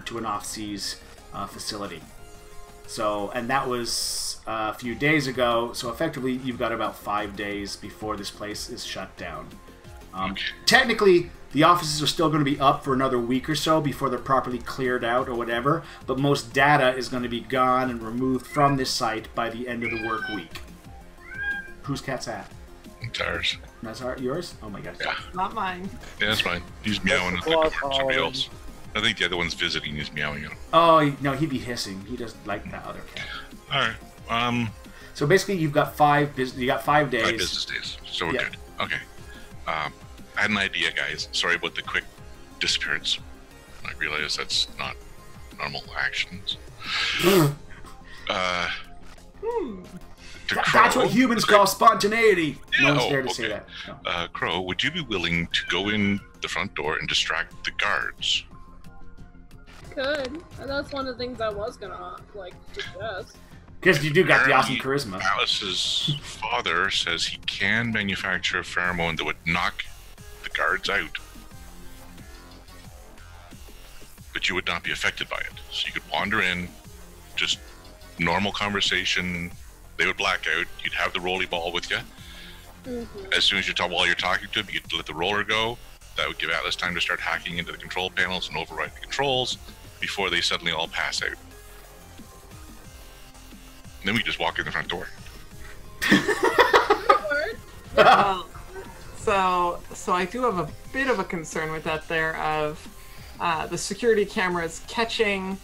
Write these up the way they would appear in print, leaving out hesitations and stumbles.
to an off-seas facility. So, and that was a few days ago. So effectively, you've got about 5 days before this place is shut down. Technically, the offices are still going to be up for another week or so before they're properly cleared out or whatever. But most data is going to be gone and removed from this site by the end of the work week. Whose cat's that? It's ours. That's yours? Oh my gosh. Yeah. Not mine. Yeah, that's mine. He's meowing at somebody else. I think the other one's visiting. He's meowing at him. Oh, no, he'd be hissing. He doesn't like that other cat. Alright. So basically, you've got 5 days. 5 business days. So we're good. Okay. I had an idea, guys. Sorry about the quick disappearance. I realize that's not normal actions. That's what humans call spontaneity. Yeah, No one's there to say that. No. Crow, would you be willing to go in the front door and distract the guards? Could. And that's one of the things I was gonna suggest. Because you do got the awesome charisma. Alice's father says he can manufacture a pheromone that would knock the guards out. But you would not be affected by it. So you could wander in, just normal conversation. They would black out. You'd have the rolly ball with you. As soon as while you're talking to him, you could let the roller go. That would give Atlas time to start hacking into the control panels and override the controls before they suddenly all pass out. And then we just walk in the front door. So I do have a bit of a concern with that there of the security cameras catching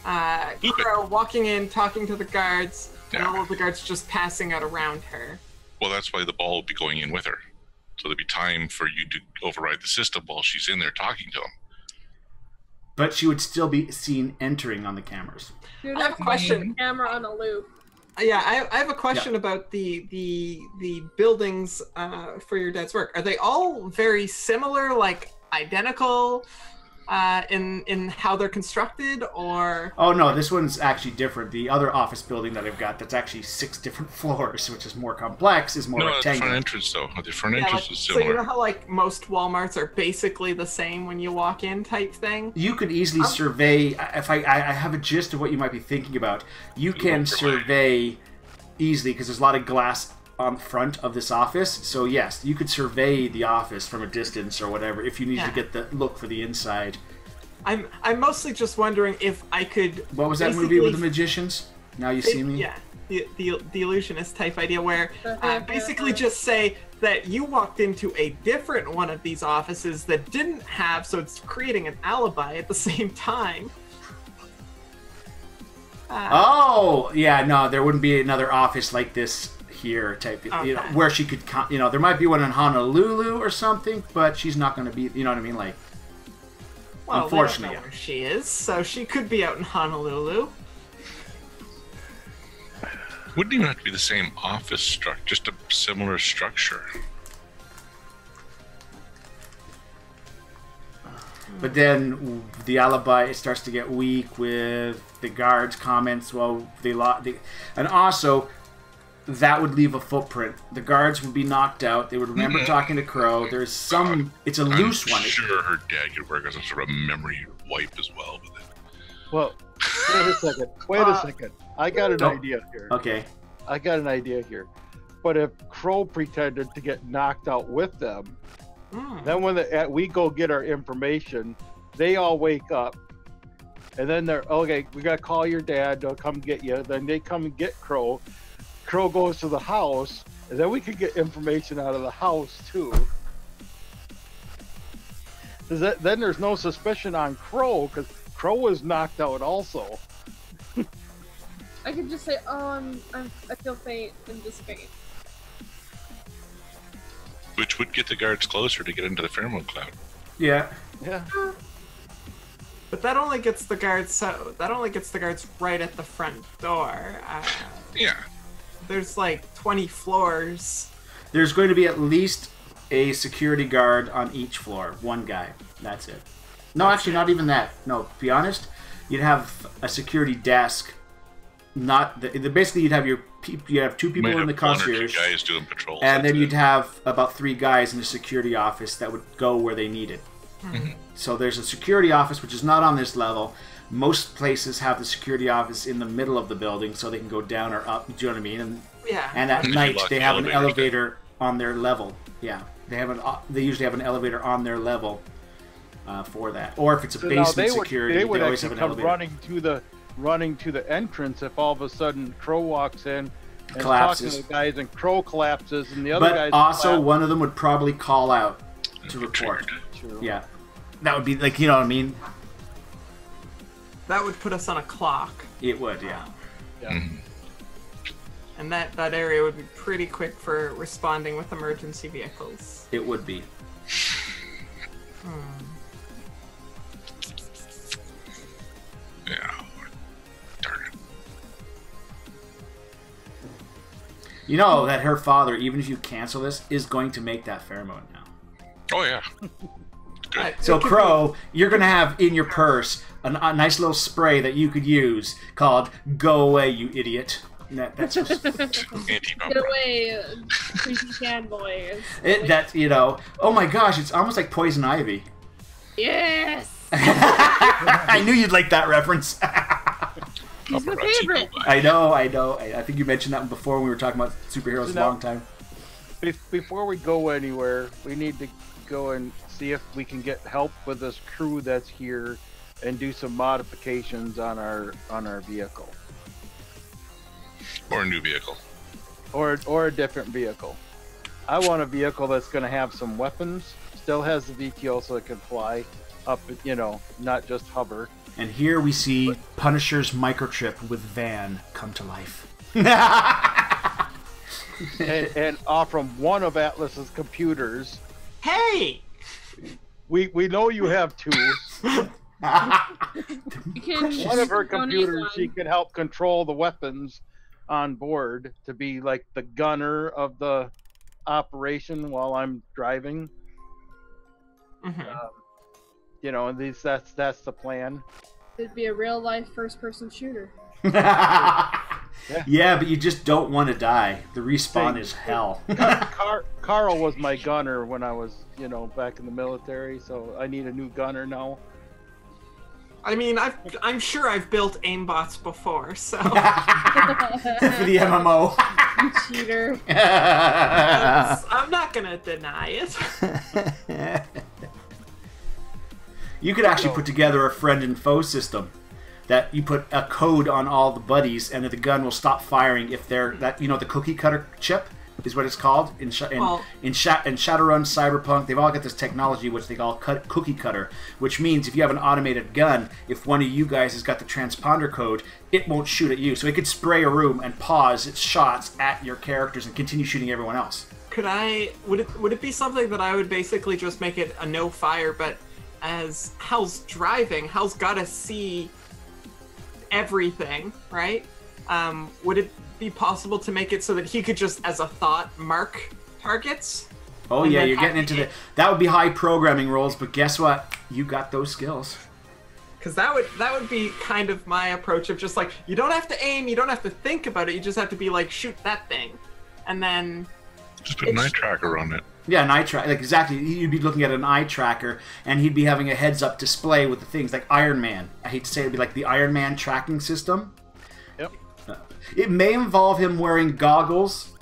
Crow walking in, talking to the guards, and all of the guards just passing out around her. Well, that's why the ball would be going in with her. So there'd be time for you to override the system while she's in there talking to him. But she would still be seen entering on the cameras. You'd I have a question. Camera on a loop. Yeah, I have a question about the buildings for your dad's work. Are they all very similar, like identical in how they're constructed, or? Oh no, this one's actually different. The other office building that I've got, that's actually 6 different floors, which is more complex, is more rectangular. The front entrance though. The front entrance is similar. So you know how most Walmarts are basically the same when you walk in type thing? You could easily survey, if I have a gist of what you might be thinking about, you can survey easily, because there's a lot of glass on front of this office. So yes, you could survey the office from a distance or whatever if you need to get the look for the inside. I'm mostly just wondering if I could. What was that movie with the magicians? Now You See Me? Yeah, the illusionist type idea where basically just say that you walked into a different one of these offices that didn't have, so it's creating an alibi at the same time. Oh yeah, no, there wouldn't be another office like this here type, you know, where she could, you know, there might be one in Honolulu or something, but she's not going to be, you know what I mean, like. Well, unfortunately, they don't know where she is, so she could be out in Honolulu. Wouldn't even have to be the same office structure, just a similar structure. But then the alibi, it starts to get weak with the guards' comments. Well, and also that would leave a footprint. The guards would be knocked out. They would remember talking to Crow. There's some. It's a loose one. I'm sure her dad could work on some sort of memory wipe as well with it. Well, wait a second. Wait a second. I got an idea here. Okay. I got an idea here. But if Crow pretended to get knocked out with them, then when we go get our information, they all wake up, and then they're okay. We gotta call your dad. They'll come get you. Then they come and get Crow. Crow goes to the house, and then we can get information out of the house too. Then there's no suspicion on Crow, because Crow was knocked out also. I could just say, oh, I feel faint, and just faint. Which would get the guards closer to get into the pheromone cloud. Yeah. Yeah. But that only gets the guards. That only gets the guards right at the front door. Yeah. There's like 20 floors. There's going to be at least a security guard on each floor. One guy. That's it. No, actually, not even that. No, to be honest, you'd have a security desk. Not basically, you'd have you have 2 people in the concierge, guys doing patrols, and then you'd have about 3 guys in the security office that would go where they needed. So there's a security office, which is not on this level. Most places have the security office in the middle of the building, so they can go down or up. Do you know what I mean? And at night they have an elevator on their level. Yeah, they usually have an elevator on their level for that. Or if it's a basement security, they would always have an elevator. running to the entrance if all of a sudden Crow walks in and collapses. talking to the guys, and Crow collapses, and the other guys. But also, collapse. one of them would probably call out to report. True. Yeah, that would be like, you know what I mean. That would put us on a clock. It would, yeah. And that area would be pretty quick for responding with emergency vehicles. It would be. Yeah. Darn it. You know that her father, even if you cancel this, is going to make that pheromone now. Oh, yeah. Good. So, Crow, you're going to have in your purse a nice little spray that you could use called "Go Away, You Idiot." That's just... Get away, creepy fanboy. Oh my gosh, it's almost like Poison Ivy. Yes! I knew you'd like that reference. He's my favorite. I know. I think you mentioned that one before when we were talking about superheroes a long time. Before we go anywhere, we need to go and see if we can get help with this crew that's here and do some modifications on our vehicle. Or a new vehicle. Or a different vehicle. I want a vehicle that's going to have some weapons, still has the VTO so it can fly up, not just hover. And here we see Punisher's microchip with Van come to life. and off from one of Atlas's computers. Hey! We know you have two. One of her computers, she can help control the weapons on board to be like the gunner of the operation while I'm driving. And that's the plan. It'd be a real life first person shooter. Yeah, but you just don't want to die. The respawn is hell. Carl was my gunner when I was, back in the military, so I need a new gunner now. I mean, I'm sure I've built aimbots before, so... For the MMO. You cheater. I'm not gonna deny it. You could actually put together a friend and foe system that you put a code on all the buddies, and the gun will stop firing if they're the cookie cutter chip is what it's called in Shadowrun, Cyberpunk. They've all got this technology which they call cookie cutter, which means if you have an automated gun, if one of you guys has got the transponder code, it won't shoot at you. So it could spray a room and pause its shots at your characters and continue shooting everyone else. Would it be something that I would basically just make it a no fire, but as Hal's driving, Hal's gotta see everything, right? Would it be possible to make it so that he could just, as a thought, mark targets? Oh yeah, you're getting into that would be high programming roles, but guess what? You got those skills. Because that would be kind of my approach of just like, you don't have to aim, you don't have to think about it, you just have to be like, shoot that thing. And then... Just put an eye tracker on it. Yeah, an eye tracker. Like, exactly. You'd be looking at an eye tracker, and he'd be having a heads-up display with the things like Iron Man. I hate to say it, would be like the Iron Man tracking system. Yep. It may involve him wearing goggles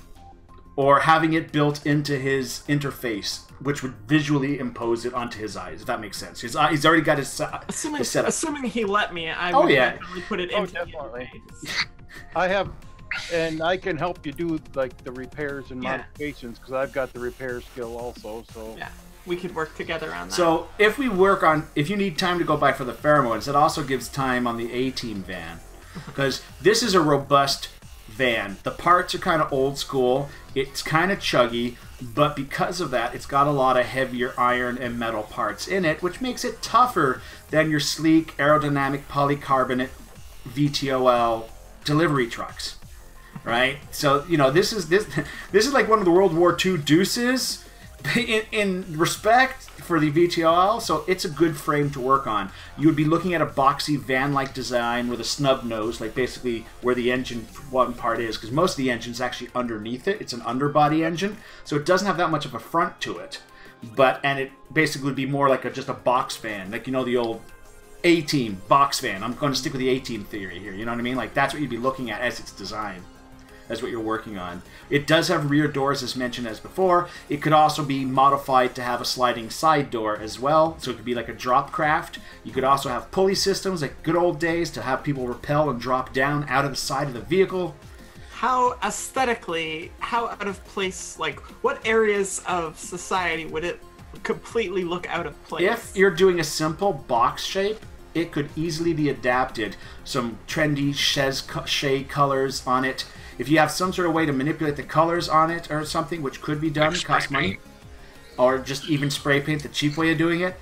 or having it built into his interface, which would visually impose it onto his eyes, if that makes sense. He's already got his setup. Assuming he let me, I would definitely put it into the interface. I have... And I can help you do like the repairs and modifications because I've got the repair skill also. So yeah, we could work together on that. So if you need time to go by for the pheromones, it also gives time on the A-Team van because this is a robust van. The parts are kind of old school. It's kind of chuggy, but because of that, it's got a lot of heavier iron and metal parts in it, which makes it tougher than your sleek aerodynamic polycarbonate VTOL delivery trucks. Right, so this is like one of the World War II Deuces in respect for the VTOL. So it's a good frame to work on. You would be looking at a boxy van-like design with a snub nose, like basically where the engine one part is, because most of the engine's actually underneath it. It's an underbody engine, so it doesn't have that much of a front to it. and it basically would be more like just a box van, like, you know, the old A-Team box van. I'm going to stick with the A-Team theory here, you know what I mean? Like, that's what you'd be looking at as it's designed. That's what you're working on. It does have rear doors, as mentioned as before. It could also be modified to have a sliding side door as well, so it could be like a drop craft. You could also have pulley systems, like good old days, to have people rappel and drop down out of the side of the vehicle. How aesthetically, how out of place, like, what areas of society would it completely look out of place? If you're doing a simple box shape, it could easily be adapted. Some trendy shade colors on it. If you have some sort of way to manipulate the colors on it or something, which could be done, cost money. Or just even spray paint, the cheap way of doing it.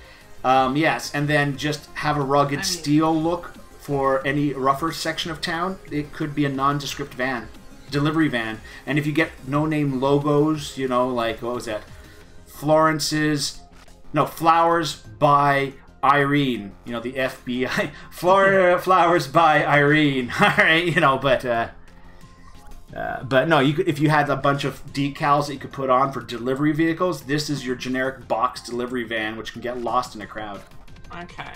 Yes, and then just have a rugged steel look for any rougher section of town. It could be a nondescript van, delivery van. And if you get no-name logos, you know, like, what was that? Flowers by Irene, you know, the FBI. Flowers by Irene. All right, you know, but no, you could, if you had a bunch of decals that you could put on for delivery vehicles, this is your generic box delivery van, which can get lost in a crowd. Okay.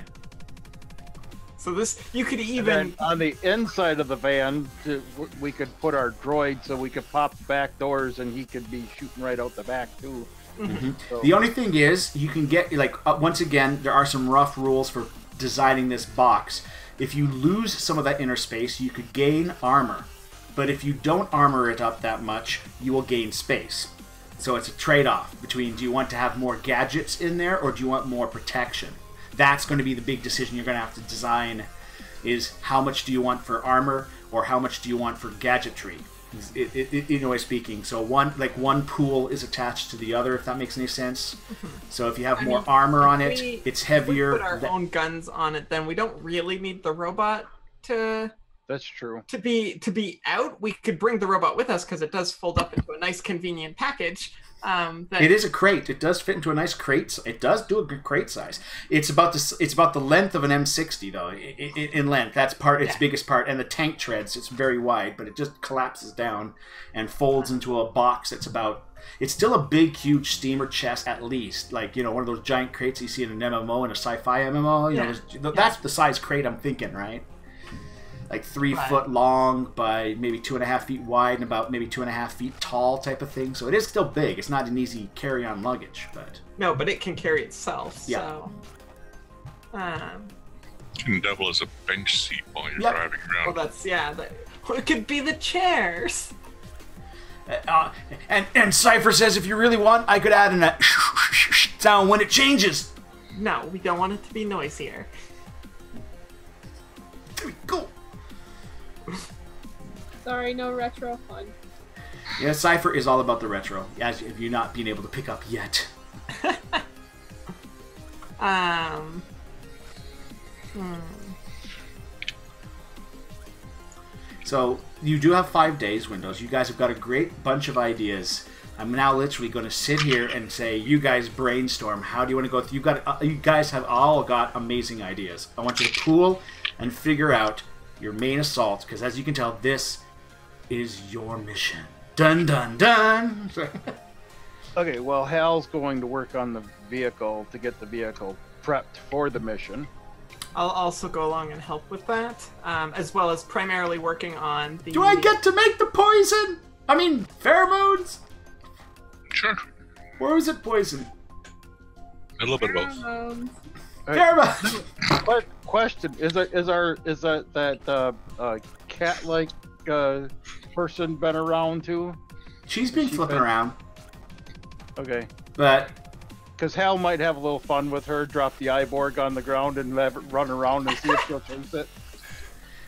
So this, you could even... on the inside of the van, we could put our droid so we could pop the back doors and he could be shooting right out the back, too. Mm-hmm. So. The only thing is, you can get, like, once again, there are some rough rules for designing this box. If you lose some of that inner space, you could gain armor. But if you don't armor it up that much, you will gain space. So it's a trade-off between, do you want to have more gadgets in there, or do you want more protection? That's going to be the big decision you're going to have to design, is how much do you want for armor, or how much do you want for gadgetry? In a way speaking. So one pool is attached to the other, if that makes any sense. So if you have more armor on it, it's heavier. If we put our own guns on it, then we don't really need the robot to... That's true. To be out, we could bring the robot with us because it does fold up into a nice, convenient package. It is a crate. It does fit into a nice crate. It does do a good crate size. It's about the length of an M60 though. In length, that's its biggest part. And the tank treads, it's very wide, but it just collapses down and folds into a box that's about. It's still a big, huge steamer chest, at least. Like, you know, one of those giant crates you see in an MMO and a sci-fi MMO. You know, that's the size crate I'm thinking, right? Like 3 foot long by maybe 2.5 feet wide and about maybe 2.5 feet tall type of thing. So it is still big. It's not an easy carry-on luggage, but no, but it can carry itself. Yeah. So, it can double as a bench seat while you're driving around. Well, that's it could be the chairs. And Cypher says, if you really want, I could add in a sound when it changes. No, we don't want it to be noisier. There we go. Sorry, no retro fun. Yeah, Cypher is all about the retro, as if you're not being able to pick up yet. So, you do have 5 days, Windows. You guys have got a great bunch of ideas. I'm now literally going to sit here and say, you guys brainstorm. How do you want to go through? You guys have all got amazing ideas. I want you to pool and figure out your main assault, because as you can tell, this is your mission. Dun dun dun! Okay, well, Hal's going to work on the vehicle to get the vehicle prepped for the mission. I'll also go along and help with that, as well as primarily working on the... Do I get to make the poison? I mean, pheromones? Sure. Or is it poison? A little bit of both. Pheromones! But question, is that cat-like person been around too? She's been flipping around. Okay. But... Because Hal might have a little fun with her, drop the Iborg on the ground and have it run around and see if she'll chase it.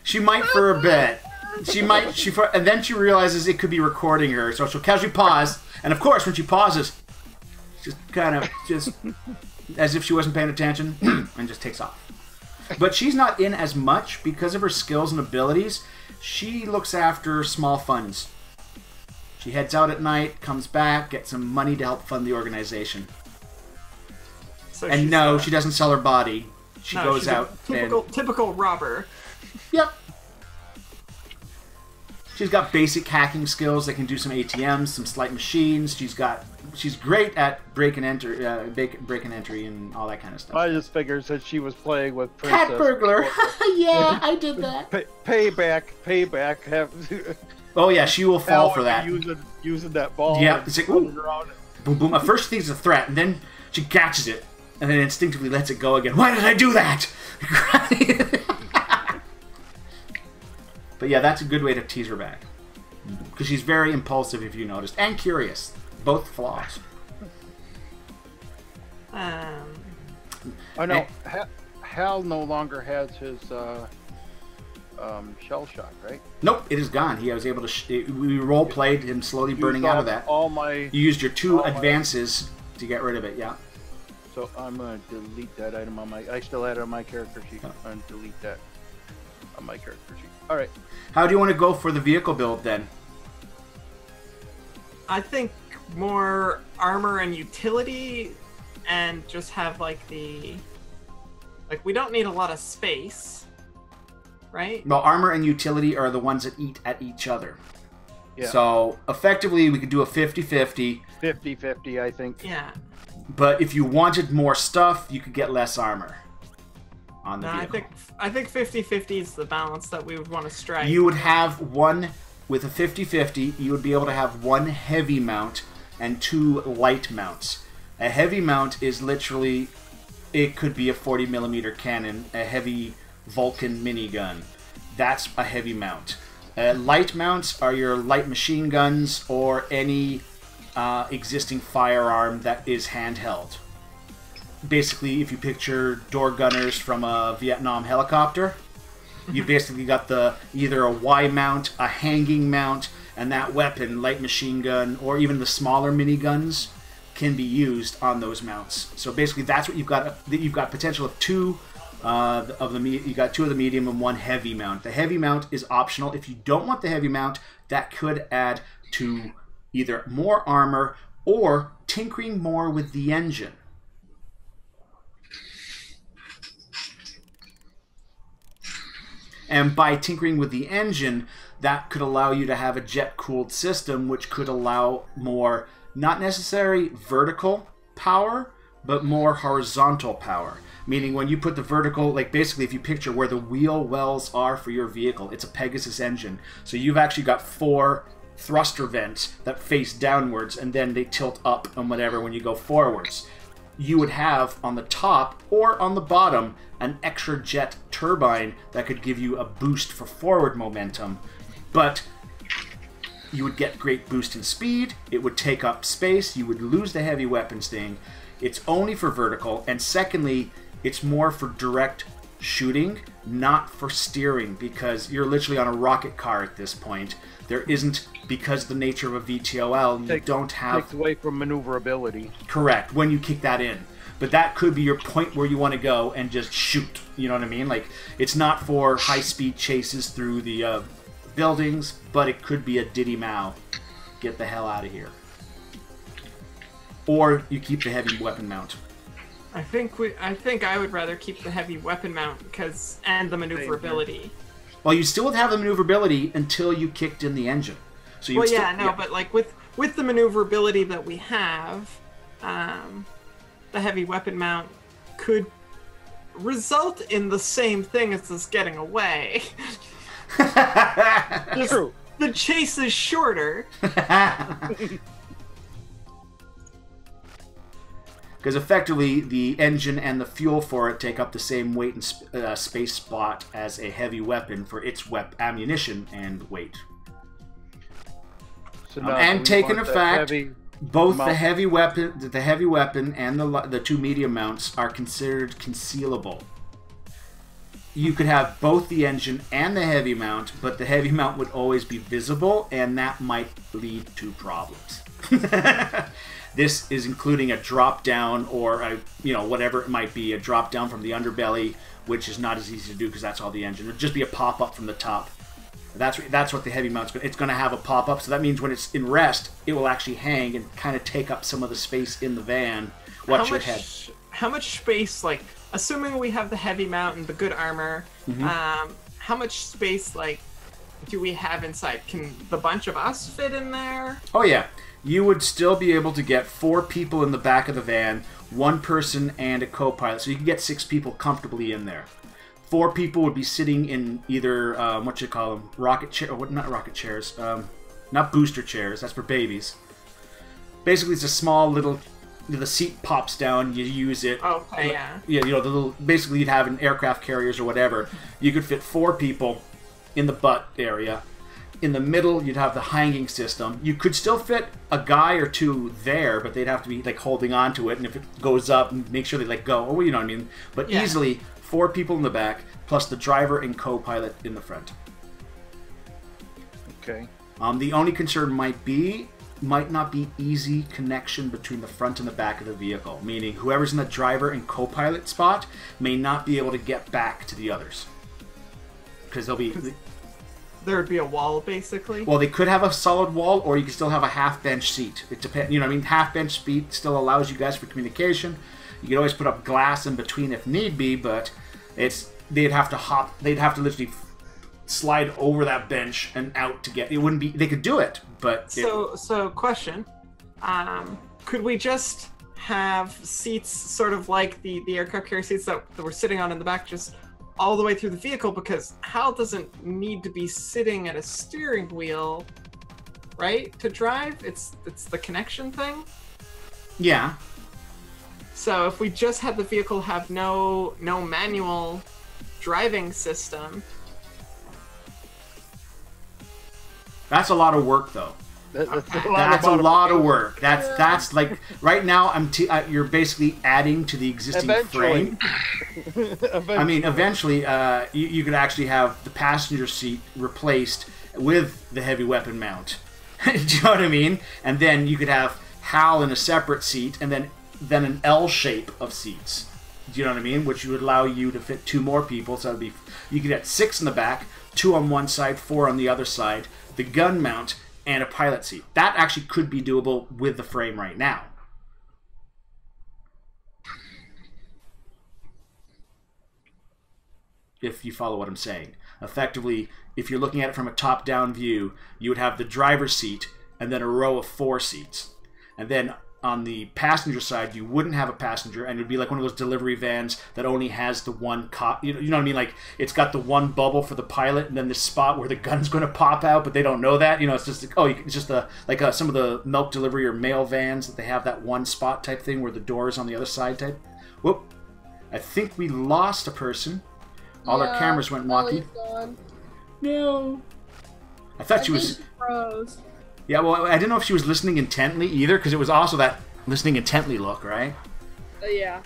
She might for a bit. And then she realizes it could be recording her, so she'll casually pause. And of course, when she pauses, just kind of as if she wasn't paying attention, and just takes off. But she's not in as much because of her skills and abilities. She looks after small funds. She heads out at night, comes back, gets some money to help fund the organization. So and no, she doesn't sell her body. She goes out typical robber. Yep. She's got basic hacking skills that can do some ATMs, some slight machines. She's great at break and entry and all that kind of stuff. I just figured since she was playing with Princess. Cat burglar. Yeah, I did that. Payback. Oh yeah, she will fall for that. Using that ball. Yeah, it's like, ooh, boom, boom. At first, she thinks it's a threat, and then she catches it, and then instinctively lets it go again. Why did I do that? But yeah, that's a good way to tease her back. Because she's very impulsive, if you noticed, and curious. Both flaws. Oh no, Hal no longer has his shell shock, right? Nope, it is gone. He was able to. We role played him slowly burning out of that. You used your 2 advances to get rid of it. Yeah. So I'm gonna delete that item on my. I still had it on my character sheet. I'm gonna delete that on my character sheet. All right. How do you want to go for the vehicle build then? I think more armor and utility, and just have like we don't need a lot of space, right? Well, armor and utility are the ones that eat at each other. Yeah. So effectively, we could do a 50-50. 50-50, I think. Yeah. But if you wanted more stuff, you could get less armor on the vehicle. I think 50-50 is the balance that we would want to strike. You would have one with a 50-50. You would be able to have 1 heavy mount and 2 light mounts. A heavy mount is literally, it could be a 40mm cannon, a heavy Vulcan minigun. That's a heavy mount. Light mounts are your light machine guns or any existing firearm that is handheld. Basically, if you picture door gunners from a Vietnam helicopter, you basically got either a Y mount, a hanging mount, and that weapon, light machine gun, or even the smaller miniguns, can be used on those mounts. So basically, that's what you've got. You've got potential of 2 you got 2 of the medium and 1 heavy mount. The heavy mount is optional. If you don't want the heavy mount, that could add to either more armor or tinkering more with the engine. And by tinkering with the engine, that could allow you to have a jet-cooled system, which could allow more, not necessarily vertical power, but more horizontal power. Meaning when you put the vertical, like basically if you picture where the wheel wells are for your vehicle, it's a Pegasus engine. So you've actually got 4 thruster vents that face downwards, and then they tilt up and whatever when you go forwards. You would have on the top or on the bottom an extra jet turbine that could give you a boost for forward momentum, but you would get great boost in speed, it would take up space, you would lose the heavy weapons thing. It's only for vertical, and secondly, it's more for direct shooting, not for steering, because you're literally on a rocket car at this point. There isn't, because the nature of a VTOL, you don't have... Takes away from maneuverability. Correct, when you kick that in. But that could be your point where you want to go and just shoot. You know what I mean? Like, it's not for high-speed chases through the buildings, but it could be a Diddy Mao. Get the hell out of here. Or you keep the heavy weapon mount. I think I would rather keep the heavy weapon mount and the maneuverability. Well, you still would have the maneuverability until you kicked in the engine. So you but like with the maneuverability that we have, the heavy weapon mount could result in the same thing as us getting away. True. The chase is shorter. Because effectively, the engine and the fuel for it take up the same weight and space spot as a heavy weapon for its ammunition and weight. So and taking effect, both the heavy weapon and the 2 medium mounts are considered concealable. You could have both the engine and the heavy mount, but the heavy mount would always be visible, and that might lead to problems. This is including a drop down or whatever it might be, a drop down from the underbelly, which is not as easy to do because that's all the engine. It'll just be a pop up from the top. That's what the heavy mount's going. It's going to have a pop up, so that means when it's in rest, it will actually hang and kind of take up some of the space in the van. Watch your head. How much space, like assuming we have the heavy mount and the good armor, how much space like do we have inside? Can the bunch of us fit in there? Oh yeah, you would still be able to get 4 people in the back of the van, 1 person and a co-pilot, so you can get 6 people comfortably in there. 4 people would be sitting in either what you call them, rocket chair, or not rocket chairs, not booster chairs. That's for babies. Basically, it's a small little. The seat pops down. You use it. Okay, yeah. Yeah, you know the little. Basically, you'd have an aircraft carriers or whatever. You could fit 4 people in the butt area. In the middle, you'd have the hanging system. You could still fit a guy or 2 there, but they'd have to be like holding on to it. And if it goes up, make sure they let go. Oh, you know what I mean. But easily 4 people in the back, plus the driver and co-pilot in the front. Okay. The only concern might not be easy connection between the front and the back of the vehicle, meaning whoever's in the driver and co-pilot spot may not be able to get back to the others. Because there would be a wall, basically. Well, they could have a solid wall, or you could still have a half-bench seat. It depends. You know what I mean? Half-bench seat still allows you guys for communication. You could always put up glass in between if need be, but they'd have to literally slide over that bench and out to get. It wouldn't be. They could do it, but so question: could we just have seats sort of like the aircraft carrier seats that we're sitting on in the back, just all the way through the vehicle? Because Hal doesn't need to be sitting at a steering wheel, right, to drive. It's the connection thing. Yeah. So if we just had the vehicle have no manual driving system. That's a lot of work, though. That's a lot of work. That's like right now. You're basically adding to the existing frame. I mean, eventually, you could actually have the passenger seat replaced with the heavy weapon mount. Do you know what I mean? And then you could have Hal in a separate seat, and then an L shape of seats. Do you know what I mean? Which would allow you to fit 2 more people. So you could get 6 in the back, 2 on one side, 4 on the other side. The gun mount, and a pilot seat. That actually could be doable with the frame right now. If you follow what I'm saying. Effectively, if you're looking at it from a top-down view, you would have the driver's seat and then a row of 4 seats. And then on the passenger side, you wouldn't have a passenger, and it would be like one of those delivery vans that only has the one you know what I mean? Like, it's got the one bubble for the pilot, and then this spot where the gun's going to pop out, but they don't know that. You know, it's just it's just like some of the milk delivery or mail vans that they have that one spot type thing where the door is on the other side type. Whoop! I think we lost a person. All our cameras went wonky. No. I thought she was. Froze. Yeah, well, I didn't know if she was listening intently either, because it was also that listening intently look, right? Yeah.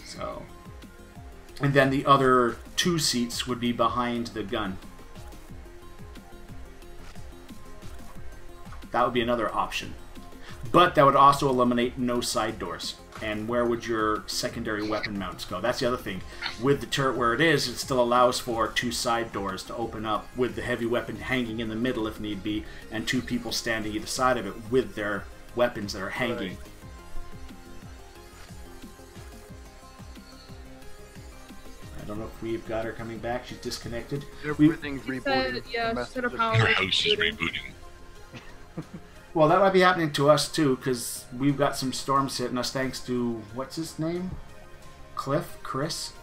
So, and then the other 2 seats would be behind the gun. That would be another option. But that would also eliminate no side doors. And where would your secondary weapon mounts go? That's the other thing. With the turret where it is, it still allows for 2 side doors to open up with the heavy weapon hanging in the middle if need be, and 2 people standing either side of it with their weapons that are hanging. Right. I don't know if we've got her coming back. She's disconnected. Everything's rebooting. She said her power Your house is rebooting. Well, that might be happening to us too, because we've got some storms hitting us thanks to, what's his name? Chris?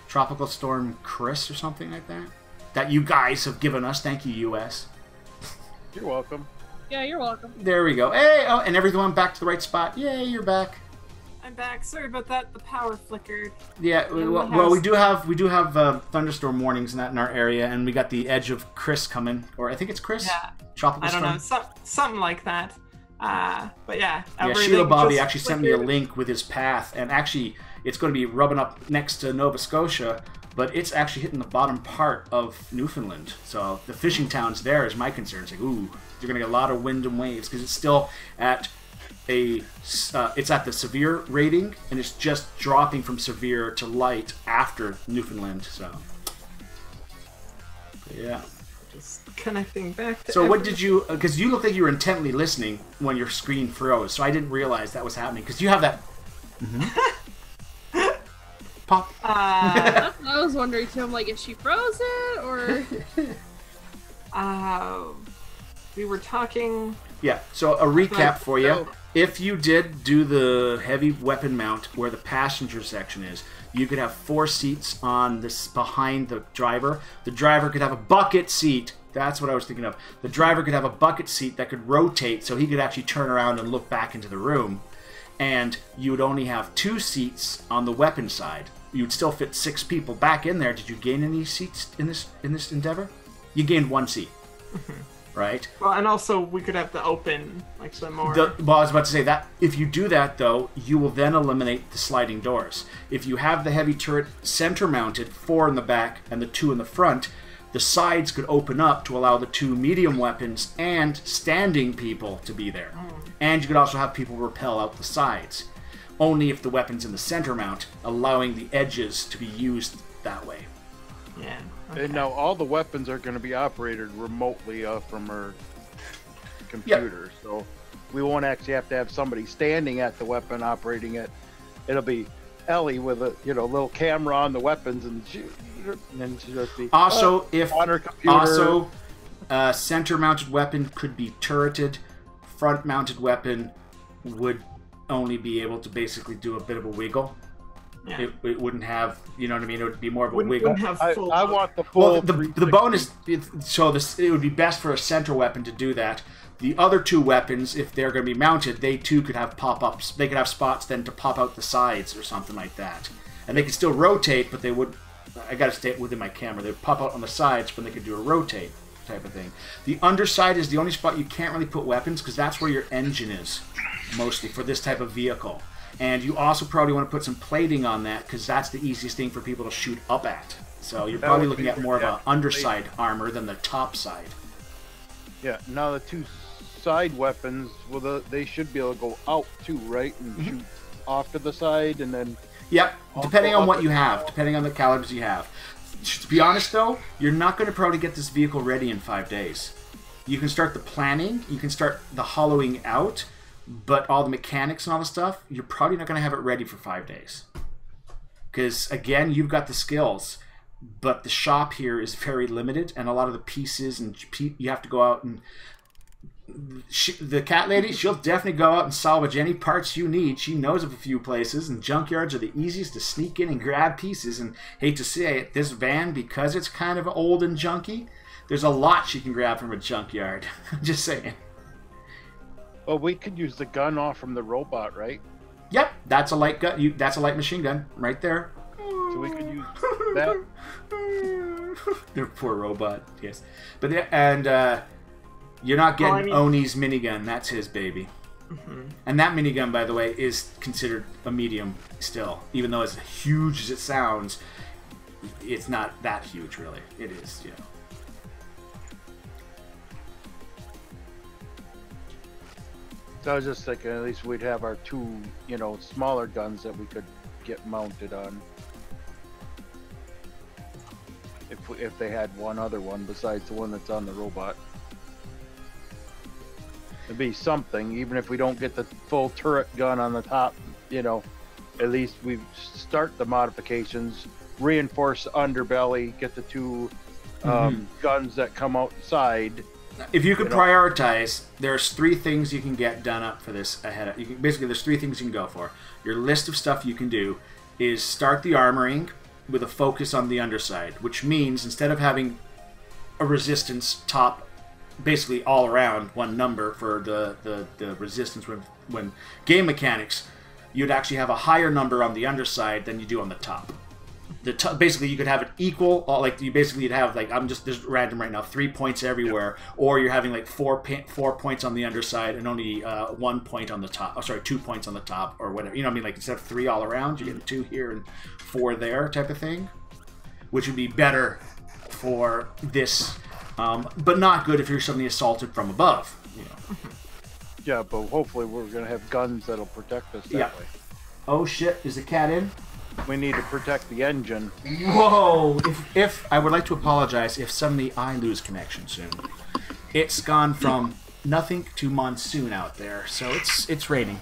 Tropical Storm Chris or something like that? That you guys have given us. Thank you, US. You're welcome. Yeah, you're welcome. There we go. Hey, oh, and everyone back to the right spot. Yay, you're back. I'm back. Sorry about that. The power flickered. Yeah, well, we do have thunderstorm warnings in our area, and we got the edge of Chris coming, or I think it's Chris. Yeah. Tropical Storm. I don't know, something like that. But yeah. Yeah, Sheila Bobby actually sent me a link with his path, and actually, it's going to be rubbing up next to Nova Scotia, but it's actually hitting the bottom part of Newfoundland. So the fishing towns there is my concern. It's like, ooh, you're going to get a lot of wind and waves because it's still at it's at the severe rating, and it's just dropping from severe to light after Newfoundland. So yeah. Just connecting back to. So what did you? Because you look like you were intently listening when your screen froze, so I didn't realize that was happening. Because you have that. Pop. I was wondering too. I'm like, is she frozen or? We were talking... Yeah, so a recap for you. If you did do the heavy weapon mount where the passenger section is, you could have 4 seats on this behind the driver. The driver could have a bucket seat. That's what I was thinking of. The driver could have a bucket seat that could rotate so he could actually turn around and look back into the room. And you would only have 2 seats on the weapon side. You would still fit 6 people back in there. Did you gain any seats in this endeavor? You gained 1 seat. Right? Well, and also we could have the open, like some more... Well, I was about to say that if you do that, though, you will then eliminate the sliding doors. If you have the heavy turret center-mounted, 4 in the back and the 2 in the front, the sides could open up to allow the 2 medium weapons and standing people to be there. And you could also have people rappel out the sides. Only if the weapon's in the center mount, allowing the edges to be used that way. Yeah. Okay. And now all the weapons are going to be operated remotely from our computer, so we won't actually have to have somebody standing at the weapon operating it. It'll be Ellie with a little camera on the weapons, and then she'll just be also on her computer. Also, center-mounted weapon could be turreted. Front-mounted weapon would only be able to basically do a bit of a wiggle. Yeah. It wouldn't have, you know what I mean? It would be more of a wiggle. I want the full. Well, the bonus, so it would be best for a center weapon to do that. The other 2 weapons, if they're going to be mounted, they too could have pop-ups. They could have spots then to pop out the sides or something like that. And they could still rotate, but they would. I got to stay within my camera. They would pop out on the sides, but they could do a rotate type of thing. The underside is the only spot you can't really put weapons because that's where your engine is, mostly for this type of vehicle. And you also probably want to put some plating on that because that's the easiest thing for people to shoot up at. So you're probably looking at more of an underside armor than the top side. Yeah, now the 2 side weapons, well, they should be able to go out too, right? And shoot off to the side and then... Yep, depending on what you have, depending on the calibers you have. To be honest, though, you're not going to probably get this vehicle ready in 5 days. You can start the planning, you can start the hollowing out, but all the mechanics and all the stuff, you're probably not going to have it ready for 5 days. Because, again, you've got the skills, but the shop here is very limited, and a lot of the pieces, and you have to go out and... the cat lady, she'll definitely go out and salvage any parts you need. She knows of a few places, and junkyards are the easiest to sneak in and grab pieces. And hate to say it, this van, because it's kind of old and junky, there's a lot she can grab from a junkyard. Just saying. Well, we could use the gun off from the robot, right? Yep, that's a light gun. That's a light machine gun right there. So we could use that. The poor robot. Yes, but you're not getting Oni's minigun. That's his baby. And that minigun, by the way, is considered a medium still. Even though it's as huge as it sounds, it's not that huge, really. It is, you know. So I was just thinking at least we'd have our 2, smaller guns that we could get mounted on. If they had one other one besides the one that's on the robot. It'd be something, even if we don't get the full turret gun on the top, at least we start the modifications, reinforce the underbelly, get the 2 guns that come outside. If you could prioritize, there's 3 things you can get done up for this ahead of. Basically, there's 3 things you can go for. Your list of stuff you can do is start the armoring with a focus on the underside, which means instead of having a resistance top, basically all around one number for the resistance when game mechanics, you'd actually have a higher number on the underside than you do on the top. Basically, you could have it equal, you'd have, I'm just random right now, 3 points everywhere, or you're having like 4 points on the underside and only 1 point on the top. Oh, sorry, 2 points on the top, or whatever. You know what I mean? Like instead of 3 all around, you're getting 2 here and 4 there, type of thing, which would be better for this, but not good if you're suddenly assaulted from above. Yeah, but hopefully we're gonna have guns that'll protect us that way. Oh shit! Is the cat in? We need to protect the engine. Whoa! If I would like to apologize if suddenly I lose connection soon. It's gone from nothing to monsoon out there, so it's raining.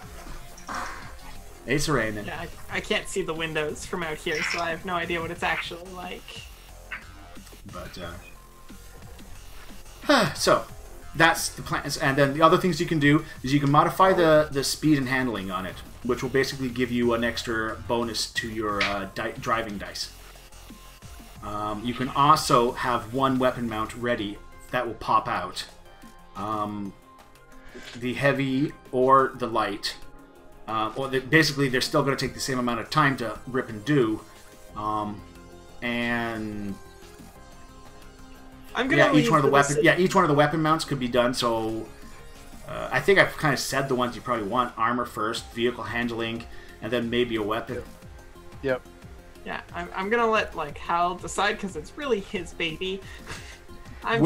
It's raining. Yeah, I can't see the windows from out here, so I have no idea what it's actually like. But So that's the plan. And then the other things you can do is you can modify the speed and handling on it, which will basically give you an extra bonus to your driving dice. You can also have one weapon mount ready that will pop out. The heavy or the light. Basically, they're still going to take the same amount of time to rip and do. And I'm gonna each one of the weapon mounts could be done. So I think I've kind of said the ones you probably want: armor first, vehicle handling, and then maybe a weapon. Yep. Yeah, I'm gonna let Hal decide because it's really his baby. So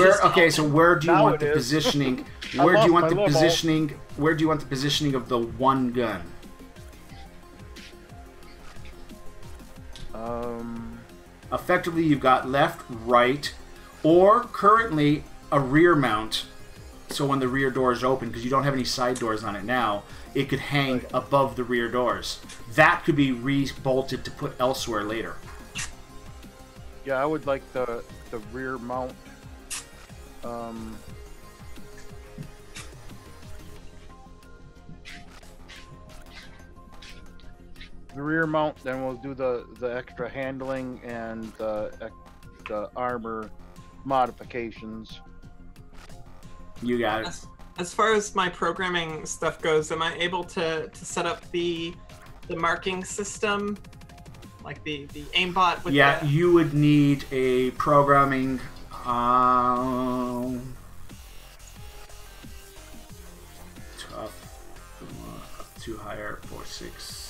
where do you want the positioning? Where do you want the positioning? Where do you want the positioning of the one gun? Effectively, you've got left, right, or currently a rear mount. So when the rear door is open, because you don't have any side doors on it now, it could hang above the rear doors. That could be re-bolted to put elsewhere later. Yeah, I would like the rear mount. The rear mount, then we'll do the extra handling and the armor modifications. You got it. As far as my programming stuff goes, am I able to set up the marking system, like the aimbot? With you would need a programming. Tough. 2 higher, 4, 6.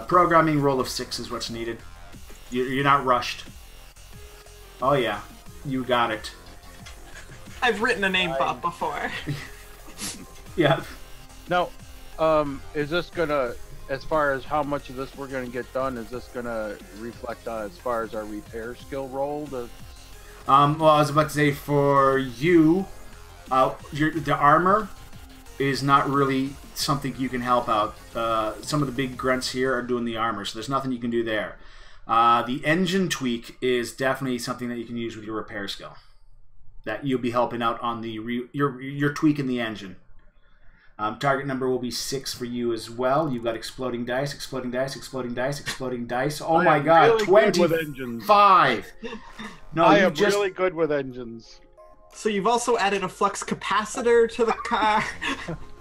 Programming roll of 6 is what's needed. You're not rushed. Oh yeah, you got it. I've written an aimbot before. Yeah. Now, is this gonna, as far as how much of this we're gonna get done, is this gonna reflect on as far as our repair skill roll? Well, I was about to say for you, the armor is not really something you can help out. Some of the big grunts here are doing the armor, so there's nothing you can do there. The engine tweak is definitely something that you can use with your repair skill. That you'll be helping out on the you're tweaking the engine. Target number will be 6 for you as well. You've got exploding dice, exploding dice, exploding dice, exploding dice. Oh my god, really 25! No, I am really good with engines. So you've also added a flux capacitor to the car.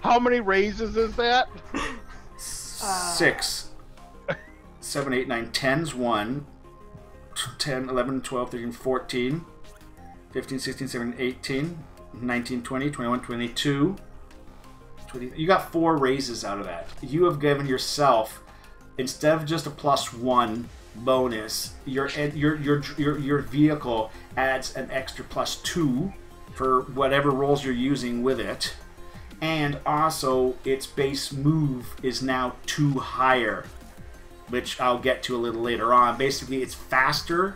How many raises is that? 6. 7, 8, 9, 10's 1. 10, 11, 12, 13, 14. 15, 16, 17, 18. 19, 20, 21, 22. 20. You got 4 raises out of that. You have given yourself, instead of just a +1 bonus, your vehicle adds an extra +2 for whatever rolls you're using with it. And also, its base move is now 2 higher, which I'll get to a little later on. Basically, it's faster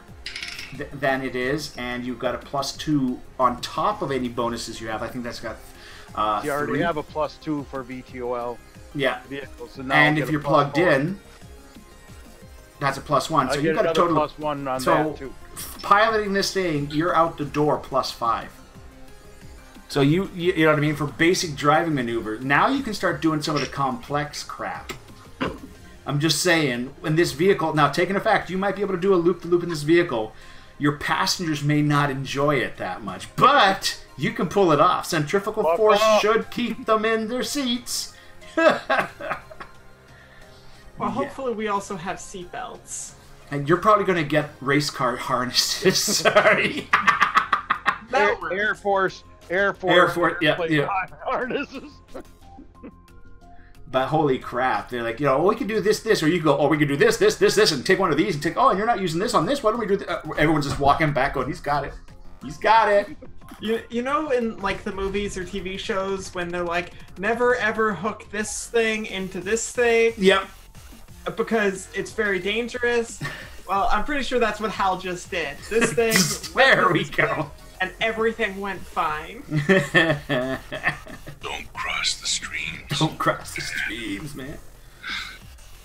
than it is, and you've got a +2 on top of any bonuses you have. I think that's got you already 3. have a +2 for VTOL. Yeah. Vehicles, so now and if you're plugged in, that's a +1. So you've got a total +1 on so that too. Piloting this thing, you're out the door +5. So you know what I mean, for basic driving maneuver. Now you can start doing some of the complex crap. I'm just saying, in this vehicle, now taking a fact, you might be able to do a loop-to-loop in this vehicle. Your passengers may not enjoy it that much, but you can pull it off. Centrifugal force should keep them in their seats. Well, hopefully we also have seatbelts. And you're probably going to get race car harnesses. Sorry. Air Force, yeah. harnesses. But holy crap, they're like, we can do this, or you go, we can do this, and take one of these, and take, and you're not using this on this, why don't we do this? Everyone's just walking back going, he's got it. He's got it. You know, in like the movies or TV shows when they're like, never ever hook this thing into this thing. Yep. Because it's very dangerous. Well, I'm pretty sure that's what Hal just did. This thing. There we go. And everything went fine. Don't cross the streams. Don't cross the streams, man.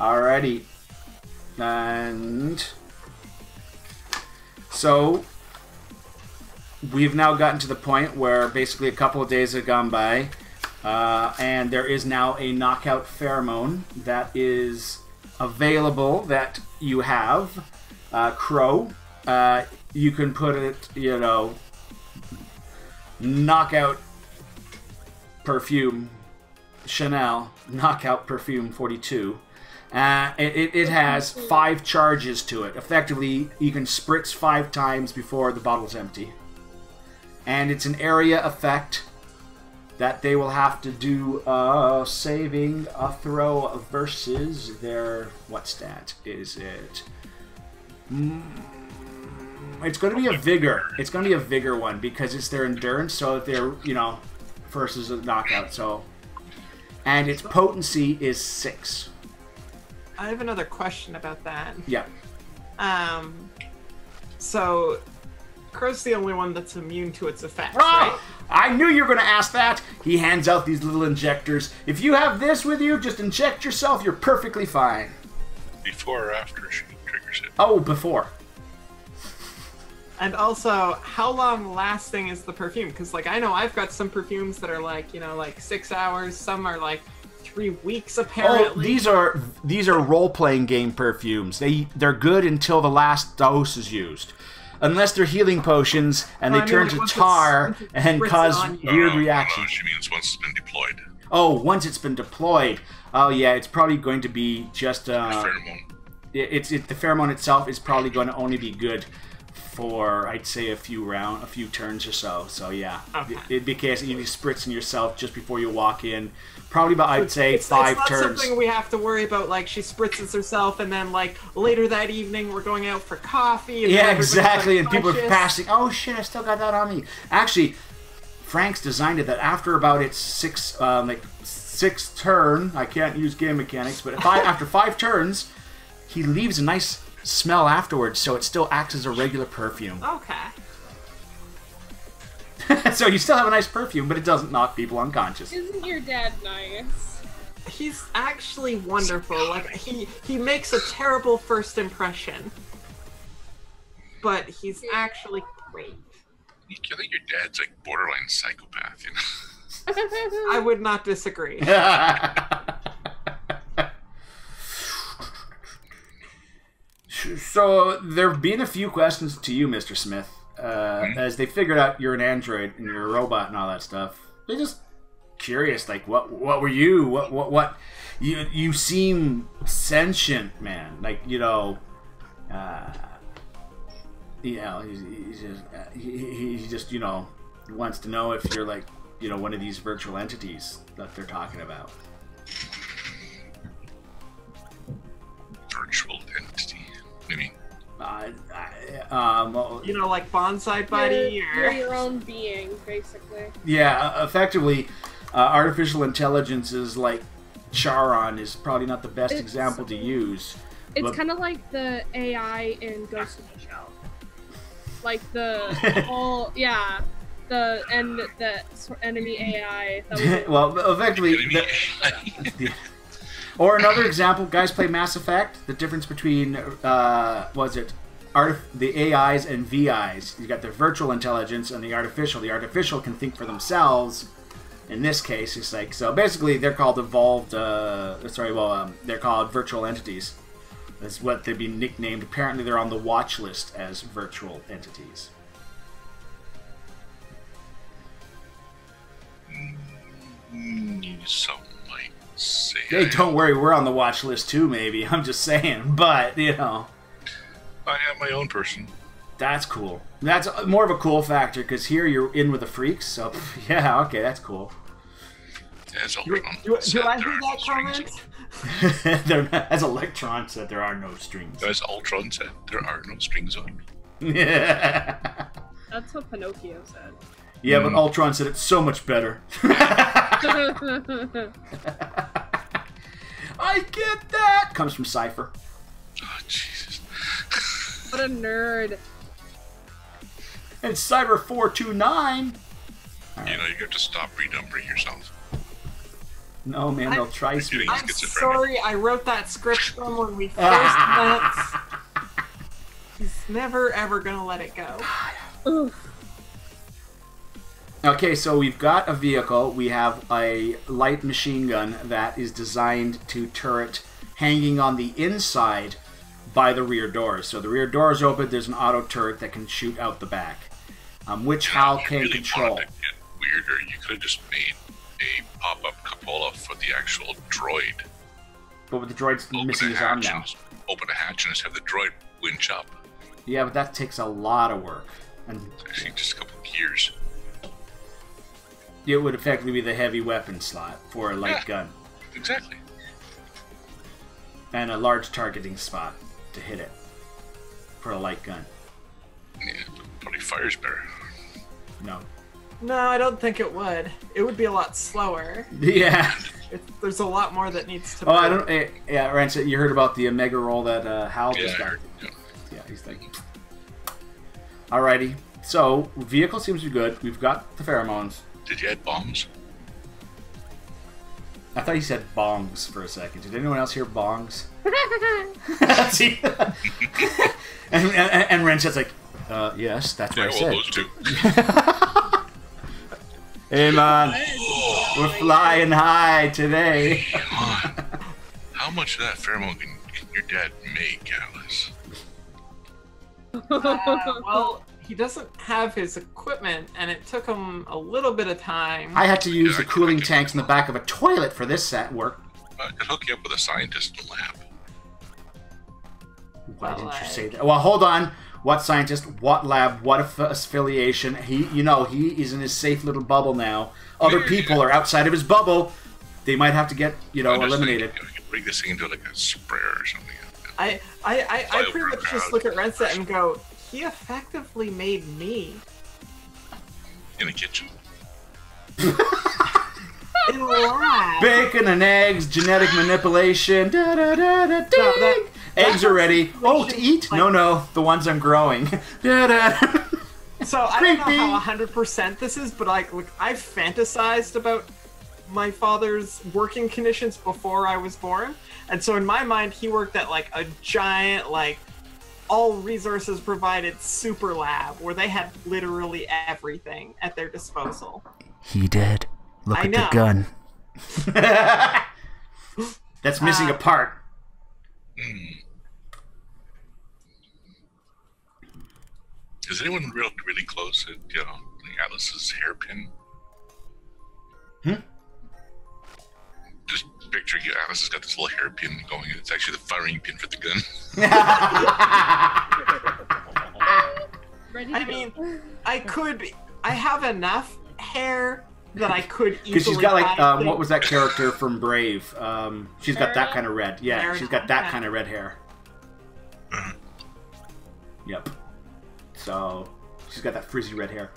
Alrighty. And so we've now gotten to the point where basically a couple of days have gone by, and there is now a knockout pheromone that is available that you have. Crow, you can put it, you know, knockout perfume, Chanel, knockout perfume 42. It has 5 charges to it. Effectively, you can spritz 5 times before the bottle's empty. And it's an area effect that they will have to do saving a throw versus their... What stat is it? It's going to be a vigor. It's going to be a vigor one because it's their endurance. So if they're, you know, versus a knockout. So, and its potency is 6. I have another question about that. Yeah. So Crow's the only one that's immune to its effects, right? I knew you were going to ask that. He hands out these little injectors. If you have this with you, just inject yourself. You're perfectly fine. Before or after she triggers it? Oh, before. And also, how long lasting is the perfume? Because, like, I know I've got some perfumes that are like, you know, like 6 hours. Some are like 3 weeks, apparently. Oh, these are role-playing game perfumes. They're good until the last dose is used. Unless they're healing potions and they turn to tar and cause weird reactions. She means once it's been deployed. Oh, once it's been deployed. Oh, yeah, it's probably going to be just... pheromone. The pheromone itself is probably going to only be good for, I'd say, a few turns or so. So, yeah. Okay. It'd be a case of you spritzing yourself just before you walk in. Probably about, I'd say, 5 turns. It's not something we have to worry about, like, she spritzes herself, and then, like, later that evening, we're going out for coffee. And yeah, exactly, and people are passing, oh, shit, I still got that on me. Actually, Frank's designed it that after about its 6th turn, I can't use game mechanics, but after 5 turns, he leaves a nice smell afterwards, so it still acts as a regular perfume. Okay. So you still have a nice perfume, but it doesn't knock people unconscious. Isn't your dad nice? He's actually wonderful. Like, he makes a terrible first impression, but he's actually great. I think your dad's like borderline psychopath, you know? I would not disagree. So there have been a few questions to you, Mr. Smith. As they figured out you're an android and you're a robot and all that stuff, they're just curious. Like, what were you? What? You seem sentient, man. Like, you know, he just you know wants to know if you're like, you know, one of these virtual entities that they're talking about. Virtual entity. What do you mean? You know, like Bonsai Buddy, you're your own being, basically. Yeah, effectively, artificial intelligence is like Charon is probably not the best example to use. It's kind of like the AI in Ghost in the Shell. Like the whole, yeah, the enemy AI. That was well, effectively. Or another example, guys play Mass Effect. The difference between the AIs and VIs. You got the virtual intelligence and the artificial. The artificial can think for themselves. In this case, it's like, so basically they're called evolved. They're called virtual entities. That's what they'd be nicknamed. Apparently, they're on the watch list as virtual entities. Some might say. Hey, don't worry, we're on the watch list too. Maybe I'm just saying, but you know. I am my own person. That's cool. That's more of a cool factor because here you're in with the freaks. So yeah, okay, that's cool. As Do I hear that comment? As Electron said, there are no strings. As Ultron said, there are no strings on me. Yeah. That's what Pinocchio said. Yeah, but Ultron said it's so much better. I get that. Comes from Cypher. Oh, Jesus. What a nerd. And Cyber 429. You know, you have to stop renumbering yourself. No, man, they'll try me. I'm sorry, I wrote that script from when we first met. He's never, ever gonna let it go. Oof. Okay, so we've got a vehicle. We have a light machine gun that is designed to turret hanging on the inside by the rear doors. So the rear door is open. There's an auto turret that can shoot out the back, which Hal can control. To get weirder, you could have just made a pop-up cupola for the actual droid. But with the droid's missing his arm now. Open a hatch and just have the droid winch up. Yeah, but that takes a lot of work. And it's actually just a couple of gears. It would effectively be the heavy weapon slot for a light gun. Exactly. And a large targeting spot to hit it for a light gun. Yeah, but probably fires better. No. No, I don't think it would. It would be a lot slower. Yeah. There's a lot more that needs to. Oh, I don't. Yeah, Rance, you heard about the Omega roll that Hal just got. Yeah, he's like. Alrighty. So vehicle seems to be good. We've got the pheromones. Did you add bombs? I thought he said bongs for a second. Did anyone else hear bongs? and Renshett's like, yes, that's what I said. Those two. Hey man, we're flying high today. How much of that pheromone can your dad make, Alice? Well, he doesn't have his equipment, and it took him a little bit of time. I had to use the cooling tanks in the back of a toilet for this set work. I could hook you up with a scientist in the lab. Why didn't you say that? Well, hold on. What scientist? What lab? What affiliation? He is in his safe little bubble now. Other people are outside of his bubble. They might have to get, eliminated. You can bring this thing into like a sprayer or something. I pretty much just look at Renset and go, he effectively made me. In a kitchen? In a lab. Bacon and eggs, genetic manipulation. Da, da, da, da, ding. Eggs are ready. Oh, to eat? No, the ones I'm growing. Da, da. So I don't know how 100% this is, but I've fantasized about my father's working conditions before I was born. And so in my mind, he worked at like a giant, all resources provided super lab where they had literally everything at their disposal. He did. Look at the gun. That's missing a part. Is anyone really close at, Alice's hairpin? Just picture Alice has got this little hairpin going, and it's actually the firing pin for the gun. I mean, I have enough hair that I could easily. Because she's got what was that character from Brave? She's got that kind of red. Yeah, she's got that kind of red hair. Yep. So she's got that frizzy red hair.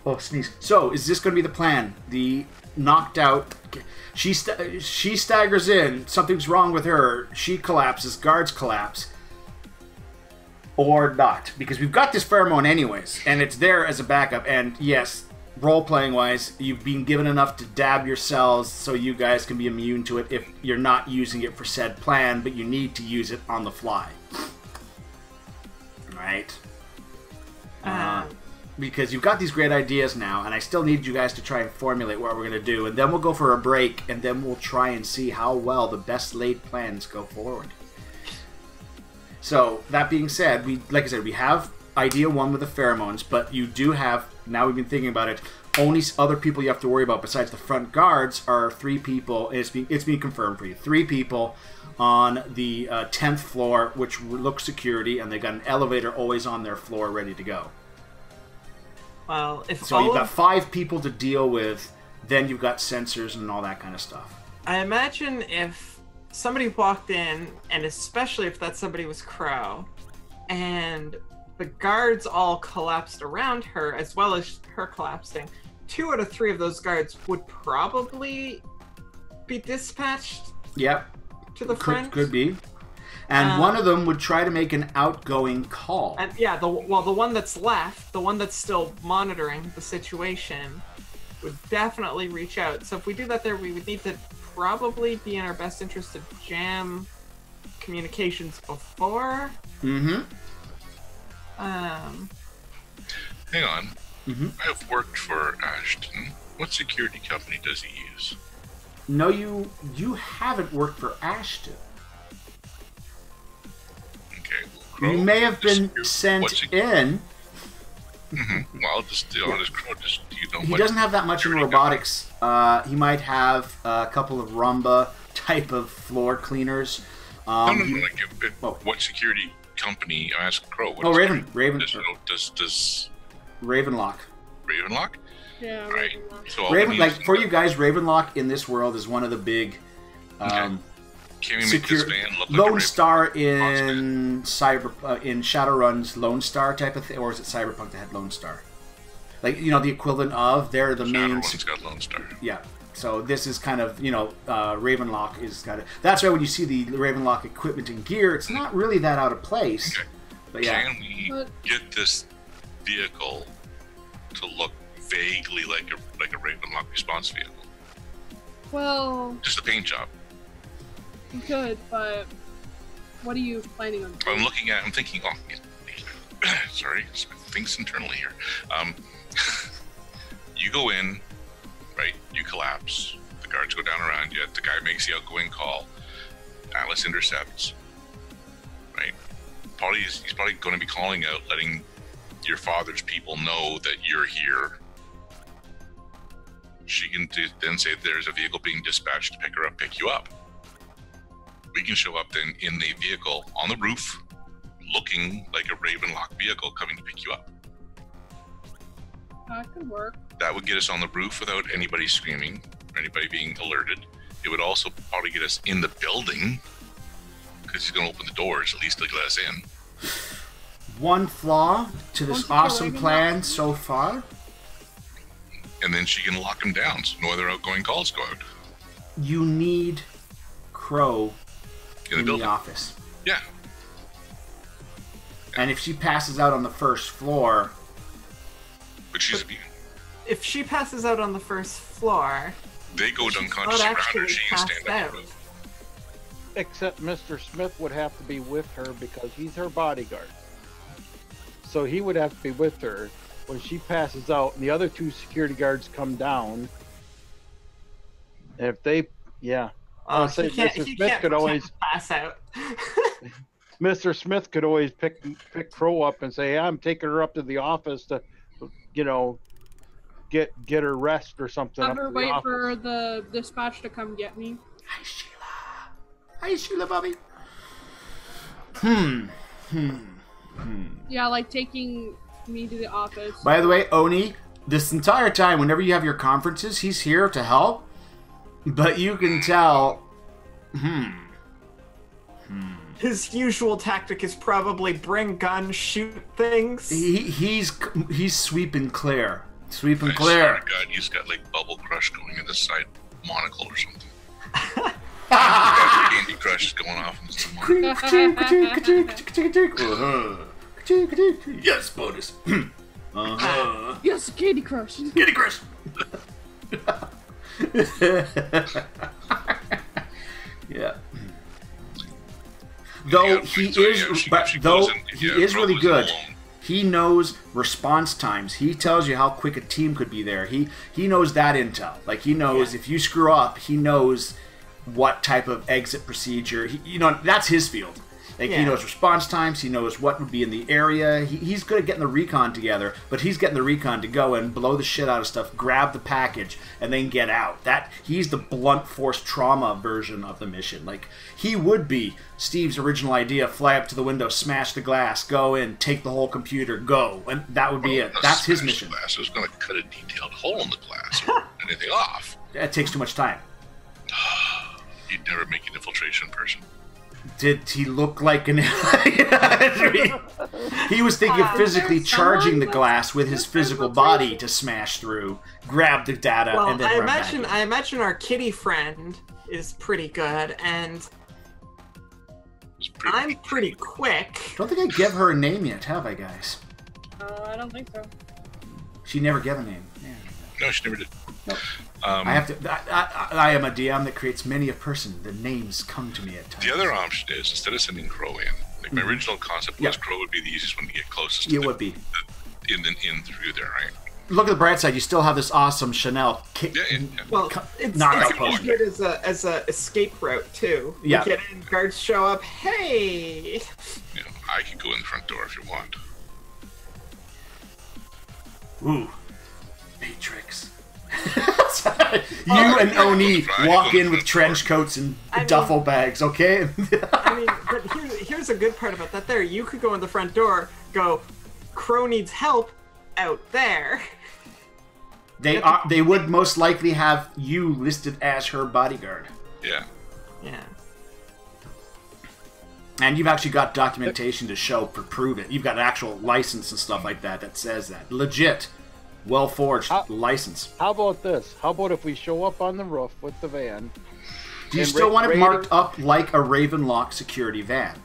Oh, sneeze. So is this going to be the plan? The knocked out. She staggers in. Something's wrong with her. She collapses. Guards collapse. Or not. Because we've got this pheromone anyways. And it's there as a backup. And yes, role-playing wise, you've been given enough to dab your cells so you guys can be immune to it if you're not using it for said plan, but you need to use it on the fly. Right? Because you've got these great ideas now, and I still need you guys to try and formulate what we're going to do, and then we'll go for a break, and then we'll try and see how well the best laid plans go forward. So, that being said, like I said, we have idea one with the pheromones, but you do have, now we've been thinking about it, only other people you have to worry about besides the front guards are 3 people, and it's being confirmed for you, 3 people on the 10th floor, which looks security, and they got an elevator always on their floor ready to go. Well, so you've got 5 people to deal with, then you've got sensors and all that kind of stuff. I imagine if somebody walked in, and especially if that somebody was Crow, and the guards all collapsed around her, as well as her collapsing, 2 out of 3 of those guards would probably be dispatched. Yep. To the front. Could be. And one of them would try to make an outgoing call. And yeah, the one that's left, the one that's still monitoring the situation, would definitely reach out. So if we do that there, we would need to probably be in our best interest to jam communications before. Hang on. I've worked for Ashton. What security company does he use? No, you haven't worked for Ashton. Okay. Well, Crow, You may have been sent in. Well, just the honest Crow, just you know. He doesn't have that much in robotics. He might have a couple of Rumba type of floor cleaners. No. What security company? I asked Crow. Raven. Does Ravenlock. Ravenlock? Yeah. Right. So For you guys, Ravenlock in this world is one of the big. Can we make this van look like Lone Star in in Shadowrun's Lone Star type of thing, or is it Cyberpunk that had Lone Star? Like the equivalent of they're the main. Shadowrun's got Lone Star. Yeah. So this is kind of Ravenlock is kind of that's why when you see the Ravenlock equipment and gear, it's not really that out of place. Okay. But yeah. Can we get this vehicle to look vaguely like a Ravenlock response vehicle? Well, Just a paint job. you could, but what are you planning on doing? I'm thinking, sorry, thinks internally here. You go in, right, you collapse, the guards go down around you, the guy makes the outgoing call, Atlas intercepts, right? He's probably going to be calling out, letting your father's people know that you're here. She can then say there's a vehicle being dispatched to pick you up. We can show up then in the vehicle on the roof, looking like a Ravenlock vehicle coming to pick you up. That could work. That would get us on the roof without anybody screaming, or anybody being alerted. It would also probably get us in the building, because he's going to open the doors, at least to let us in. One flaw to this awesome plan so far. And then she can lock him down, so no other outgoing calls go out. You need Crow in the office. Yeah. And if she passes out on the first floor... But she's if she passes out on the first floor... They go unconscious around her, she can stand up. Except Mr. Smith would have to be with her because he's her bodyguard. So he would have to be with her when she passes out and the other two security guards come down. And if they... Yeah. Mr. Smith could always pass out. Mr. Smith could always pick Crow up and say, "I'm taking her up to the office to, get her rest or something." Have her wait for the dispatch to come get me. Hi, Sheila. Hi, Sheila, Bobby. Yeah, like taking me to the office. By the way, Oni, this entire time, whenever you have your conferences, he's here to help. But you can tell... His usual tactic is probably bring guns, shoot things. He's sweeping clear. Sweeping I clear. swear to God, he's got like Bubble Crush going in the side monocle or something. Candy Crush is going off in the Yes, bonus. Yes, Candy Crush. Candy Crush. Yeah. Though he is really good. He knows response times. He tells you how quick a team could be there. He knows that intel. Like he knows if you screw up, he knows what type of exit procedure. That's his field. Like he knows response times. He knows what would be in the area. He's good at getting the recon together, but he's getting the recon to go and blow the shit out of stuff, grab the package, and then get out. He's the blunt force trauma version of the mission. Like he would be Steve's original idea: fly up to the window, smash the glass, go in, take the whole computer, go, and that would be it. That's his mission. Glass. I was going to cut a detailed hole in the glass or anything off. That takes too much time. You'd never make an infiltration person. Did he look like an... He was thinking of physically charging the glass with his physical body to smash through, grab the data, and then run back in. I imagine our kitty friend is pretty good, and I'm pretty quick. Don't think I gave her a name yet, have I, guys? I don't think so. She never gave a name. Yeah. No, she never did. Nope. I have to. I am a DM that creates many a person. The names come to me at times. The other option is instead of sending Crow in, like my original concept was Crow would be the easiest one to get closest. It would be in through there, right? look at the bright side. You still have this awesome Chanel. Well, it's as good as a escape route too. Yeah. You get in, guards show up. Hey. You know, I can go in the front door if you want. Ooh, Matrix. You and Oni walk in with trench coats and duffel bags, okay? I mean, but here's a good part about that there. You could go in the front door, go, Crow needs help out there. They would most likely have you listed as her bodyguard. Yeah. Yeah. And you've actually got documentation to prove it. You've got an actual license and stuff like that says that. Legit. Well-forged license. How about this? How about if we show up on the roof with the van? Do you still want it marked up like a Ravenlock security van?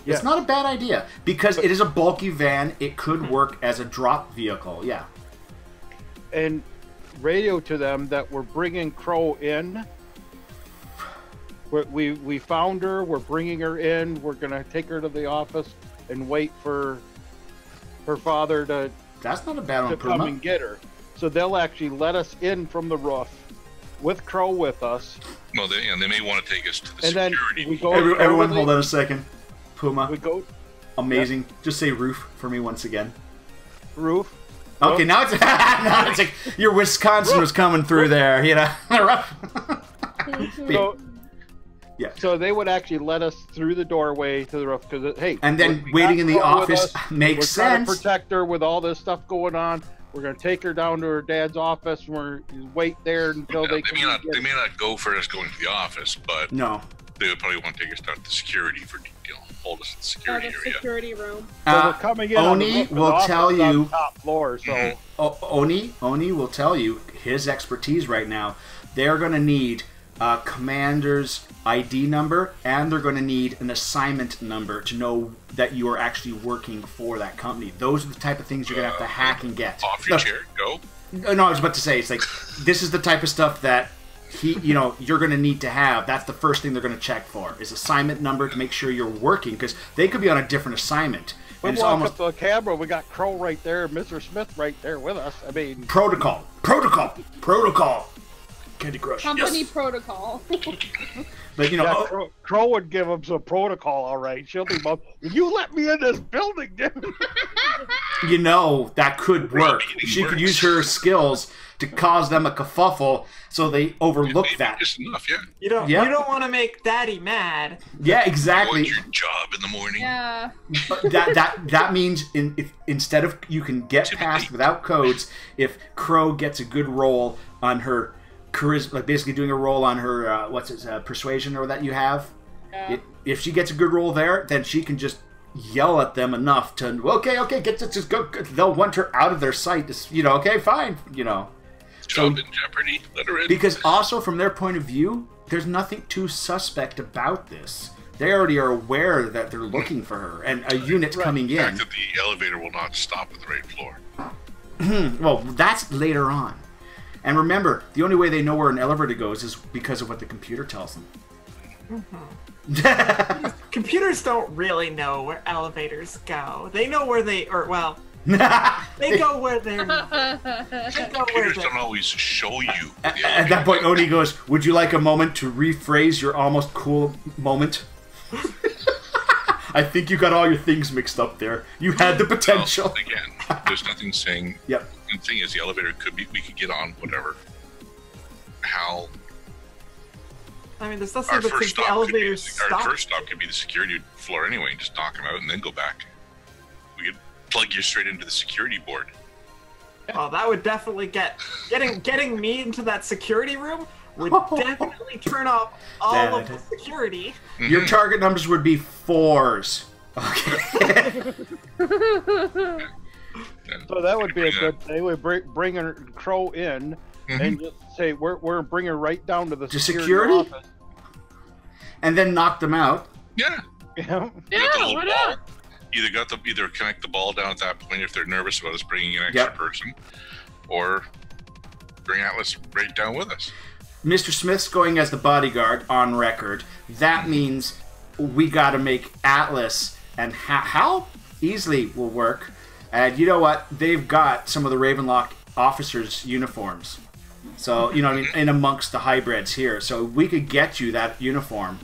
It's not a bad idea. Because it is a bulky van, it could work as a drop vehicle, yeah. And radio to them that we're bringing Crow in. We found her, we're bringing her in, we're going to take her to the office and wait for her father to... That's not a bad one, to come and get her. So they'll actually let us in from the roof with Crow with us. Well, they may want to take us to the and security. Then we go everyone, hold on a second. Puma. We go. Amazing. Yep. Just say roof for me once again. Roof. Okay, now it's, now it's like your Wisconsin was coming through there, you know. Yeah. So they would actually let us through the doorway to the roof because, hey. And then waiting in the office makes sense. We're trying to protect her with all this stuff going on. We're going to take her down to her dad's office. We're wait there until they may not go for us going to the office, but no, they would probably want to take us down to the security for hold us in the security area. Security room. So we're coming in. Oni will tell you top floor. So Oni will tell you his expertise right now. They're going to need a commander's ID number, and they're going to need an assignment number to know that you are actually working for that company. Those are the type of things you're going to have to hack and get. Off your chair, go. No, I was about to say, it's like, this is the type of stuff that you're going to need to have. That's the first thing they're going to check for, is assignment number to make sure you're working, because they could be on a different assignment. We walk up to the camera, we got Crow right there, Mr. Smith right there with us. I mean... Protocol! Candy Crush. Company protocol. But, Crow would give him some protocol, all right. She'll be, you let me in this building, dude. That could work. She could use her skills to cause them a kerfuffle, so they overlook that. Just enough, yeah. You don't want to make Daddy mad. Yeah, exactly. What's your job in the morning? Yeah. That means if instead of you can get past without codes, if Crow gets a good roll on her charisma, like basically doing a roll on her persuasion or that you have. Yeah. If she gets a good roll there, then she can just yell at them enough to okay, just go. They'll want her out of their sight. Okay, fine. Job in jeopardy. Let her in. Because also from their point of view, there's nothing too suspect about this. They already are aware that they're looking for her, and a unit coming in. The fact that the elevator will not stop at the right floor. Well, that's later on. And remember, the only way they know where an elevator goes is because of what the computer tells them. Mm-hmm. Computers don't really know where elevators go. They know where they go where they're Computers don't always show you. At that point, Oni goes, "Would you like a moment to rephrase your almost cool moment?" I think you got all your things mixed up there. You had the potential. Well, again, there's nothing saying... Yep. The thing is, the elevator we could get on, whatever. How... I mean, there's nothing that says the elevator stops. Our first stop could be the security floor anyway, and just knock them out and then go back. We could plug you straight into the security board. Well, that would definitely getting me into that security room would definitely turn off all of the security. Mm-hmm. Your target numbers would be 4s. Okay. So that would be a good thing. We bring a Crow in and just say we're bringing her right down to the security office. And then knock them out. Yeah. Yeah. Why not? Either connect the ball down at that point if they're nervous about us bringing an extra person, or bring Atlas right down with us. Mr. Smith's going as the bodyguard on record. That means we got to make Atlas and Hal easily will work. And you know what? They've got some of the Ravenlock officers' uniforms. So, you know what I mean, in amongst the hybrids here. So we could get you that uniform,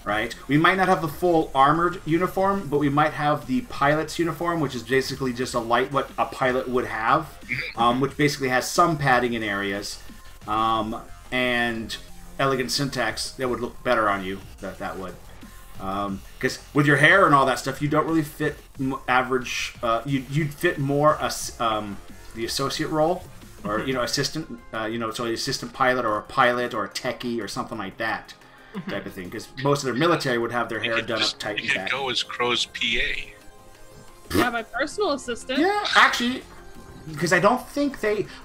right? We might not have the full armored uniform, but we might have the pilot's uniform, which is basically just what a pilot would have, which basically has some padding in areas, and elegant syntax that would look better on you, that would. Because with your hair and all that stuff, you don't really fit average. You'd fit more the associate role, or assistant. So the assistant pilot or a pilot or a techie or something like that type of thing. Because most of their military would have their hair done up tight and back. You could go as Crow's PA. Yeah, my personal assistant. Yeah, actually. Because I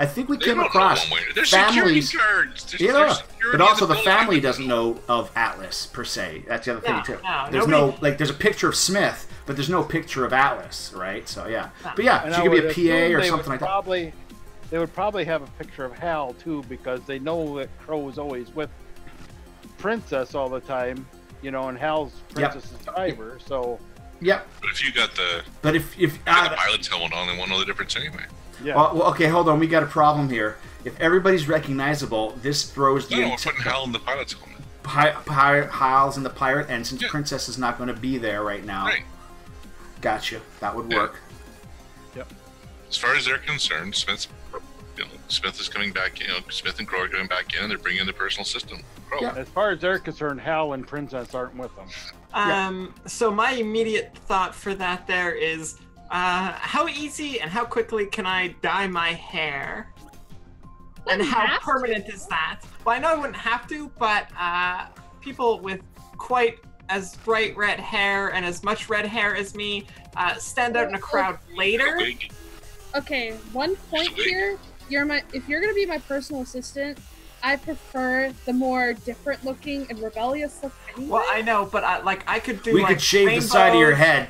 think we came across There's families. security Yeah, but also the family doesn't know of Atlas per se. That's the other thing too. There's a picture of Smith, but there's no picture of Atlas, right? So yeah, but yeah, she could be a PA or something like that. They would probably have a picture of Hal too, because they know that Crow is always with Princess all the time, and Hal's Princess's driver. So. Yep. But if you got the the pilot's helmet on, they won't know the difference anyway. Yeah. Well, okay, hold on. We got a problem here. If everybody's recognizable, this throws the. No, we're putting Hal in the pilot's helmet. Hal's in the pirate, and since Princess is not going to be there right now, right. Gotcha. That would work. Yep. As far as they're concerned, Smith is coming back. Smith and Crow are coming back in, and they're bringing in the personal assistant. Crow. Yeah. As far as they're concerned, Hal and Princess aren't with them. So my immediate thought for that there is, how easy and how quickly can I dye my hair? And how permanent is that? Well, I know I wouldn't have to, but people with quite as bright red hair and as much red hair as me stand out in a crowd later. Okay, one point here. If you're gonna be my personal assistant, I prefer the more different looking and rebellious look anyway. Well, I know, but I could do. We could shave the side of your head.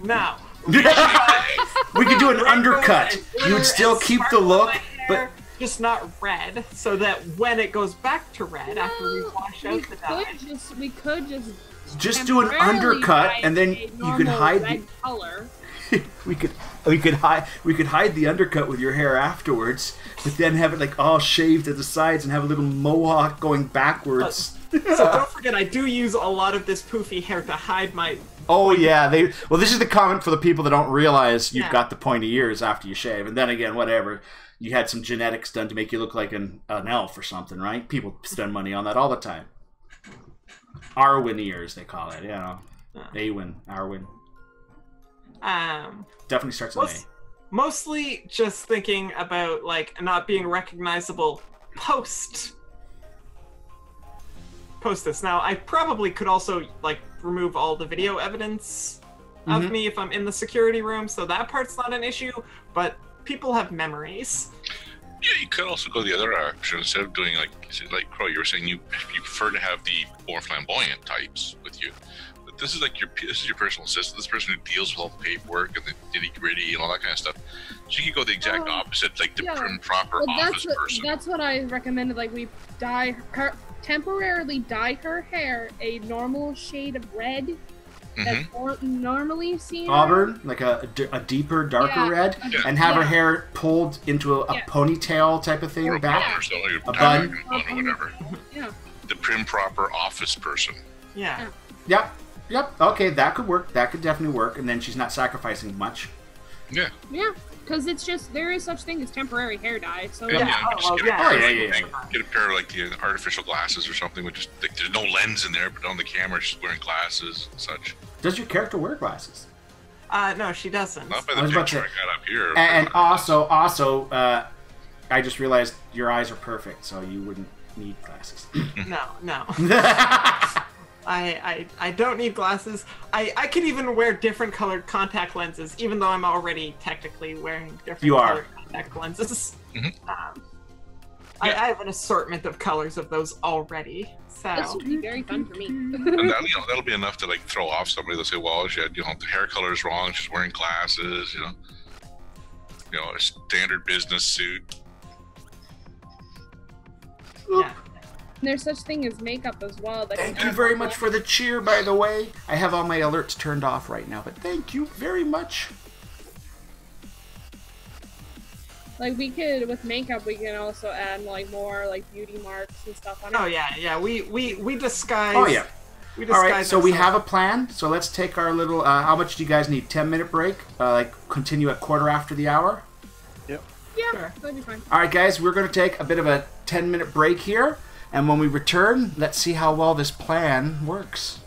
No. We could do an undercut. You would still keep the look, but just not red, so that when it goes back to red after we wash out the dye, we could just do an undercut, and then you could hide the color. we could hide the undercut with your hair afterwards, but then have it all shaved at the sides and have a little mohawk going backwards. So don't forget, I do use a lot of this poofy hair to hide my. Oh yeah, this is the comment for the people that don't realize you've got the pointy ears after you shave, and then again, whatever. You had some genetics done to make you look like an elf or something, right? People spend money on that all the time. Arwen ears, they call it. Arwen. Definitely starts with A. Mostly just thinking about not being recognizable post this. Now, I probably could also remove all the video evidence of me if I'm in the security room, so that part's not an issue, but people have memories. Yeah, you could also go the other option. Instead of doing like Crow, you were saying you prefer to have the more flamboyant types with you. But this is your personal assistant, this person who deals with all the paperwork and the nitty gritty and all that kind of stuff. So you could go the exact opposite, the prim proper office person. That's what I recommended. We temporarily dye her hair a normal shade of red. That's normally seen. Auburn, like a deeper, darker red, and have her hair pulled into a ponytail type of thing or back. A bun or whatever. Yeah. The prim proper office person. Yeah. Yep. Okay, that could work. That could definitely work. And then she's not sacrificing much. Yeah. Yeah. Because it's just, there is such thing as temporary hair dye, so... Get a pair of the artificial glasses or something with just, there's no lens in there, but on the camera she's wearing glasses and such. Does your character wear glasses? No, she doesn't. Not by the picture I got up here. And also, I just realized your eyes are perfect, so you wouldn't need glasses. No. I don't need glasses. I could even wear different colored contact lenses, even though I'm already technically wearing different colored contact lenses. I have an assortment of colors of those already. So this would be very fun for me. And that'll be enough to throw off somebody. They'll say, "Well, she had, the hair color is wrong. She's wearing glasses. A standard business suit." Yeah. There's such thing as makeup as well. Thank you very much for the cheer, by the way. I have all my alerts turned off right now, but thank you very much. Like we could with makeup, we can also add like more like beauty marks and stuff on it. Oh yeah. We disguise. Oh yeah. We All right, disguise so we have ourselves. a plan. So let's take our little. How much do you guys need? 10-minute break. Like continue at quarter after the hour. Yep. Yeah, Sure. that'd be fine. All right, guys, we're going to take a bit of a 10-minute break here, and when we return, let's see how well this plan works.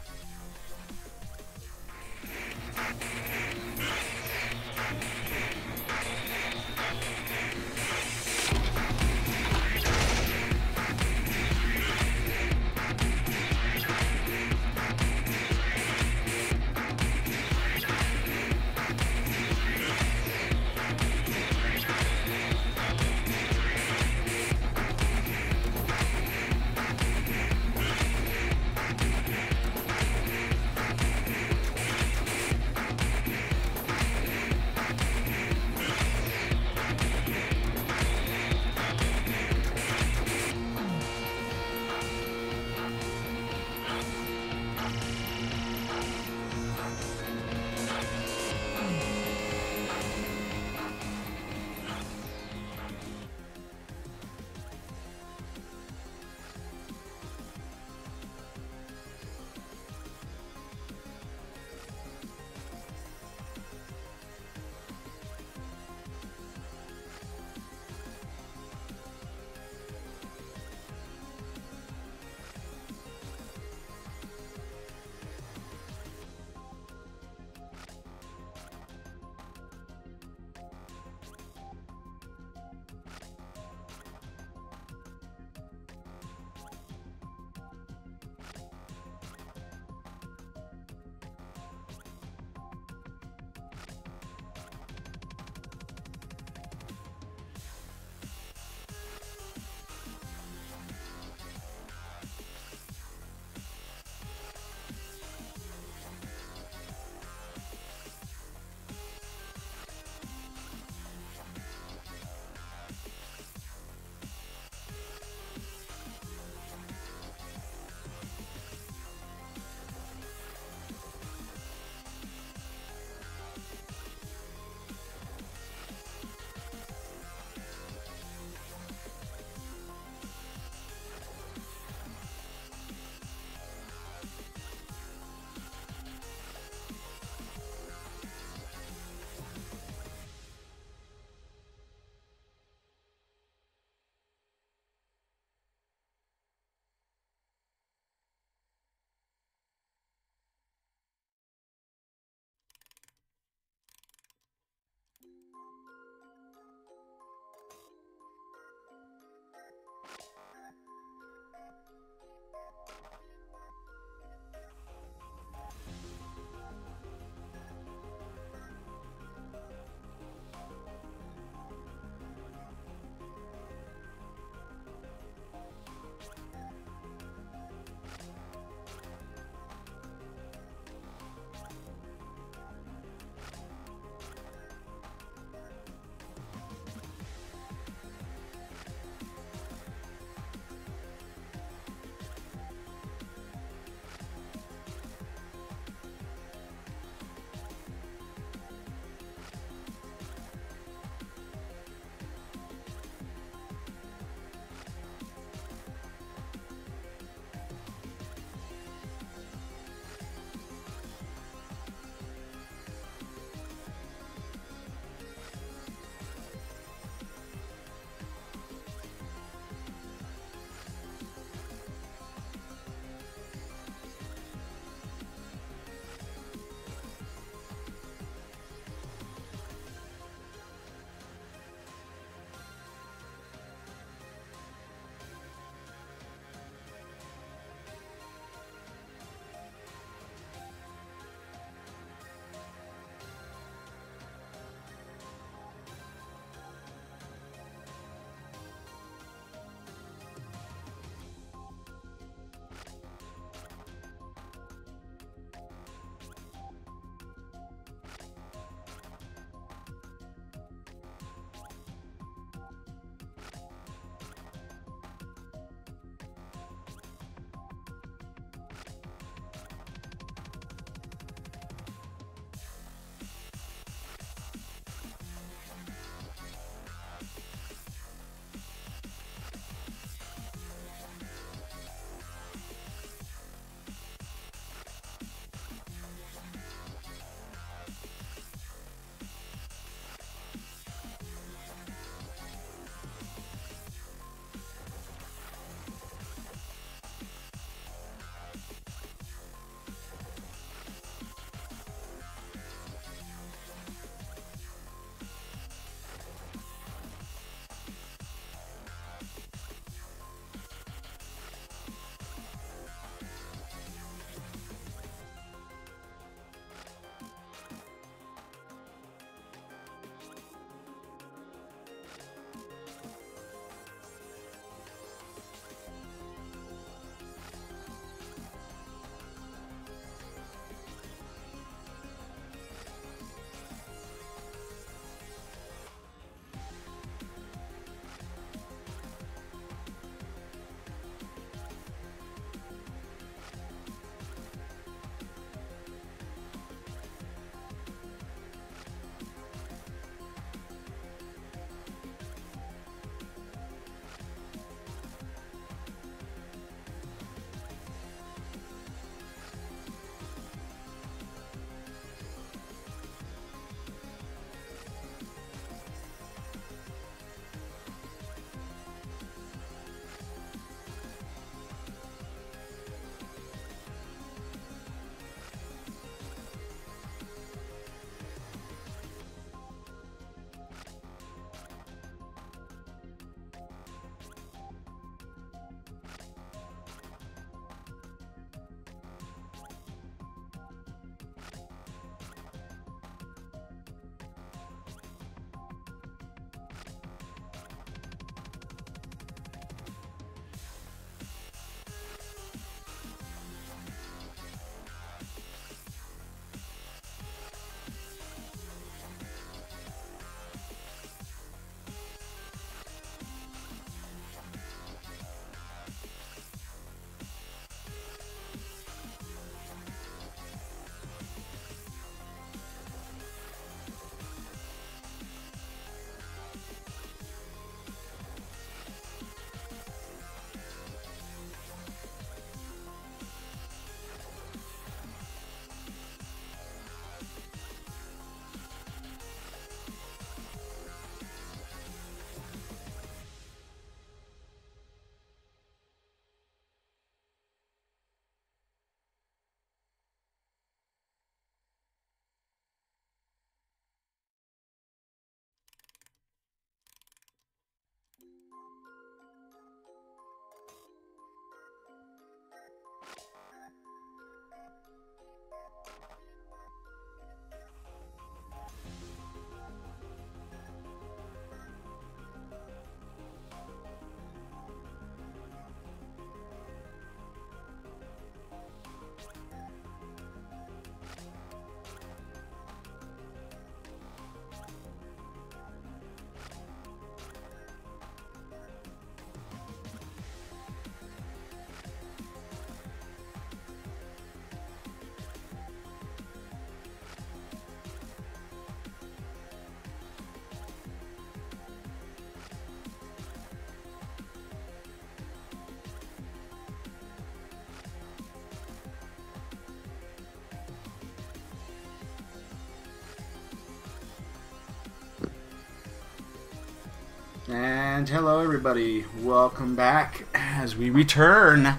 And hello everybody, welcome back as we return.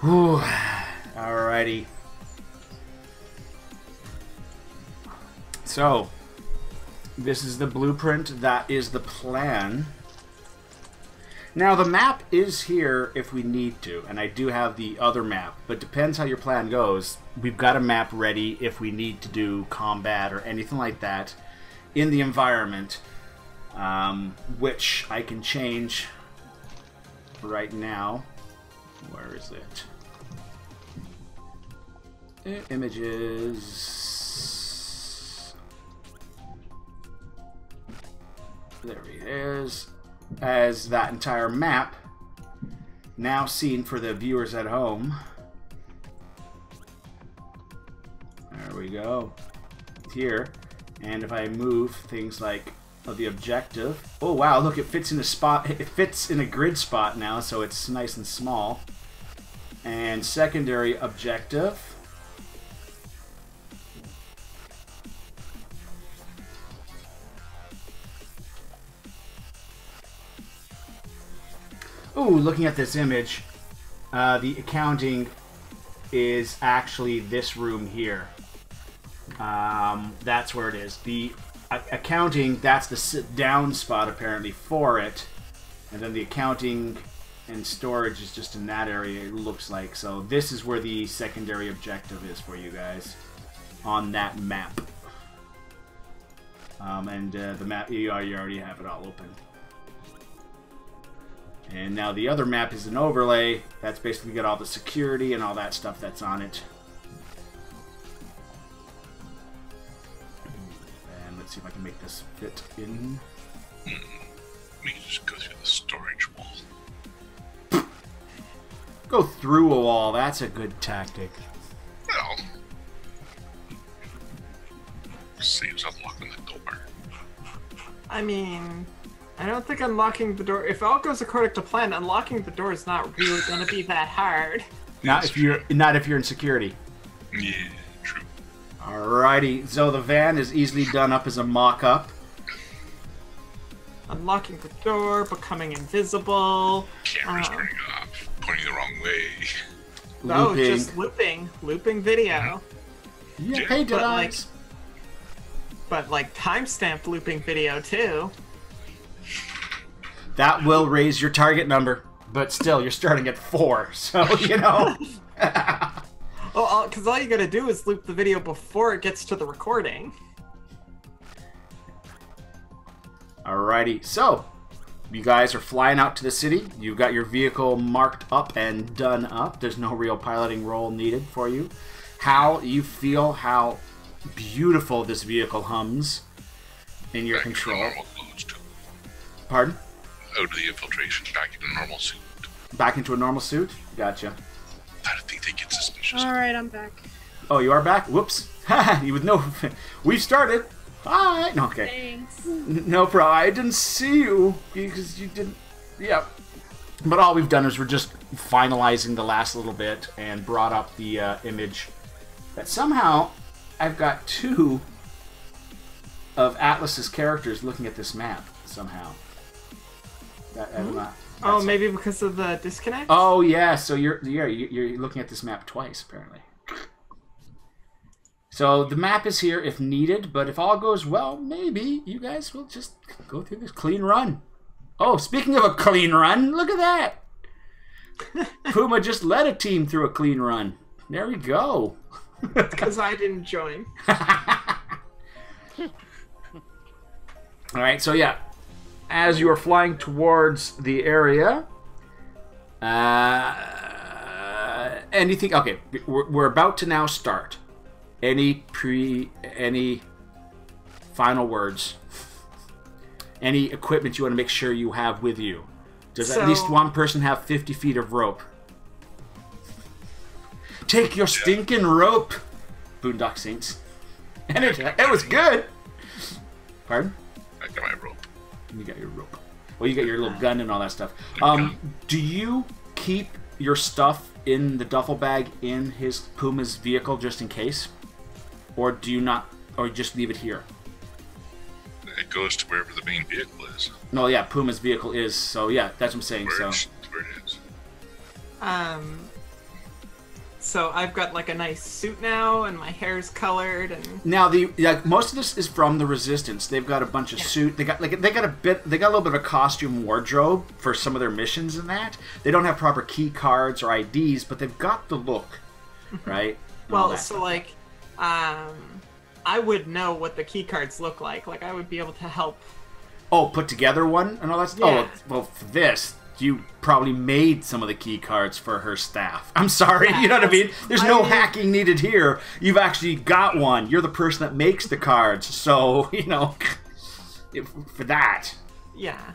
Whew. Alrighty. So, this is the blueprint, that is the plan. Now the map is here if we need to, and I do have the other map, but depends how your plan goes. We've got a map ready if we need to do combat or anything like that in the environment. Which I can change right now. Where is it? Images. There he is. As that entire map now seen for the viewers at home. There we go. Here. And if I move things like the objective. Oh wow, look, it fits in a spot. It fits in a grid spot now, so it's nice and small. And secondary objective. Ooh, looking at this image, the accounting is actually this room here. That's where it is. The accounting, that's the sit-down spot apparently for it, and then the accounting and storage is just in that area, it looks like. So this is where the secondary objective is for you guys on that map. And the map, you already have it all open. And now the other map is an overlay. That's basically got all the security and all that stuff that's on it. Let's see if I can make this fit in. We can just go through the storage wall. Go through a wall, that's a good tactic. Well, saves unlocking the door. I mean, I don't think unlocking the door, if all goes according to plan, unlocking the door is not really going to be that hard. Not if you're in security. Yeah, true. Alrighty, so the van is easily done up as a mock-up. Unlocking the door, becoming invisible. Camera's turning off, pointing the wrong way. No, just looping video. Yeah, hey, but like timestamped looping video too. That will raise your target number, but still, you're starting at 4, so you know. Well, because all you gotta do is loop the video before it gets to the recording. Alrighty, so you guys are flying out to the city. You've got your vehicle marked up and done up. There's no real piloting role needed for you. How you feel, how beautiful this vehicle hums in your control. Normal clothes too. Pardon? Out of the infiltration, back into normal suit. Back into a normal suit? Gotcha. I don't think they get suspicious. Alright, I'm back. Oh, you are back? Whoops. You would know. We've started. Hi. No, okay. Thanks. No problem. I didn't see you because you didn't. Yeah. But all we've done is we're just finalizing the last little bit and brought up the image that somehow I've got 2 of Atlas's characters looking at this map somehow. Oh, maybe because of the disconnect? Oh yeah, so you're looking at this map twice apparently. So the map is here if needed, but if all goes well, maybe you guys will just go through this clean run. Oh, speaking of a clean run, look at that. Puma just led a team through a clean run. There we go. Because I didn't join. Alright, so yeah. As you are flying towards the area, anything? Okay, we're about to now start. Any final words? Any equipment you want to make sure you have with you? Does at least one person have 50 feet of rope? Take your stinking rope, Boondock Saints. And it was good. Pardon? I got my rope. You got your rope. Well, you got your little gun and all that stuff. Do you keep your stuff in the duffel bag in his Puma's vehicle just in case? Or do you not, or just leave it here? It goes to wherever the main vehicle is. No, yeah, Puma's vehicle is. So yeah, that's what I'm saying. Where So it is. So I've got like a nice suit now, and my hair's colored, and now most of this is from the Resistance. They've got a bunch of suit. They got a little bit of a costume wardrobe for some of their missions and that. They don't have proper key cards or IDs, but they've got the look, right? Well, so like, I would know what the key cards look like. Like I would be able to help. Oh, put together one and all that stuff? Yeah. Oh, well, for this, you probably made some of the key cards for her staff. I'm sorry, Yeah, you know what I mean? There's no hacking needed here. You've actually got one. You're the person that makes the cards. So, you know, for that. Yeah.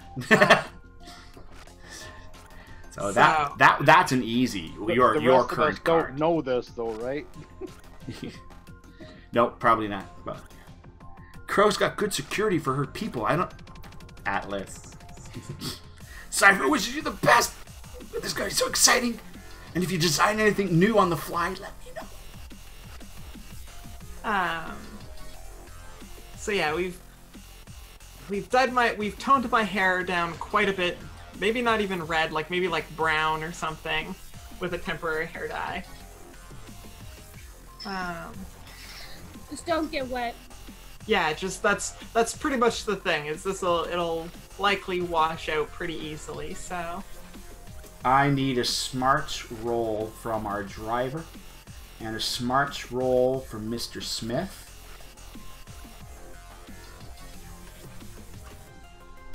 So that's an easy. Your current card. Don't know this though, right? Nope, probably not. But Crow's got good security for her people. I don't. Atlas. Cypher wishes you the best. This guy's so exciting. And if you design anything new on the fly, let me know. So yeah, we've toned my hair down quite a bit. Maybe not even red, like maybe like brown or something, with a temporary hair dye. Just don't get wet. Yeah, just that's pretty much the thing. Is it'll likely wash out pretty easily. So I need a smarts roll from our driver and a smarts roll from Mr. Smith.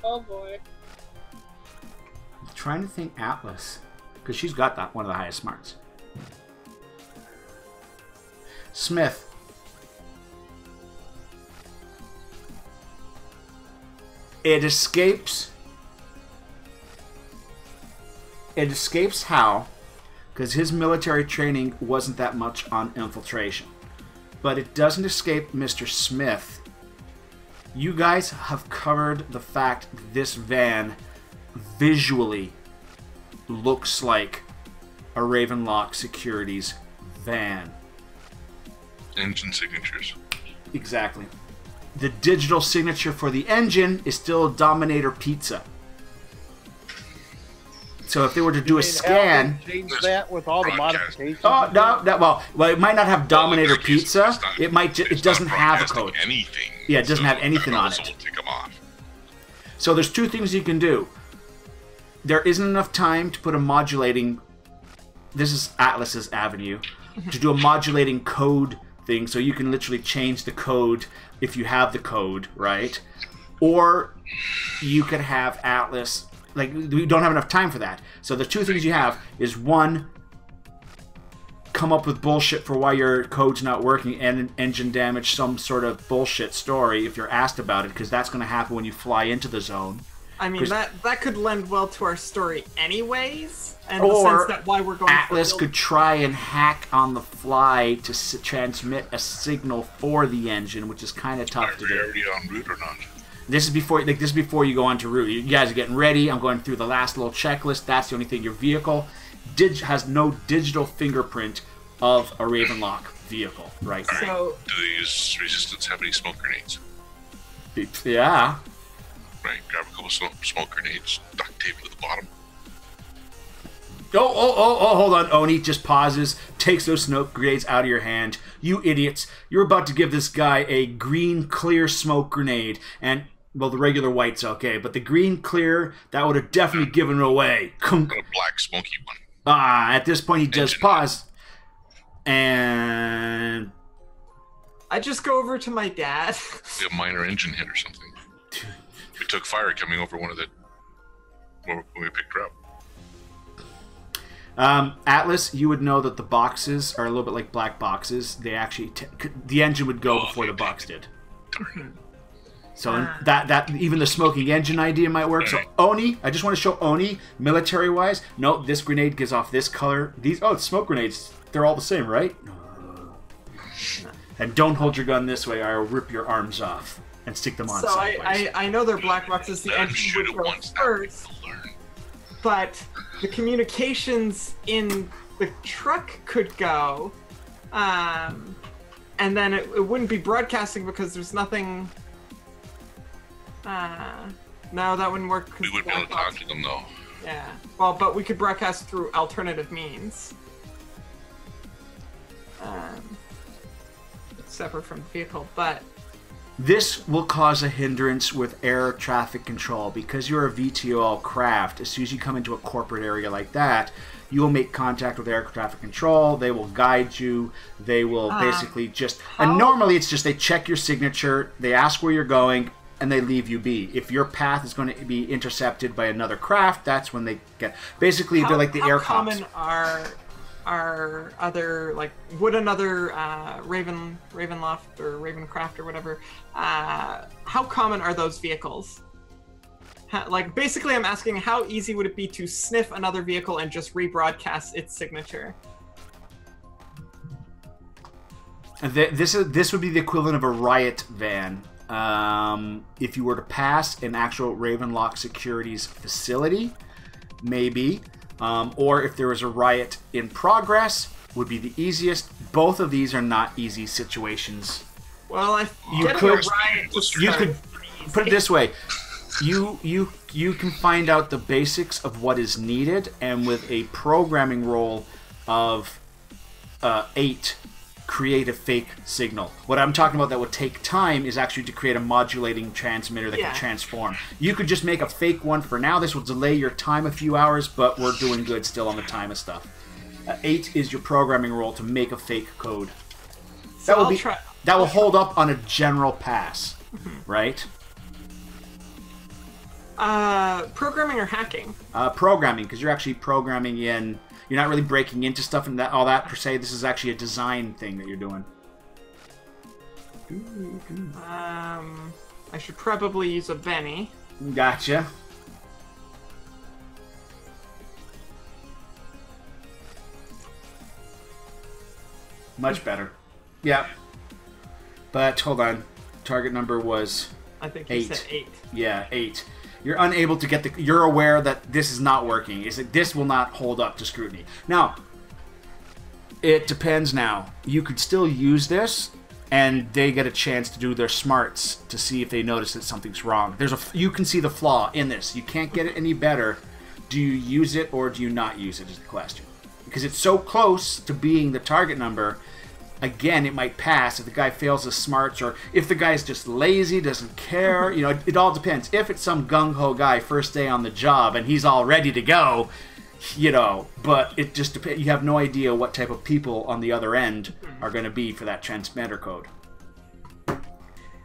Oh boy. I'm trying to think Atlas, because she's got that one of the highest smarts. Smith. It escapes Hal, because his military training wasn't that much on infiltration. But it doesn't escape Mr. Smith. You guys have covered the fact that this van visually looks like a Ravenlock Securities van. Engine signatures. Exactly. The digital signature for the engine is still Dominator Pizza. So if they were to do a scan, Change that with all the modifications. oh no, well, it might not have Dominator Pizza. It might. It doesn't have a code. Anything. Yeah, it doesn't have anything on So it. we'll take them off. So there's two things you can do. There isn't enough time to put a modulating. This is Atlas's avenue to do a modulating code thing, so you can literally change the code if you have the code, right? Or you could have Atlas. Like, we don't have enough time for that. So the two things you have is, one, come up with bullshit for why your code's not working and engine damage, some sort of bullshit story if you're asked about it, because that's going to happen when you fly into the zone. I mean, that could lend well to our story anyways, and or the sense that why we're going Atlas could try and hack on the fly to transmit a signal for the engine, which is kind of tough to Are we do. already en route or not? This is before you go on to route. You guys are getting ready. I'm going through the last little checklist. That's the only thing. Your vehicle has no digital fingerprint of a Ravenlock vehicle right now. So, do these Resistance have any smoke grenades? Yeah. Right, grab a couple smoke grenades, duct tape to the bottom. Oh, hold on. Oni just pauses, takes those smoke grenades out of your hand. You idiots. You're about to give this guy a green, clear smoke grenade. And, well, the regular white's okay, but the green, clear, that would have definitely given it away. Got a black, smoky one. At this point, he does pause. And I just go over to my dad. A minor engine hit or something. We took fire coming over one of the... when we picked her up. Atlas, you would know that the boxes are a little bit like black boxes. They actually... the engine would go before the box did. So that even the smoking engine idea might work. So Oni, I just want to show Oni, military-wise. No, this grenade gives off this color. These... Oh, it's smoke grenades. They're all the same, right? And don't hold your gun this way, or I'll rip your arms off and stick them on So sideways. I know they're black boxes. The engine would go first, but the communications in the truck could go, and then it wouldn't be broadcasting because there's nothing. No, that wouldn't work. We wouldn't be able to talk to them, though. Yeah. Well, but we could broadcast through alternative means. Separate from the vehicle, but... This will cause a hindrance with air traffic control. Because you're a VTOL craft, as soon as you come into a corporate area like that, you will make contact with air traffic control. They will guide you. They will basically just... And normally it's just they check your signature, they ask where you're going, and they leave you be. If your path is going to be intercepted by another craft, that's when they get... Basically, they're like the air cops. How common are other, like, would another Ravenloft or Ravencraft or whatever, how common are those vehicles? Like, basically I'm asking how easy would it be to sniff another vehicle and just rebroadcast its signature? This would be the equivalent of a riot van. If you were to pass an actual Ravenlock Securities facility, maybe. Or if there was a riot in progress, would be the easiest. Both of these are not easy situations. Well, you could put it this way: you can find out the basics of what is needed, and with a programming role of 8, create a fake signal. What I'm talking about that would take time is actually to create a modulating transmitter that can transform. You could just make a fake one for now. This will delay your time a few hours, but we're doing good still on the time of stuff. 8 is your programming role to make a fake code. So that will hold up on a general pass, right? Programming or hacking? Programming, because you're actually programming in... You're not really breaking into stuff and all that per se. This is actually a design thing that you're doing. I should probably use a Benny. Gotcha. Much better. Yeah. But hold on. Target number was I think you said 8. Yeah, 8. You're unable to get the... You're aware that this is not working. It's like this will not hold up to scrutiny. Now, it depends now. You could still use this, and they get a chance to do their smarts to see if they notice that something's wrong. You can see the flaw in this. You can't get it any better. Do you use it or do you not use it is the question. Because it's so close to being the target number... Again, it might pass if the guy fails his smarts, or if the guy's just lazy, doesn't care. You know, it all depends. If it's some gung-ho guy first day on the job and he's all ready to go, you know, but it just depends. You have no idea what type of people on the other end are going to be for that transmitter code.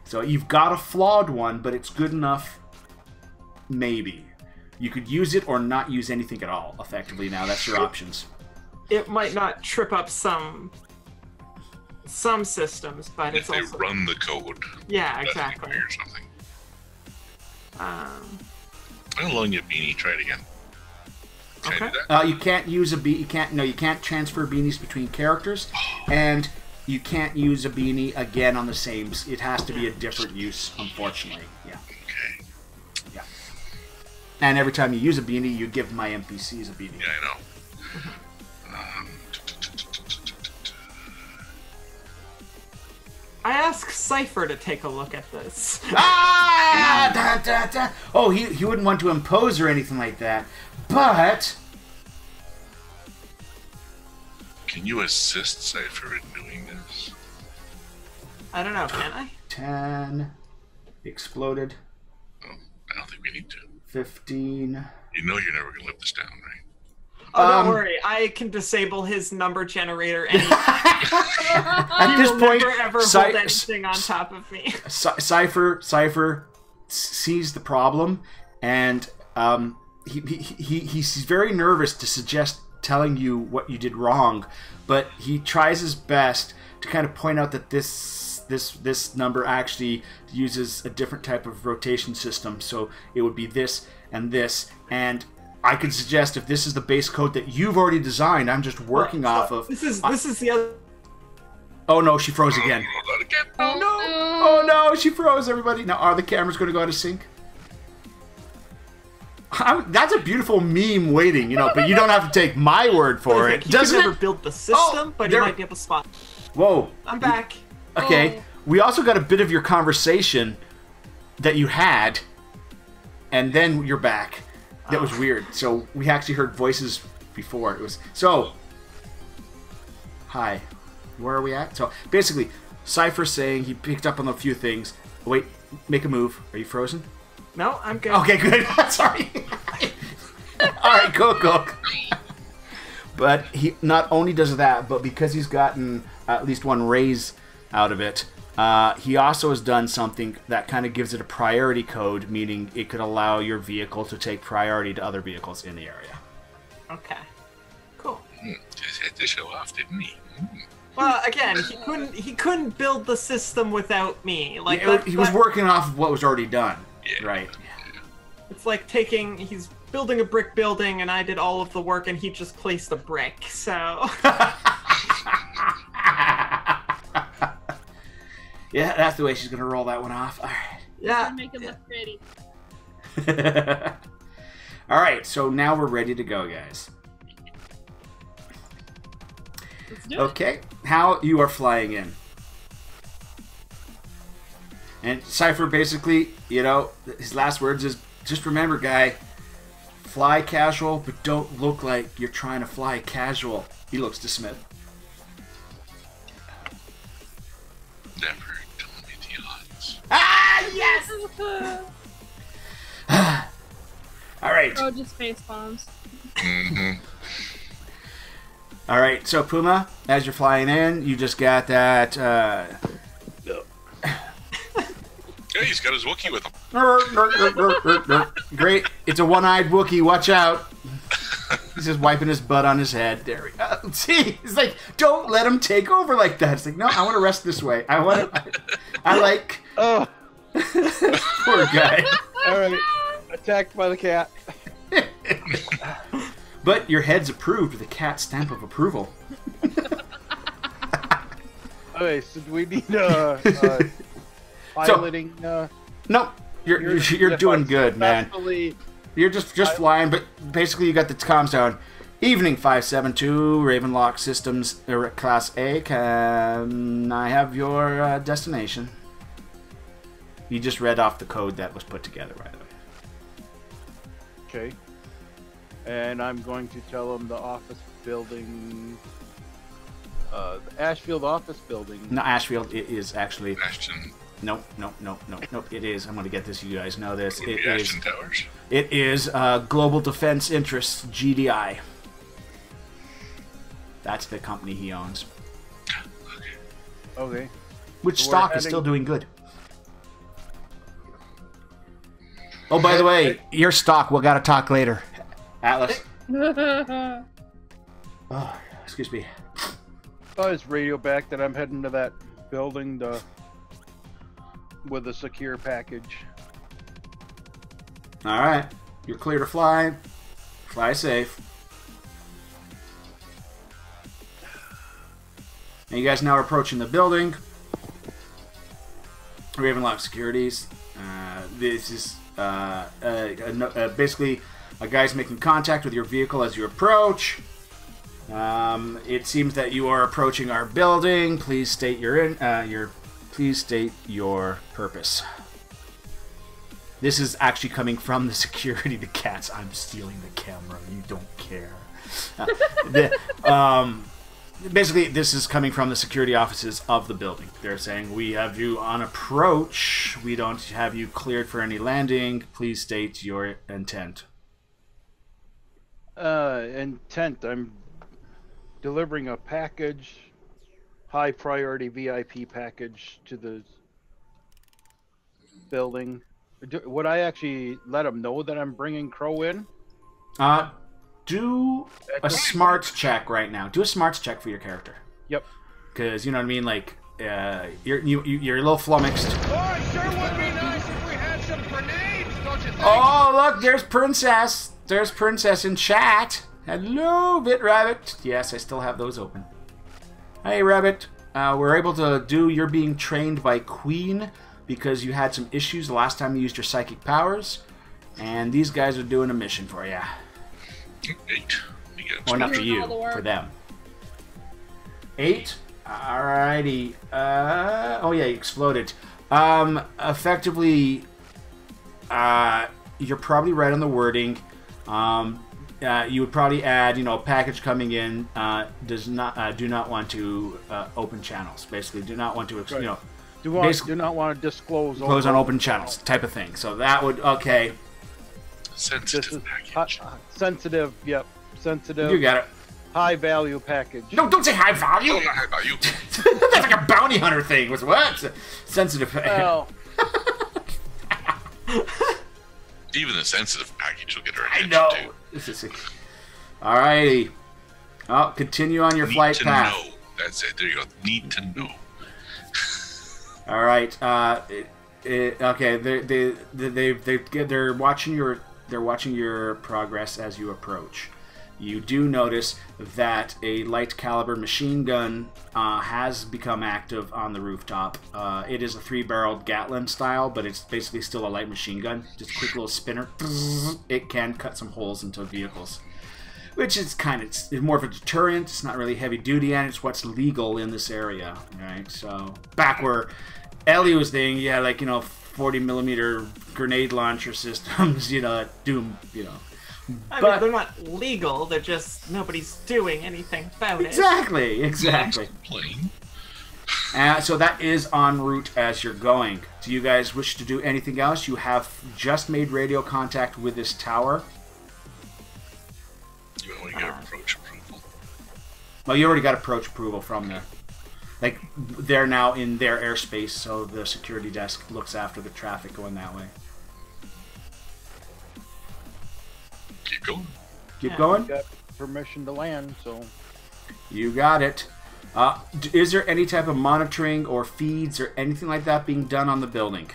So you've got a flawed one, but it's good enough, maybe. You could use it or not use anything at all, effectively now. That's your options. It might not trip up some systems, but it's also... If they run the code. Yeah, exactly. Or something. I'll loan you a beanie. Try it again. Can I do that? You can't use a beanie. You can't transfer beanies between characters, and you can't use a beanie again on the same. It has to be a different use, unfortunately. Yeah. Okay. Yeah. And every time you use a beanie, you give my NPCs a beanie. Yeah, I know. I asked Cypher to take a look at this. Oh, he wouldn't want to impose or anything like that, but... Can you assist Cypher in doing this? I don't know, can I? 10. Exploded. Oh, I don't think we need to. 15. You know you're never going to live this down, right? Oh, don't worry. I can disable his number generator anytime. At this point, never ever hold anything on top of me. Cypher sees the problem, and he's very nervous to suggest telling you what you did wrong, but he tries his best to kind of point out that this number actually uses a different type of rotation system, so it would be this, and I could suggest if this is the base code that you've already designed, I'm just working off of. This is the other. Oh no, she froze again. Oh no! Oh no, she froze everybody. Now, are the cameras going to go out of sync? That's a beautiful meme waiting, you know, but you don't have to take my word for it. Doesn't never build the system, but you might be able to spot. Whoa. I'm back. Okay. We also got a bit of your conversation that you had and then you're back. That was weird. So we actually heard voices before. It was hi, where are we at? So basically, Cypher's saying he picked up on a few things. Wait, make a move. Are you frozen? No, I'm good. Okay, good. Sorry. All right, go. But he not only does that, but because he's gotten at least one raise out of it, he also has done something that kind of gives it a priority code, meaning it could allow your vehicle to take priority to other vehicles in the area. Okay. Cool. Just had to show off, didn't he? Well, again, he couldn't build the system without me. Like he was working off of what was already done. Yeah. Right. It's like he's building a brick building, and I did all of the work, and he just placed a brick. So. Yeah, that's the way she's gonna roll that one off. All right. Yeah. Make it look pretty. All right, so now we're ready to go, guys. Let's do it. Okay, how you are flying in. And Cypher basically, his last words is, just remember, guy, fly casual, but don't look like you're trying to fly casual. He looks to Smith. Never tell me the odds. Ah, yes! All right. Oh, just face bombs. Mm-hmm. All right, so Puma, as you're flying in, you just got that... Yeah, he's got his Wookiee with him. Great. It's a one-eyed Wookiee. Watch out. He's just wiping his butt on his head. There we go. See, he's like, don't let him take over like that. It's like, no, I want to rest this way. I like... Oh. Poor guy. All right. Attacked by the cat. But your head's approved with a cat stamp of approval. Okay, so do we need piloting? No, you're doing good, man. You're just flying, but basically you got the comms down. Evening 572, Ravenlock Systems, Class A. Can I have your destination? You just read off the code that was put together, by the way. Okay. And I'm going to tell him the office building... the Ashfield office building. No, Ashfield, it is actually... Ashton. Nope, it is. I'm going to get this, you guys know this. It Ashton Towers. It is Global Defense Interests, GDI. That's the company he owns. Okay. Which So stock is still doing good. Oh, by the way, your stock, we'll got to talk later. Atlas. Oh, excuse me. Oh, it's radio back that I'm heading to that building with a secure package. All right. You're clear to fly. Fly safe. And you guys now are approaching the building. Ravenlock Securities. This is basically a guy's making contact with your vehicle as you approach. It seems that you are approaching our building. Please state please state your purpose. This is actually coming from the security. The cats. I'm stealing the camera. You don't care. Basically, this is coming from the security offices of the building. They're saying, we have you on approach. We don't have you cleared for any landing. Please state your intent. Intent. I'm delivering a package, high priority VIP package to the building. Would I actually let them know that I'm bringing Crow in? Do a smarts check right now. Do a smarts check for your character. Yep. Because, you know what I mean? Like, you're a little flummoxed. Oh, it sure would be nice if we had some grenades, don't you think? Oh, look, there's Princess. There's Princess in chat. Hello, BitRabbit. Yes, I still have those open. Hey, Rabbit. We're able to do You're Being Trained by Queen because you had some issues the last time you used your psychic powers. And these guys are doing a mission for you. 8. Well, not for you, for them. 8? Alrighty. Oh yeah, you exploded. Effectively, you're probably right on the wording. You would probably add, package coming in does not do not want to open channels. Basically, do not want to, do not want to disclose on open channels type of thing. So that would Sensitive package. Sensitive. Yep. Sensitive. You got it. High value package. No, don't say high value. Oh, not high value. That's like a bounty hunter thing. What? Sensitive. Well, Even the sensitive package will get her I attention know. too. Alrighty. Oh, continue on your flight to path. know. That's it. There you go. Need to know. All right. Okay. They're watching your progress as you approach. You do notice that a light caliber machine gun has become active on the rooftop. It is a 3-barreled Gatling style, but it's basically still a light machine gun. Just a quick little spinner. It can cut some holes into vehicles, which is it's more of a deterrent. It's not really heavy duty, and it's what's legal in this area, right? So back where Ellie was thinking, yeah, 40mm grenade launcher systems, Doom, I mean, they're not legal. They're just nobody's doing anything about it. Exactly. Plain. So that is en route as you're going. Do you guys wish to do anything else? You have just made radio contact with this tower. You only get approach approval. Well, you already got approach approval from there. They're now in their airspace, so the security desk looks after the traffic going that way. Keep going. Keep going? got permission to land, so... You got it. Is there any type of monitoring or feeds or anything like that being done on the building?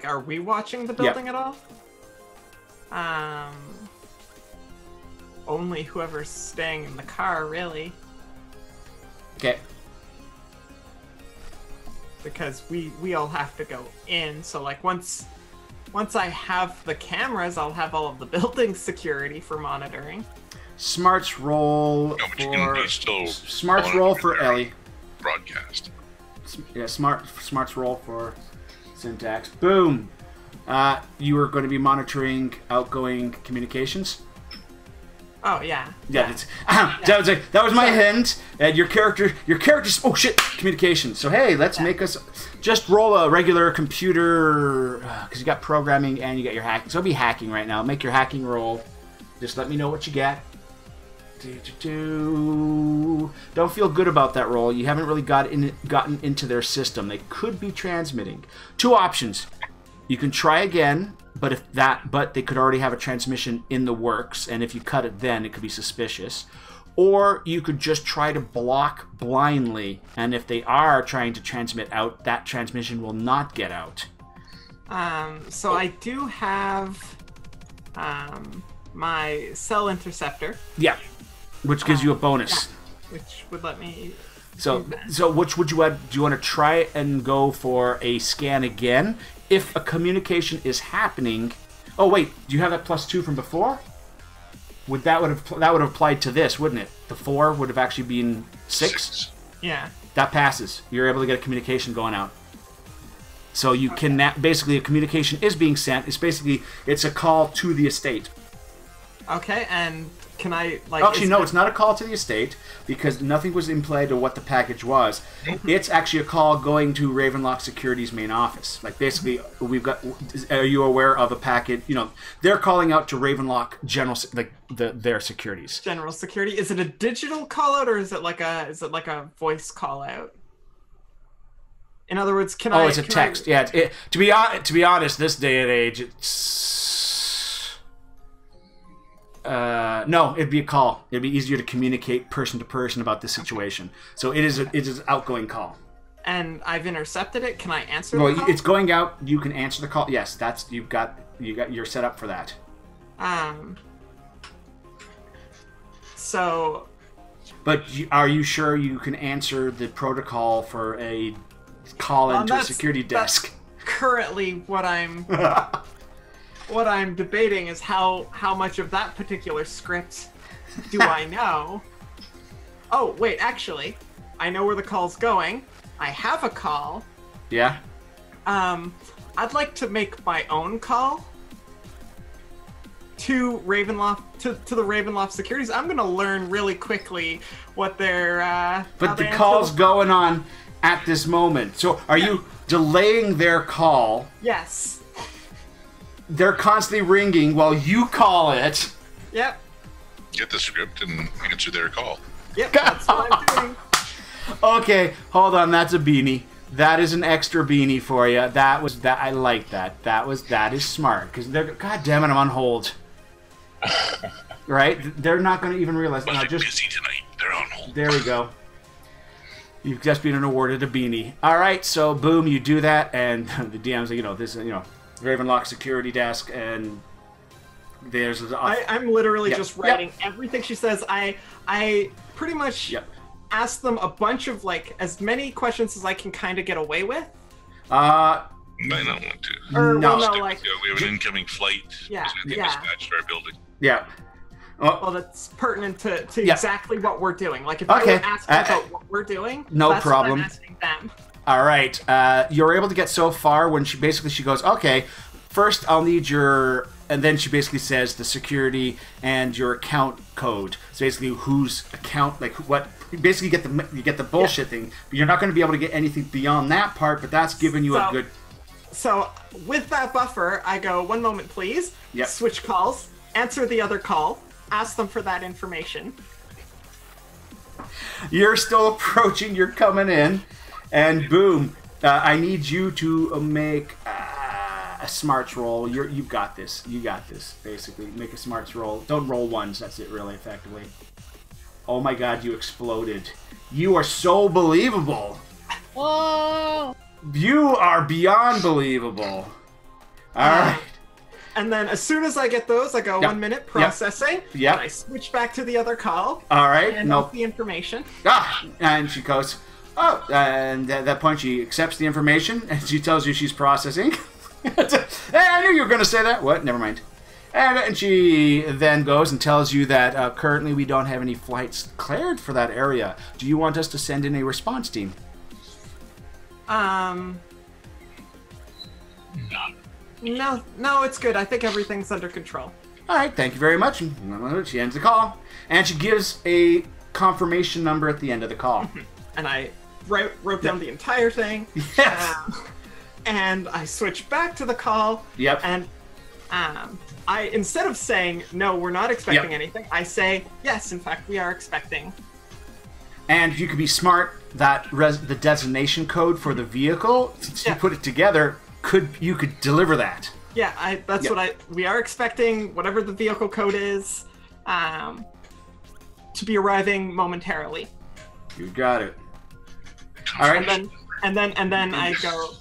Are we watching the building at all? Only whoever's staying in the car, really. Okay. Because we all have to go in, so once I have the cameras, I'll have all of the building security for monitoring. Smarts roll Smarts roll for Ellie. Broadcast. Yeah, Smarts roll for Syntax. Boom. You are going to be monitoring outgoing communications. Oh yeah. Yeah. That was my hint. And your character's oh shit, communication. So hey, let's make us just roll a regular computer because you got programming and you got your hacking. So it'll be hacking right now. Make your hacking roll. Just let me know what you get. Don't feel good about that roll. You haven't really gotten into their system. They could be transmitting. 2 options. You can try again, but they could already have a transmission in the works, and if you cut it then, it could be suspicious. Or you could just try to block blindly, and if they are trying to transmit out, that transmission will not get out. So I do have my cell interceptor. Yeah, which gives you a bonus. Yeah, which would let me... So which would you add? Do you want to try and go for a scan again? If a communication is happening... Oh, wait. Do you have that +2 from before? That would have applied to this, wouldn't it? The 4 would have actually been 6? Yeah. That passes. You're able to get a communication going out. So you can... Basically, a communication is being sent. It's a call to the estate. Okay, and can I... Actually, no, it's not a call to the estate because nothing was implied to what the package was. It's actually a call going to Ravenlock Security's main office. Basically, we've got... Are you aware of a package? They're calling out to Ravenlock General... their securities. General Security. Is it a digital call out or is it like a voice call out? In other words, can I... Oh, it's a text. Yeah, to be honest, this day and age, it's... no, it'd be a call. It'd be easier to communicate person to person about the situation. So it is an outgoing call. And I've intercepted it. Can I answer the call? It's going out. You can answer the call. Yes, you're set up for that. So. But are you sure you can answer the protocol for a call into a security desk? That's currently what I'm. What I'm debating is how much of that particular script do I know? Oh, wait, actually, I know where the call's going. I have a call. Yeah? I'd like to make my own call to Ravenloft, to the Ravenloft securities. I'm gonna learn really quickly what their But the call's going on at this moment. So are you delaying their call? Yes. They're constantly ringing while you call it. Yep. Get the script and answer their call. Yep, that's what I'm doing. Okay, hold on, that's a beanie. That is an extra beanie for you. I like that. That is smart. Because they're, god damn it, I'm on hold. Right? They're not going to even realize. Well, no, they're just busy tonight. They're on hold. there we go. You've just been awarded a beanie. All right, so boom, you do that, and the DM's like, this, Ravenlock security desk, and there's. I'm literally just writing everything she says. I pretty much ask them a bunch of as many questions as I can kind of get away with. Might not want to. Or, no. well, no, we have an incoming flight. Yeah, Dispatched to our building. Yeah. Well, that's pertinent to exactly what we're doing. Like, if I were asking about what we're doing, that's problem. What I'm asking them. All right. You're able to get so far when she goes, okay, first I'll need your... And then she basically says the security and your account code. So basically whose account, what... You basically get the bullshit thing. But you're not going to be able to get anything beyond that part, but that's giving you a good... So, with that buffer, I go, 1 moment, please. Yep. Switch calls. Answer the other call. Ask them for that information. You're still approaching. You're coming in. And boom. I need you to make a smarts roll. You've got this. You got this, basically. Make a smarts roll. Don't roll ones. That's it, really, effectively. Oh my god, you exploded. You are so believable. Whoa! You are beyond believable. Alright. And then as soon as I get those, I go 1 minute processing. Yep. And I switch back to the other call. Alright. And the information. And she goes, and at that point she accepts the information and she tells you she's processing. Hey, I knew you were going to say that. What? Never mind. And she then goes and tells you that currently we don't have any flights cleared for that area. Do you want us to send in a response team? No, it's good. I think everything's under control. All right, thank you very much. She ends the call, and she gives a confirmation number at the end of the call. And I wrote down the entire thing. Yes. And I switch back to the call. Yep. And I instead of saying no, we're not expecting anything, I say yes. In fact, we are expecting. And if you could be smart, the designation code for the vehicle, since you put it together, you could deliver that. Yeah, that's what we are expecting, whatever the vehicle code is, to be arriving momentarily. You got it. All right. And then I go,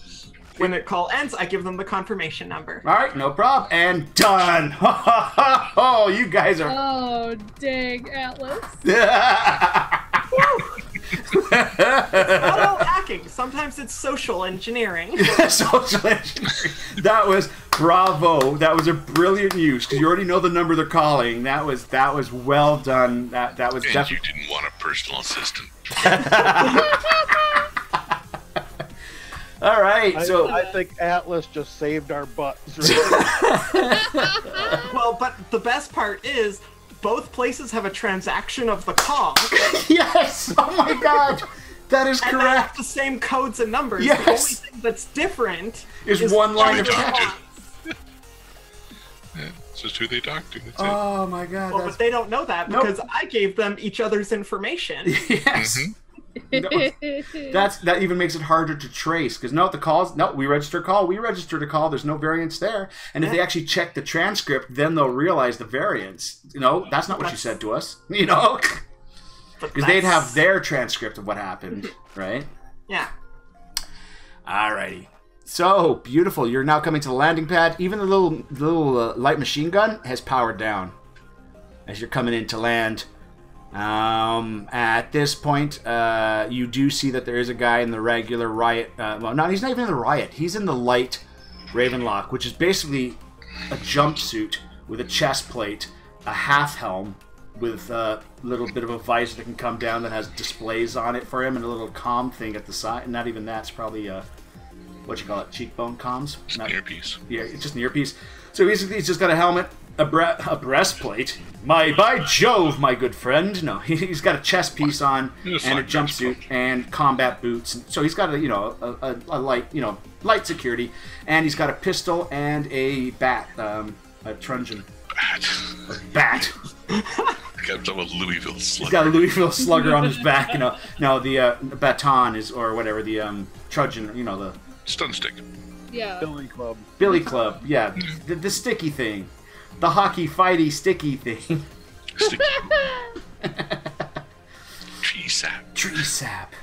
when the call ends, I give them the confirmation number. All right, no problem. And done. Oh, you guys are... Oh, dang, Atlas. It's not all hacking. Sometimes it's social engineering. Social engineering. That was bravo. That was a brilliant use because you already know the number they're calling. That was well done. That was and definitely. You didn't want a personal assistant. All right, so I think Atlas just saved our butts. Well, but the best part is both places have a transaction of the call. Yes! Oh my god! That is and correct. they have the same codes and numbers. Yes. The only thing that's different is one line of text. It's just who they talk to. That's oh my god! Well, but they don't know that because I gave them each other's information. Yes. Mm-hmm. That even makes it harder to trace because we registered a call. There's no variance there, and if they actually check the transcript, then they'll realize the variance. That's not what you said to us. Because they'd have their transcript of what happened, right? Yeah. Alrighty. So beautiful. You're now coming to the landing pad. Even the little light machine gun has powered down as you're coming in to land. At this point, you do see that there is a guy in the regular riot. Well, no, he's not even in the riot. He's in the light Ravenlock, which is basically a jumpsuit with a chest plate, a half helm with a little bit of a visor that can come down that has displays on it for him, and a little comm thing at the side. Not even that's probably what you call it, cheekbone comms. Just an earpiece. Yeah, it's just an earpiece. So basically, he's just got a helmet, a breastplate. By Jove, my good friend. No, he's got a chest piece on and a jumpsuit and combat boots. And so he's got a light, light security, and he's got a pistol and a bat, a truncheon. Bat. Got a Louisville Slugger. He's got a Louisville Slugger on his back. No, the baton is, or whatever, the truncheon. The stun stick. Yeah. Billy Club. Yeah. The sticky thing, the hockey fighty sticky thing. Sticky. Tree sap.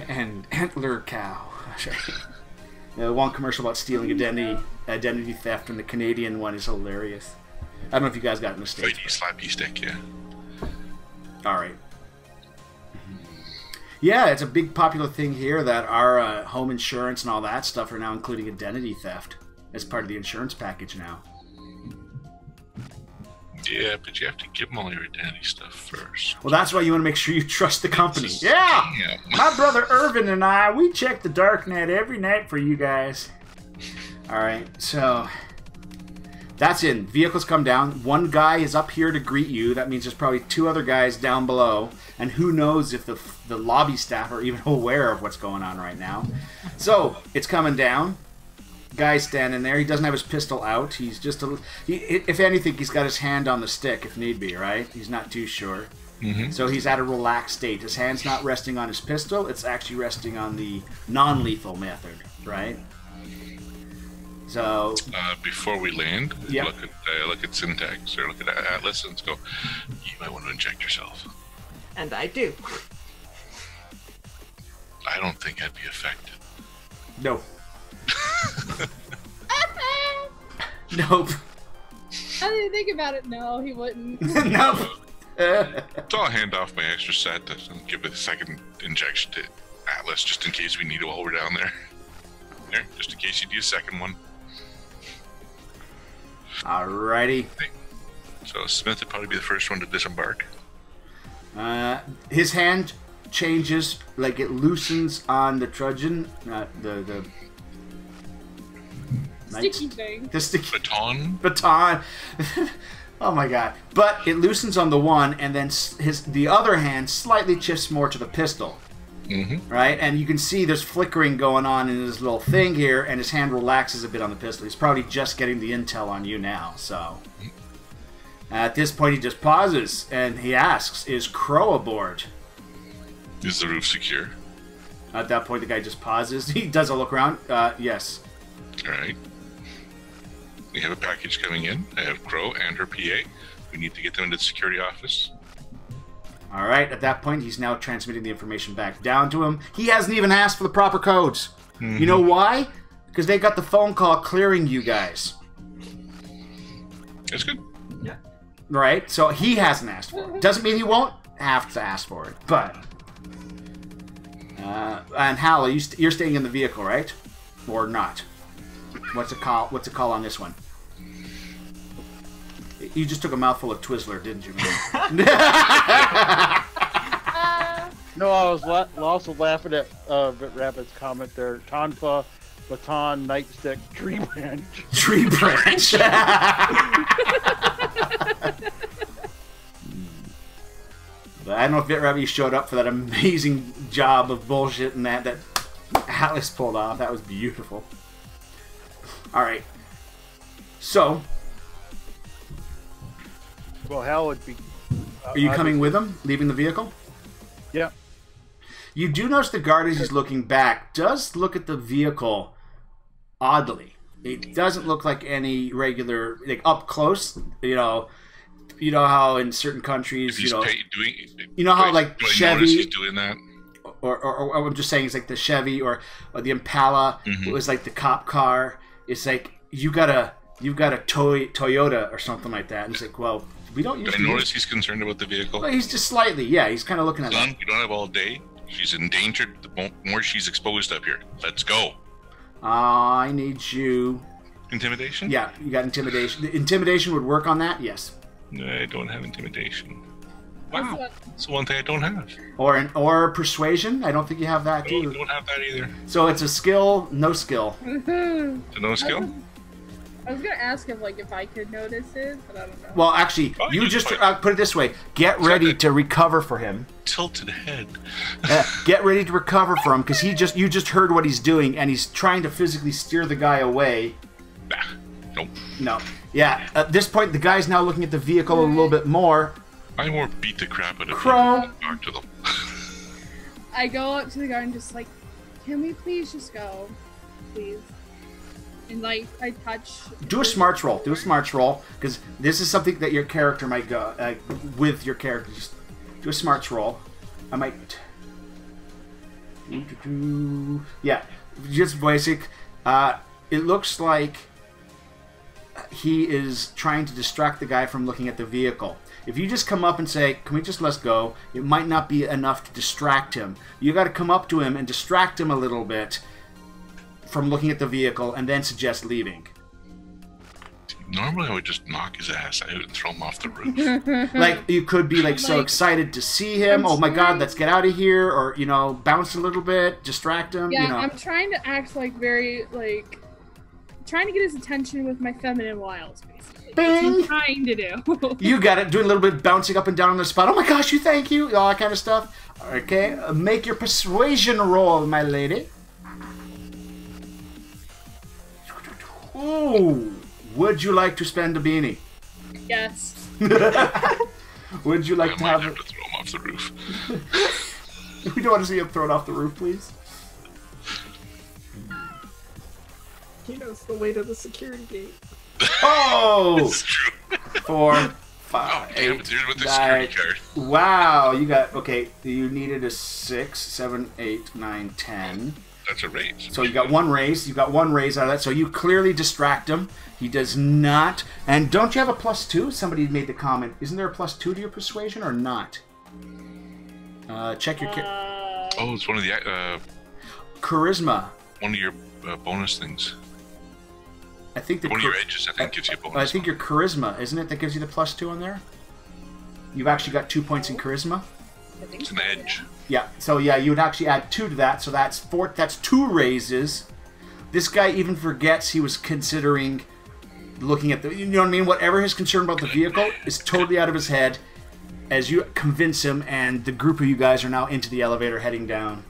And antler cow. One commercial about stealing identity theft, and the Canadian one is hilarious. I don't know if you guys got in the States. Fighty slappy stick, yeah. All right. Yeah, it's a big popular thing here that our home insurance and all that stuff are now including identity theft as part of the insurance package now. Yeah, but you have to give them all your identity stuff first. Well, that's why you want to make sure you trust the company. Yeah! My brother Irvin and I, we check the dark net every night for you guys. All right, so that's in. Vehicles come down. One guy is up here to greet you. That means there's probably 2 other guys down below. And who knows if the lobby staff are even aware of what's going on right now. So, it's coming down. Guy's standing there. He doesn't have his pistol out. He's just if anything, he's got his hand on the stick if need be, right? He's not too sure. Mm-hmm. So he's at a relaxed state. His hand's not resting on his pistol. It's actually resting on the non-lethal method, right? So before we land, yep. look at syntax or look at Atlas and go. You might want to inject yourself. And I do. I don't think I'd be affected. No. Nope. I didn't think about it. No, he wouldn't. Nope. So I'll hand off my extra set and give it a second injection to Atlas just in case we need it while we're down there. There, just in case you need a second one. Alrighty. So Smith would probably be the first one to disembark. His hand changes, like it loosens on the truncheon, the sticky thing. The sticky baton. Oh my god! But it loosens on the one, and then the other hand slightly shifts more to the pistol. Mm-hmm. Right, and you can see there's flickering going on in his little thing here, and his hand relaxes a bit on the pistol. He's probably just getting the intel on you now. So at this point, he just pauses and he asks, "Is Crow aboard?" Is the roof secure? At that point, the guy just pauses. He does a look around. Yes. All right. We have a package coming in. I have Crow and her PA. We need to get them into the security office. All right. At that point, he's now transmitting the information back down to him. He hasn't even asked for the proper codes. Mm-hmm. You know why? Because they got the phone call clearing you guys. That's good. Yeah. Right? So he hasn't asked for it. Doesn't mean he won't have to ask for it, but... and Hal, you're staying in the vehicle, right? Or not? What's a call on this one? You just took a mouthful of Twizzler, didn't you? No, I was also laughing at Rabbit's comment there. Tonfa, baton, nightstick, tree branch. Tree branch. But I don't know if Rabbit showed up for that amazing job of bullshit and that Atlas pulled off. That was beautiful. All right. So. Well, Hal would be. Are you coming with him, leaving the vehicle? Yeah. You do notice the guard, as he's looking back, does look at the vehicle oddly. It doesn't look like any regular, like up close. You know how in certain countries, you know how like Chevy. He's doing that. Or I'm just saying, it's like the Chevy or the Impala. Mm-hmm. It was like the cop car. It's like you've got a Toyota or something like that. And it's like, well, we don't use. I notice he's concerned about the vehicle. Well, he's just slightly, yeah. He's kind of looking at Son, that. You don't have all day. She's endangered. The more she's exposed up here. Let's go. I need you. Intimidation? Yeah, you got intimidation. Intimidation would work on that. Yes. I don't have intimidation. Wow, that's the one thing I don't have. Or persuasion. I don't think you have that No, too. I don't have that either. So it's a skill, no skill. To no skill? I was gonna ask if I could notice it, but I don't know. Well, actually, you just put it this way: get ready to recover for him. Tilted head. Get ready to recover for him because you just heard what he's doing and he's trying to physically steer the guy away. Nah, nope. No. Yeah. At this point, the guy's now looking at the vehicle a little bit more. I more beat the crap out of Crow. people. Talk to them. I go up to the guy and just like, can we please just go, please? And like I touch. Do a smarts roll. Do a smarts roll because this is something that your character might go with your character. Just do a smarts roll. I might. Yeah, just basic. It looks like he is trying to distract the guy from looking at the vehicle. If you just come up and say, "Can we just let's go?" It might not be enough to distract him. You got to come up to him and distract him a little bit from looking at the vehicle and then suggest leaving. Normally I would just knock his ass out and throw him off the roof. Like, you could be like so excited to see him, oh my god, let's get out of here, or, you know, bounce a little bit, distract him, yeah, you know. I'm trying to act like very, like, trying to get his attention with my feminine wiles, basically. Bing! That's what I'm trying to do. You got it, doing a little bit of bouncing up and down on the spot, oh my gosh, you thank you, all that kind of stuff. Okay, make your persuasion roll, my lady. Ooh, would you like to spend a beanie? Yes. Would you like I to might have have to throw him off the roof. We don't want to see him thrown off the roof, please. He knows the way to the security gate. Oh! It's true. 4, Oh, 5, damn 8, it, dude, with the 9. security card. Wow, you got, okay, you needed a 6, 7, 8, 9, 10. That's a raise. So you got one raise. You got one raise out of that. So you clearly distract him. He does not. And don't you have a +2? Somebody made the comment. Isn't there a +2 to your persuasion or not? Check your Oh, it's one of the charisma. one of your bonus things. I think the One of your edges, I think, gives you a bonus. I think your charisma, isn't it, that gives you the +2 on there? You've actually got 2 points in charisma. It's an edge. Yeah, so yeah, you would actually add 2 to that, so that's 4. That's 2 raises. This guy even forgets he was considering looking at the. You know what I mean? Whatever his concern about the vehicle is totally out of his head as you convince him, and the group of you guys are now into the elevator heading down.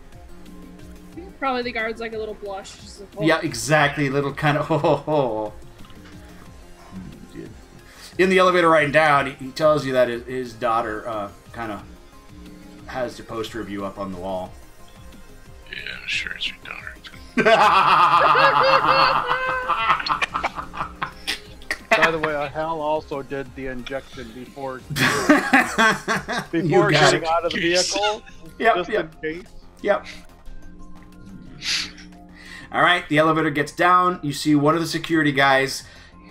Probably the guard's like a little blush. Just like, oh. Yeah, exactly. Little kind of In the elevator right down, he tells you that his daughter kind of has the poster of you up on the wall. Yeah, sure, it's your daughter. By the way, Hal also did the injection before getting out of the vehicle. Yep, In case. Yep. All right, the elevator gets down. You see one of the security guys.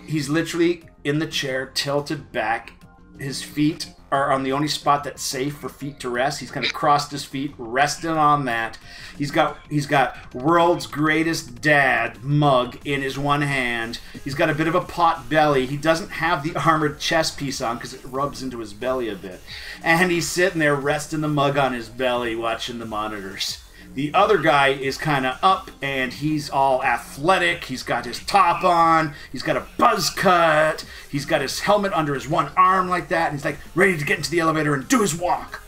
He's literally in the chair, tilted back. His feet are on the only spot that's safe for feet to rest. He's kind of crossed his feet, resting on that. He's got world's greatest dad mug in his one hand. He's got a bit of a pot belly. He doesn't have the armored chest piece on because it rubs into his belly a bit. And he's sitting there resting the mug on his belly, watching the monitors. The other guy is kind of up, and he's all athletic. He's got his top on. He's got a buzz cut. He's got his helmet under his one arm like that, and he's like ready to get into the elevator and do his walk.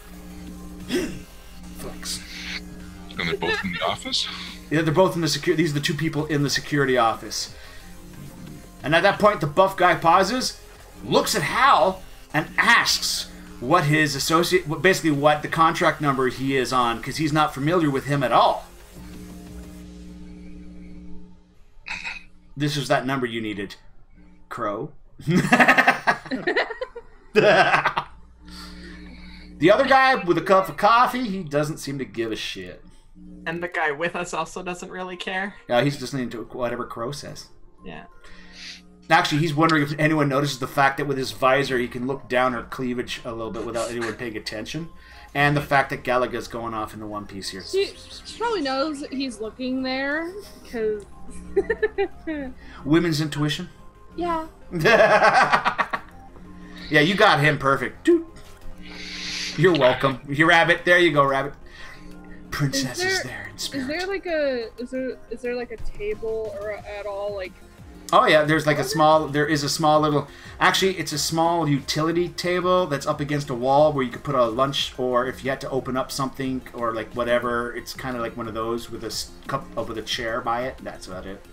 Flex. And they're both in the office? Yeah, they're both in the security. These are the 2 people in the security office. And at that point, the buff guy pauses, looks at Hal, and asks what his associate, basically what the contract number he is on, because he's not familiar with him at all. This was that number you needed, Crow. The other guy with a cup of coffee, he doesn't seem to give a shit. And the guy with us also doesn't really care. Yeah, he's just listening to whatever Crow says. Yeah. Actually, he's wondering if anyone notices the fact that with his visor, he can look down her cleavage a little bit without anyone paying attention. And the fact that Galaga's going off in the one piece here. She probably knows that he's looking there, because... Women's intuition? Yeah. Yeah, you got him perfect. Dude. You're welcome. You rabbit. There you go, rabbit. Princess is there in spirit. Is there like a table or at all like? Oh yeah, there is a small little, actually it's a small utility table that's up against a wall where you could put a lunch, or if you had to open up something or like whatever, it's kind of like one of those with a cup with a chair by it. That's about it.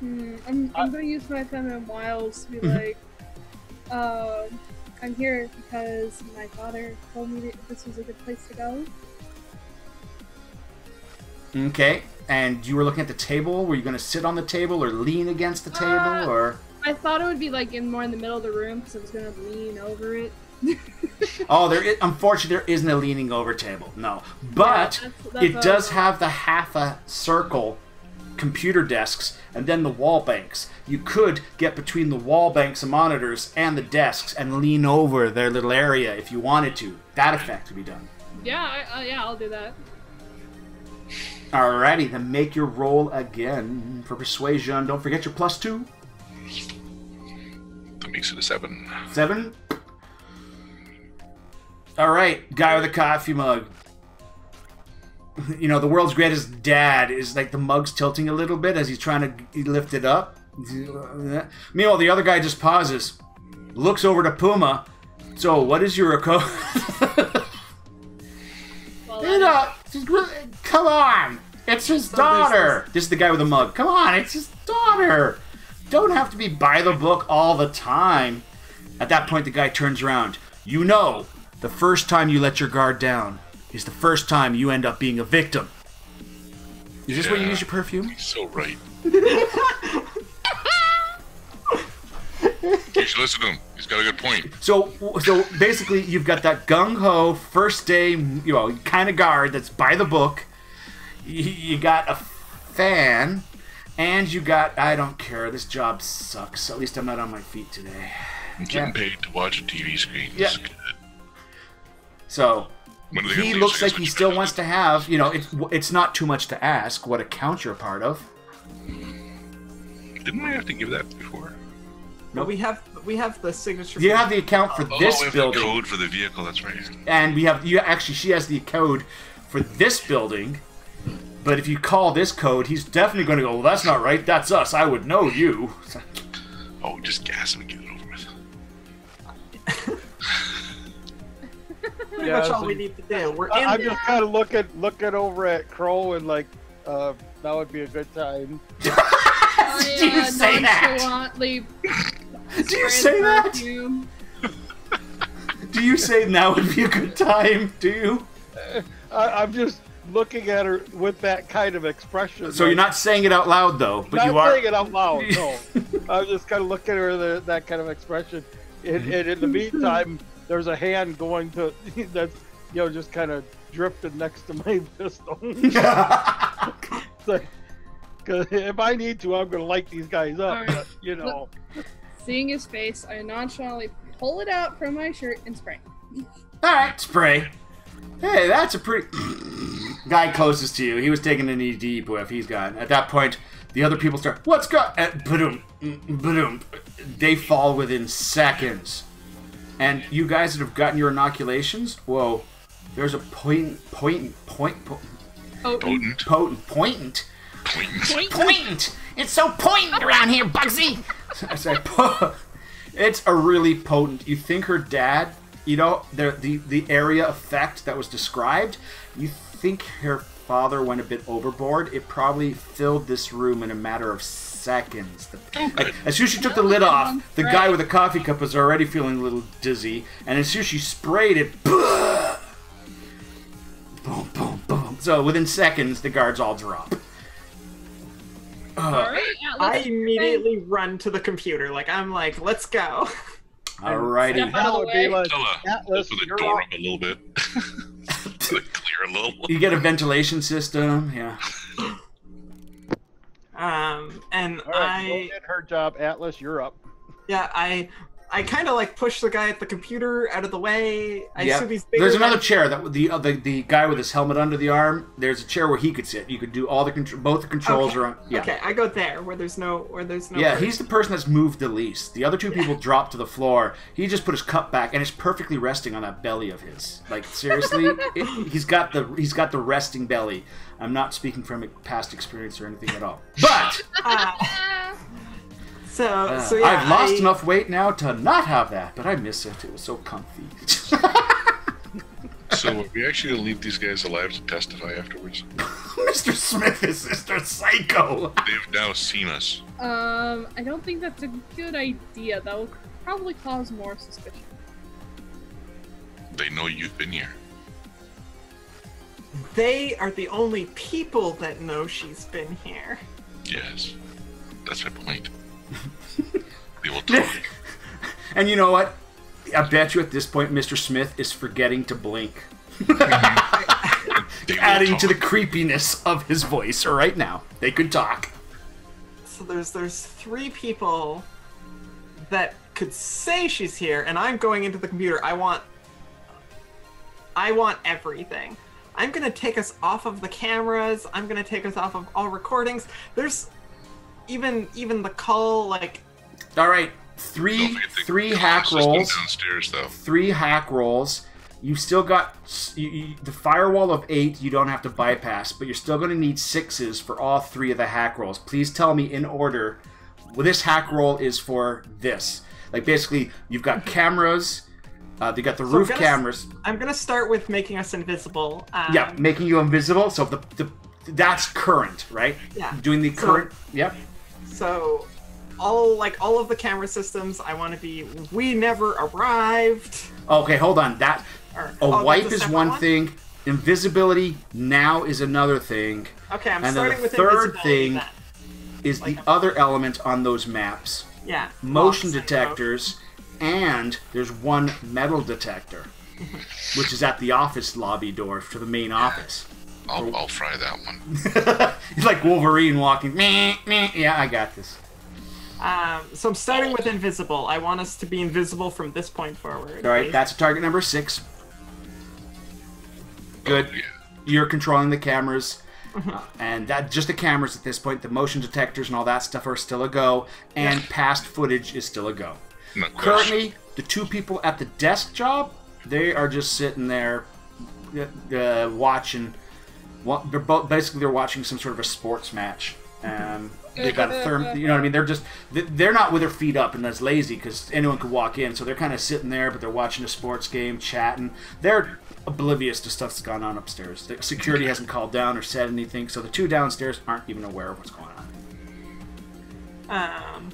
I'm gonna use my feminine wiles to be like, I'm here because my father told me that this was a good place to go. Okay. And you were looking at the table? Were you going to sit on the table or lean against the table? Or I thought it would be like more in the middle of the room because I was going to lean over it. Oh, unfortunately, there isn't a leaning over table. No. But that's it does have the half a circle computer desks and then the wall banks. You could get between the wall banks and monitors and the desks and lean over their little area if you wanted to. That effect would be done. Yeah, I'll do that. Alrighty, then make your roll again for persuasion. Don't forget your +2. That makes it a 7. 7? Alright, guy with a coffee mug. You know, the world's greatest dad is like the mug's tilting a little bit as he's trying to lift it up. Meanwhile, the other guy just pauses, looks over to Puma. So, what is your code? Come on! It's his daughter! This is the guy with the mug. Come on, it's his daughter! Don't have to be by the book all the time. At that point, the guy turns around. You know, the first time you let your guard down is the first time you end up being a victim. Is this where you use your perfume? He's so right. You should listen to him. He's got a good point. So basically, you've got that gung-ho first day, kind of guard that's by the book. You got a fan, and you got, I don't care, this job sucks. At least I'm not on my feet today. I'm getting paid to watch a TV screen. Yeah. So, he looks like he still wants to have, it's not too much to ask what account you're a part of. Didn't I have to give that before? No, we have the signature. You have the account for this building. The code for the vehicle. That's right. And she has the code for this building. But if you call this code, he's definitely going to go, well, that's not right. That's us. I would know you. Oh, just gas him and get it over with. Pretty much all we need to do. I'm just kind of looking over at Crow and like, that would be a good time. Do you say that? Do you say that? Do you say now would be a good time? Do you? I'm just looking at her with that kind of expression. So you're not saying it out loud, though, but you are. Not saying it out loud. No, I'm just kind of looking at her with that kind of expression. And in the meantime, there's a hand going to that's just kind of drifting next to my pistol. Because if I need to, I'm going to light these guys up. Right. But, Seeing his face, I nonchalantly pull it out from my shirt and spray. Alright, spray. Hey, that's a pretty... Guy closest to you. He was taking a knee deep whiff. He's gone. At that point, the other people start... What's going... Ba-doom. They fall within seconds. And you guys that have gotten your inoculations, whoa. There's a potent. It's so potent around here, Bugsy. I say, it's a really potent. You think her dad, the area effect that was described, you think her father went a bit overboard. It probably filled this room in a matter of seconds. As soon as she took the lid off, the guy with the coffee cup was already feeling a little dizzy, and as soon as she sprayed it, boom, boom, boom. So within seconds, the guards all drop. I immediately run to the computer. I'm like, let's go. Alrighty. That would be like, Atlas, open the door up a little bit. To clear a little. You get a ventilation system, yeah. And all right, go get her job, Atlas. You're up. Yeah, I I kind of like push the guy at the computer out of the way. I assume he's bigger. There's another chair that the guy with his helmet under the arm. There's a chair where he could sit. You could do all the both the controls are on. Yeah. Okay, I go there where there's no. Yeah, he's the person that's moved the least. The other two people dropped to the floor. He just put his cup back and it's perfectly resting on that belly of his. Like seriously, he's got the resting belly. I'm not speaking from past experience or anything at all. But. So yeah, I've lost enough weight now to not have that, but I miss it. It was so comfy. So are we actually going to leave these guys alive to testify afterwards? Mr. Smith is Mr. Psycho. They've now seen us. I don't think that's a good idea. That will probably cause more suspicion. They know you've been here. They are the only people that know she's been here. Yes. That's my point. They will talk. And you know what? I bet you at this point Mr. Smith is forgetting to blink. Adding to the creepiness of his voice right now. They could talk. So there's 3 people that could say she's here, and I'm going into the computer. I want everything. I'm gonna take us off of the cameras. I'm gonna take us off of all recordings. There's even the call, like. All right, three hack rolls. Downstairs, though. 3 hack rolls. You still got the firewall of 8. You don't have to bypass, but you're still going to need 6s for all 3 of the hack rolls. Please tell me in order. Well, this hack roll is for this. Like basically, you've got cameras. They got the roof cameras. I'm gonna start with making us invisible. Yeah, making you invisible. So that's current, right? Yeah. Doing the current. Yep. So, all of the camera systems, I want to be. We never arrived. Okay, hold on. Wipe is one thing. Invisibility now is another thing. Okay, I'm and starting with invisibility. And the third thing is the other element on those maps. Yeah. Motion detectors, and there's one metal detector, which is at the office lobby door to the main office. I'll fry that one. He's like Wolverine walking. Meh, meh. Yeah, I got this. So I'm starting with invisible. I want us to be invisible from this point forward. All right, that's target number 6. Good. Oh, yeah. You're controlling the cameras, and that just the cameras at this point. The motion detectors and all that stuff are still a go, and past footage is still a go. No Currently, the 2 people at the desk job, they are just sitting there watching. Well, they're watching some sort of a sports match. They've got a you know what I mean? They're not with their feet up and that's lazy because anyone could walk in. So they're kind of sitting there, but they're watching a sports game, chatting. They're oblivious to stuff that's gone on upstairs. The security hasn't called down or said anything, so the 2 downstairs aren't even aware of what's going on.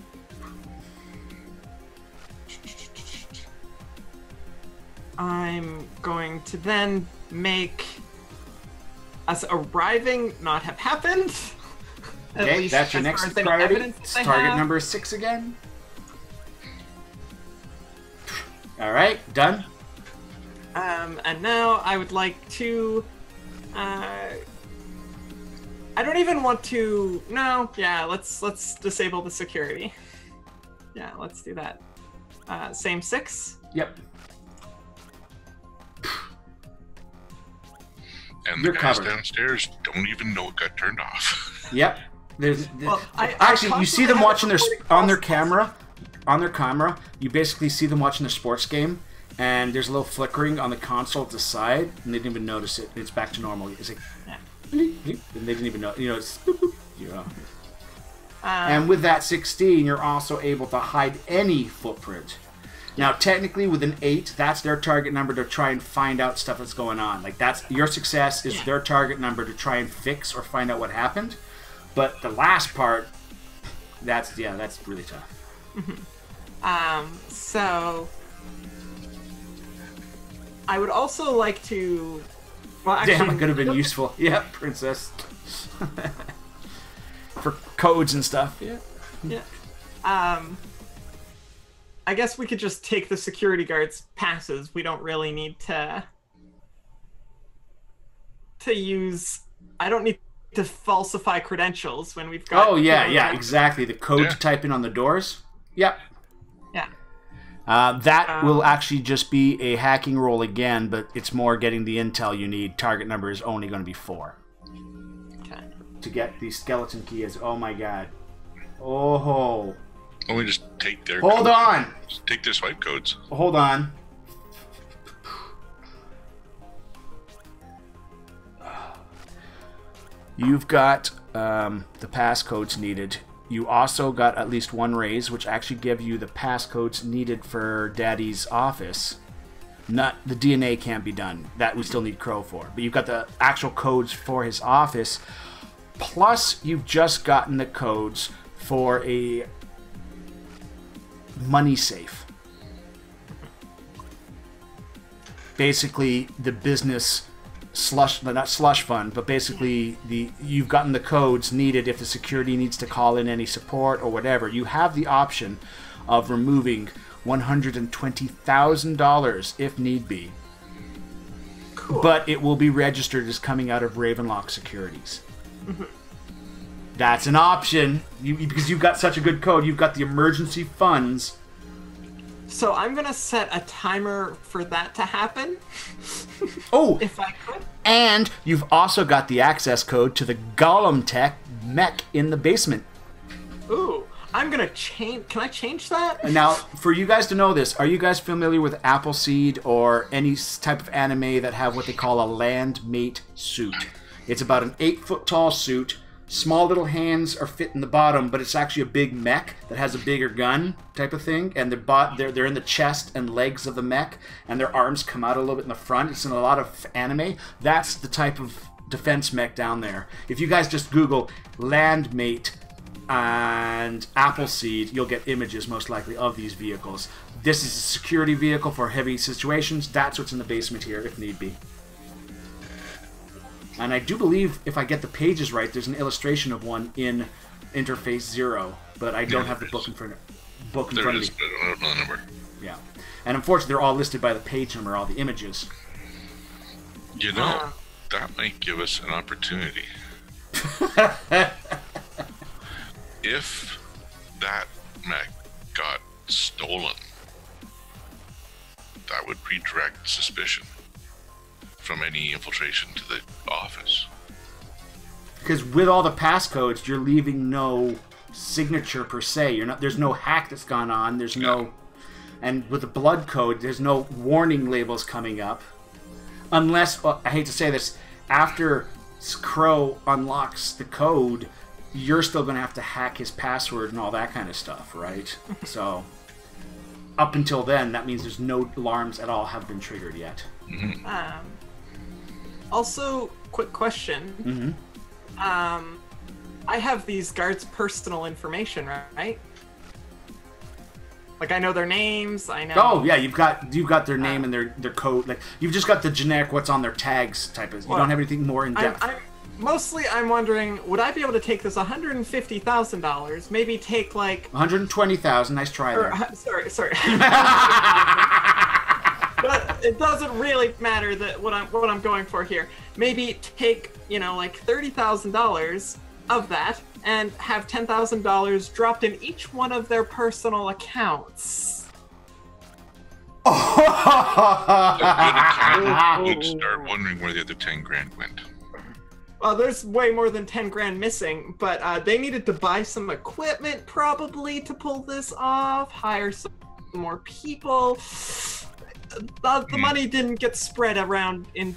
I'm going to then make us arriving not have happened. Okay, that's your next priority. It's target number 6 again. All right, done. And now I would like to. I don't even want to. No, yeah. Let's disable the security. Yeah, let's do that. Same 6. Yep. And the guys downstairs don't even know it got turned off. Yep. Actually, you see them watching on their camera. You basically see them watching the sports game, and there's a little flickering on the console at the side, and they didn't even notice it. It's back to normal. It's like, and they didn't even know. You know, it's and with that 16, you're also able to hide any footprint. Now, technically, with an 8, that's their target number to try and find out stuff that's going on. Like that's your success is their target number to try and fix or find out what happened. But the last part, that's really tough. So I would also like to. Well, actually, damn, it could have been useful. Yeah, princess. For codes and stuff. Yeah. Yeah. I guess we could just take the security guards' passes. We don't really need to use. I don't need to falsify credentials when we've got. Oh yeah, exactly. The code to type in on the doors. Yep. Yeah. That will actually just be a hacking roll again, but it's more getting the intel you need. Target number is only going to be 4. Okay. To get the skeleton key is, oh my god. Oh. Let me just take their Hold codes. on. Just take their swipe codes. Hold on. You've got the passcodes needed. You also got at least 1 raise, which actually give you the passcodes needed for Daddy's office. Not the DNA can't be done. That we still need Crow for. But you've got the actual codes for his office. Plus, you've just gotten the codes for a money safe. Basically, the business not slush fund, but basically you've gotten the codes needed if the security needs to call in any support or whatever. You have the option of removing $120,000 if need be. Cool. But it will be registered as coming out of Ravenlock Securities. That's an option because you've got such a good code. You've got the emergency funds. So I'm gonna set a timer for that to happen. Oh, if I could. And you've also got the access code to the Golem Tech mech in the basement. Ooh, I'm gonna change. Can I change that? Now, for you guys to know this, are you guys familiar with Appleseed or any type of anime that have what they call a landmate suit? It's about an 8-foot tall suit. Small little hands are fit in the bottom, but it's actually a big mech that has a bigger gun type of thing, and they're in the chest and legs of the mech, and their arms come out a little bit in the front. It's in a lot of anime. That's the type of defense mech down there. If you guys just Google Landmate and Appleseed, you'll get images most likely of these vehicles. This is a security vehicle for heavy situations. That's what's in the basement here, if need be. And I do believe, if I get the pages right, there's an illustration of one in Interface 0, but I don't have the book in front of me. But I don't know the number. Yeah. And unfortunately, they're all listed by the page number, all the images. You know, that might give us an opportunity. If that mech got stolen, that would redirect suspicion from any infiltration to the office. Because with all the passcodes, you're leaving no signature per se. There's no hack that's gone on. There's no, and with the blood code, there's no warning labels coming up, unless I hate to say this, after Crow unlocks the code, you're still going to have to hack his password and all that kind of stuff, right? So up until then, that means there's no alarms at all have been triggered yet. Mm-hmm. Also, quick question. Mm-hmm. I have these guards' personal information, right? Like I know their names. I know. Oh yeah, you've got their name and their code. Like you've just got the generic what's on their tags type of. You don't have anything more in depth. I'm wondering, would I be able to take this $150,000? Maybe take like 120,000. Nice try there. Sorry. But it doesn't really matter that what I'm going for here. Maybe take, like $30,000 of that and have $10,000 dropped in each one of their personal accounts. You'd start wondering where the other 10 grand went. Well, there's way more than 10 grand missing, but they needed to buy some equipment probably to pull this off, hire some more people. The money didn't get spread around in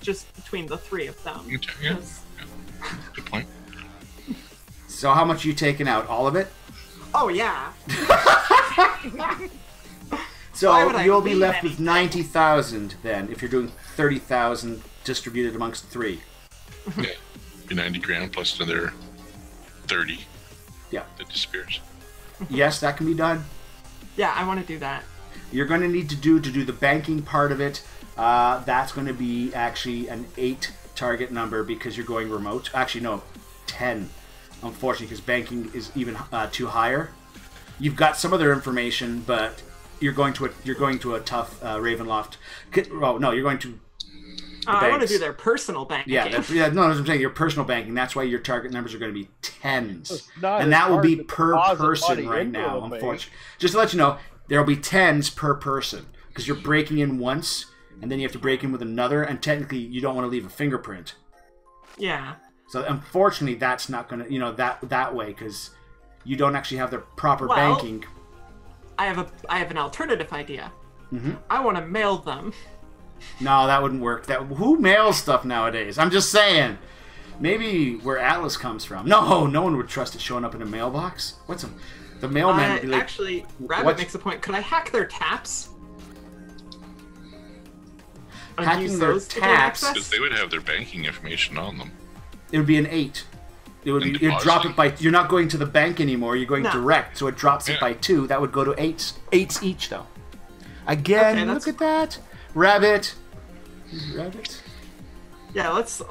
just between the three of them. Okay, yeah. Good point. So how much are you taking out? All of it? Oh, yeah. So you'll be left with 90,000 then, if you're doing 30,000 distributed amongst 3. Yeah, be 90 grand plus another 30. Yeah. That disappears. Yes, that can be done. Yeah, I want to do that. You're going to need to do the banking part of it. That's going to be actually an 8 target number because you're going remote. Actually, no, 10. Unfortunately, because banking is even too higher. You've got some other information, but you're going to a tough Ravenloft. Oh no, you're going to. I want to do their personal banking. No, that's what I'm saying. Your personal banking. That's why your target numbers are going to be 10s, and that will be per person right now. Unfortunately, just to let you know, there'll be 10s per person because you're breaking in once, and then you have to break in with another, and technically you don't want to leave a fingerprint. Yeah. So unfortunately, that's not gonna, that way because you don't actually have the proper banking. I have an alternative idea. Mm-hmm. I want to mail them. No, that wouldn't work. Who mails stuff nowadays? I'm just saying. Maybe where Atlas comes from. No one would trust it showing up in a mailbox. The mailman would be like... Actually, Rabbit makes a point. Could I hack their taps? Hacking their taps? Because they would have their banking information on them. It would be an 8. You'd drop it by... You're not going to the bank anymore. You're going direct, so it drops it by 2. That would go to 8s. 8s each, though. Again, okay, look at that. Rabbit. Yeah, let's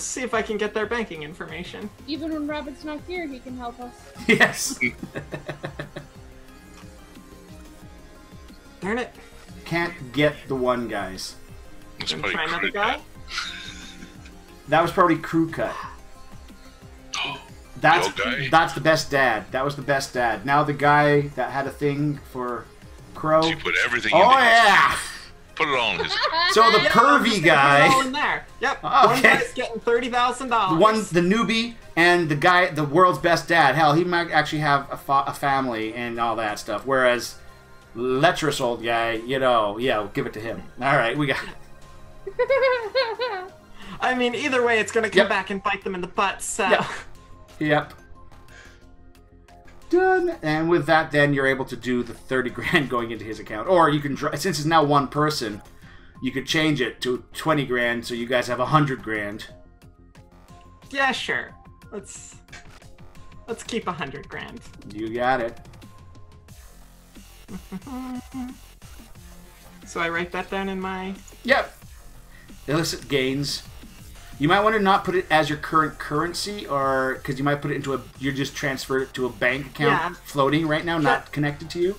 see if I can get their banking information. Even when Rabbit's not here, he can help us. Yes. Darn it. Can't get the one, guys. Try another guy? That was probably crew cut. That's the best dad. That was the best dad. Now the guy that had a thing for Crow. You put everything in yeah! Put it all in his... So the pervy guy... all in there. Yep. Okay. One guy's getting $30,000. The newbie and the guy, the world's best dad. Hell, he might actually have a family and all that stuff. Whereas lecherous old guy, we'll give it to him. All right, we got it. I mean, either way, it's going to come back and bite them in the butt, so... Yep. Done. And with that, then, you're able to do the 30 grand going into his account. Or you can, since it's now one person, you could change it to 20 grand so you guys have 100 grand. Yeah, sure. Let's keep 100 grand. You got it. So I write that down in my... Yep. Illicit gains. You might want to not put it as your current currency, or because you might put it into you just transfer it to a bank account floating right now, not connected to you.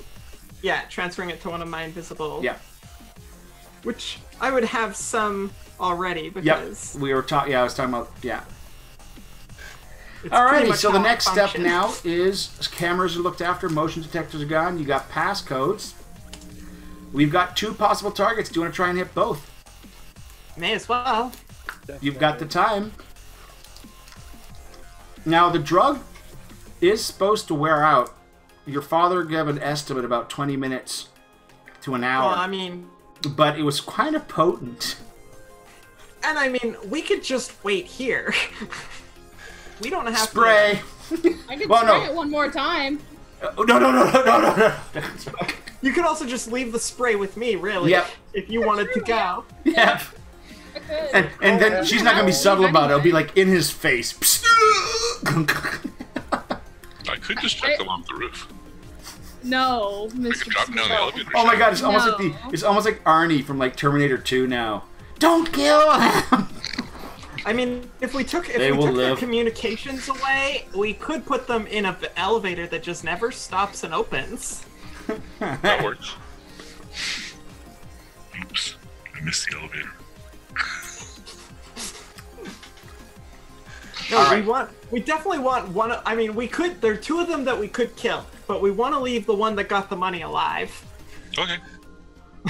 Yeah, transferring it to one of my invisible. Yeah. Which I would have some already because. We were talking. Yeah, I was talking about. Yeah. Alrighty, so the next step now is cameras are looked after, motion detectors are gone. You got passcodes. We've got 2 possible targets. Do you want to try and hit both? May as well. You've got the time. Now, the drug is supposed to wear out. Your father gave an estimate about 20 minutes to an hour. Well, I mean... But it was kind of potent. And I mean, we could just wait here. We don't have spray. To... I could spray it one more time. No. You could also just leave the spray with me, really. Yep. If you wanted to go. Yep. And then she's not going to be subtle about it. It'll be like in his face. I could just chuck them off the roof. No, Mr. Drop down the elevator. Oh my god, it's almost like Arnie from like Terminator 2 now. Don't kill him! I mean, if we took their communications away, we could put them in an elevator that just never stops and opens. That works. Oops, I missed the elevator. No, we definitely want one. I mean, there are 2 of them that we could kill, but we want to leave the one that got the money alive. Okay.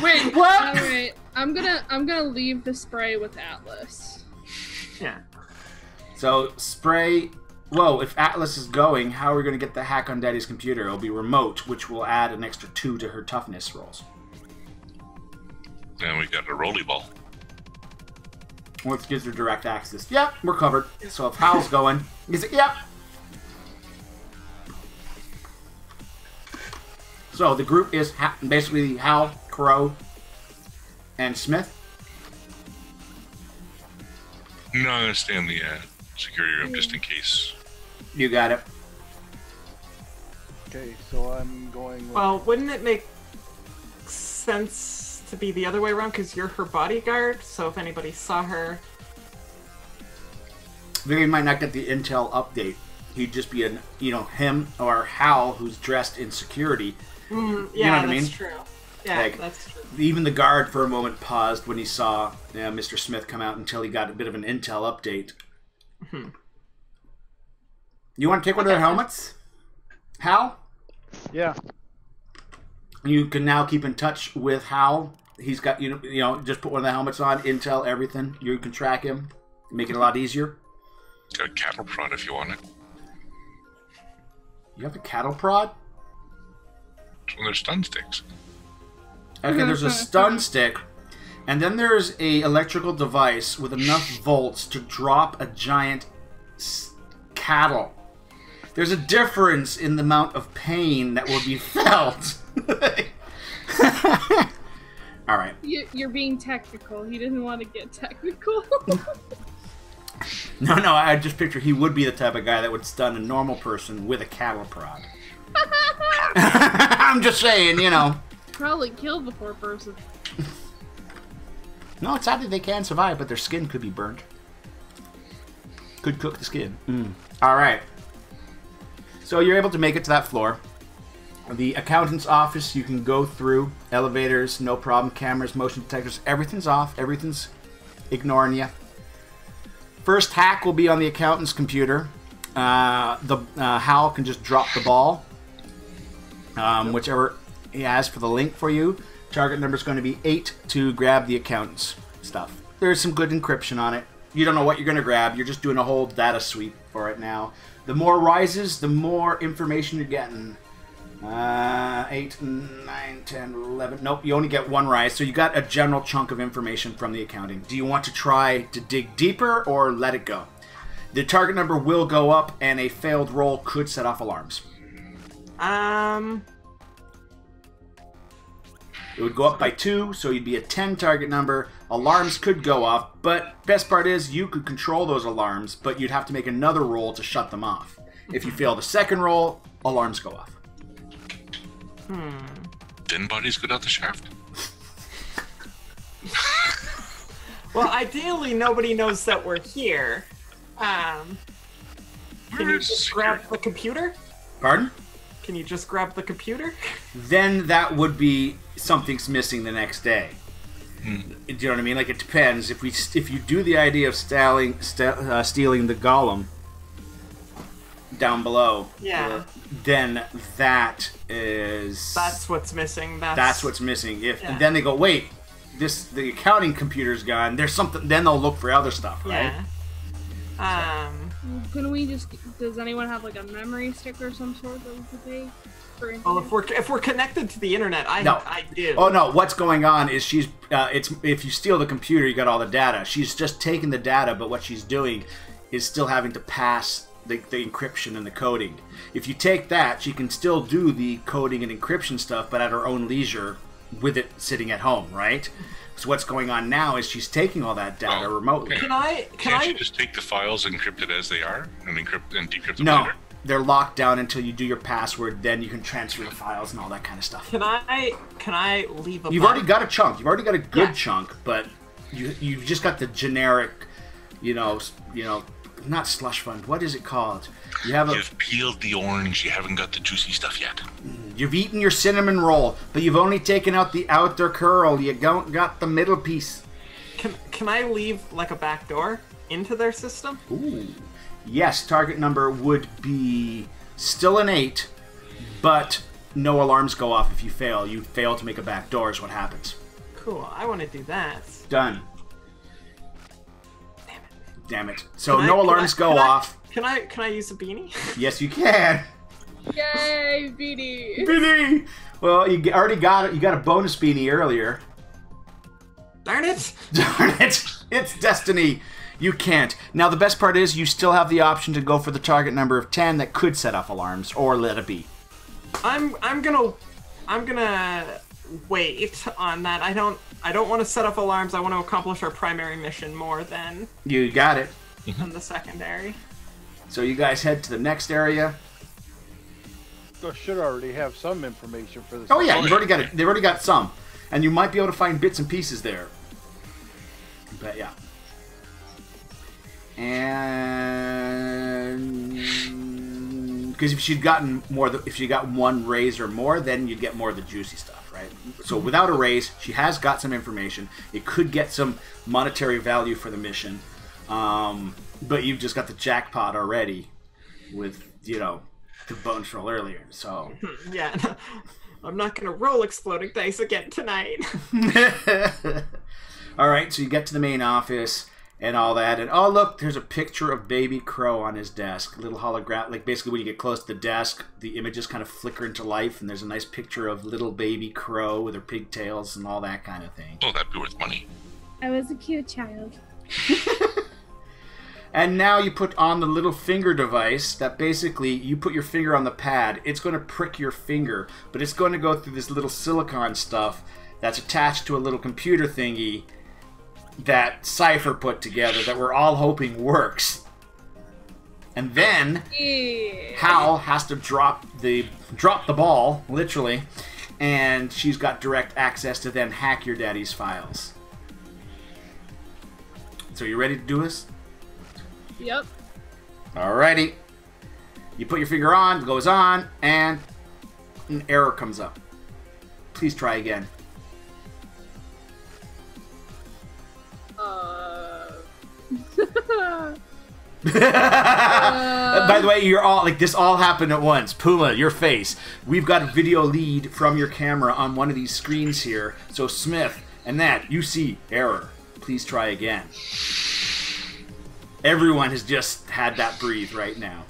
Wait, what? All right, I'm gonna leave the spray with Atlas. Yeah. So spray. Whoa! If Atlas is going, how are we going to get the hack on Daddy's computer? It'll be remote, which will add an extra 2 to her toughness rolls. And we got a rolly ball. Which gives her direct access. Yep, we're covered. So if Hal's going, is it? Yep. So the group is basically Hal, Crow, and Smith. No, I'm gonna stay in the security room just in case. You got it. Okay, so I'm going with... Well, wouldn't it make sense to be the other way around because you're her bodyguard, so if anybody saw her... Vivian might not get the intel update. He'd just be him or Hal who's dressed in security. Yeah, you know what I mean? That's true. Yeah, that's true. Even the guard for a moment paused when he saw Mr. Smith come out until he got a bit of an intel update. You want to take one of their helmets? Hal? Yeah. You can now keep in touch with Hal. He's got, you know, just put one of the helmets on, intel, everything. You can track him, make it a lot easier. Got a cattle prod if you want it. You have the cattle prod? It's one of their stun sticks. Okay, there's a stun stick, and then there's a electrical device with enough volts to drop a giant cattle. There's a difference in the amount of pain that will be felt. All right. You're being technical. He didn't want to get technical. No, I just picture he would be the type of guy that would stun a normal person with a cattle prod. I'm just saying, you know. Probably kill the poor person. No, it's sadly they can survive, but their skin could be burnt. Could cook the skin. All right. So you're able to make it to that floor. The accountant's office, you can go through. Elevators, no problem. Cameras, motion detectors, everything's off. Everything's ignoring you. First hack will be on the accountant's computer. Hal can just drop the ball. Whichever he has for the link for you. Target number is going to be 8 to grab the accountant's stuff. There's some good encryption on it. You don't know what you're going to grab. You're just doing a whole data sweep for it now. The more rises, the more information you're getting. 8, 9, 10, 11. Nope, you only get one rise. So you got a general chunk of information from the accounting. Do you want to try to dig deeper or let it go? The target number will go up, and a failed roll could set off alarms. It would go up by 2, so you'd be a 10 target number. Alarms could go off, but best part is you could control those alarms, but you'd have to make another roll to shut them off. If you fail the second roll, alarms go off. Didn't bodies go down the shaft? Well, ideally, nobody knows that we're here. Can you just grab the computer? Pardon? Can you just grab the computer? Then that would be something's missing the next day. Do you know what I mean? Like, it depends. If you do the idea of stealing the golem down below, yeah, then that's what's missing. That's what's missing. And then they go, wait, the accounting computer's gone. There's something. Then they'll look for other stuff, right? Yeah. Can we just? Does anyone have like a memory stick or some sort that we could take? Well, if we're connected to the internet, I do. Oh no! What's going on is she's if you steal the computer, you got all the data. She's just taking the data, but what she's doing is still having to pass the encryption and the coding. If you take that, she can still do the coding and encryption stuff, but at her own leisure, with it sitting at home, right? So what's going on now is she's taking all that data remotely. Can't you just take the files encrypted as they are and encrypt and decrypt them No. later? They're locked down until you do your password. Then you can transfer the files and all that kind of stuff. Can I leave a? You've already got a chunk. You've already got a good chunk, but you've just got the generic, you know, not slush fund. What is it called? You've peeled the orange. You haven't got the juicy stuff yet. You've eaten your cinnamon roll, but you've only taken out the outer curl. You don't got the middle piece. Can I leave like a back door into their system? Ooh. Yes, target number would be still an 8, but no alarms go off if you fail. You fail to make a back door is what happens. Cool, I want to do that. Done. Damn it. So no alarms go off. Can I use a beanie? Yes, you can. Yay, beanie! Beanie! Well, you already got it. You got a bonus beanie earlier. Darn it! Darn it! It's destiny. You can't. Now, the best part is you still have the option to go for the target number of 10 that could set off alarms, or let it be. I'm gonna wait on that. I don't want to set off alarms. I want to accomplish our primary mission more than You got it. than the secondary. So you guys head to the next area. They should already have some information for this. Oh yeah, you've already got it. They've already got some, and you might be able to find bits and pieces there. But yeah. And because if she'd gotten if she got one raise or more, then you'd get more of the juicy stuff, right? So without a raise, she has got some information. It could get some monetary value for the mission, but you've just got the jackpot already with the bonus roll earlier, so... Yeah, no, I'm not going to roll exploding dice again tonight. Alright, so you get to the main office and all that, and oh look, there's a picture of Baby Crow on his desk. A little hologram, like basically when you get close to the desk, the images kind of flicker into life, and there's a nice picture of little Baby Crow with her pigtails and all that kind of thing. Oh, that'd be worth money. I was a cute child. And now you put on the little finger device that basically you put your finger on the pad. It's going to prick your finger, but it's going to go through this little silicone stuff that's attached to a little computer thingy that Cypher put together that we're all hoping works. And then Hal has to drop the ball, literally, and she's got direct access to then hack your daddy's files. So you ready to do this? Yep. Alrighty. You put your finger on, it goes on, and an error comes up. Please try again. By the way, you're all like, this all happened at once. Puma, your face. We've got a video lead from your camera on one of these screens here. So Smith and Nat, you see error. Please try again. Everyone has just had that breathe right now.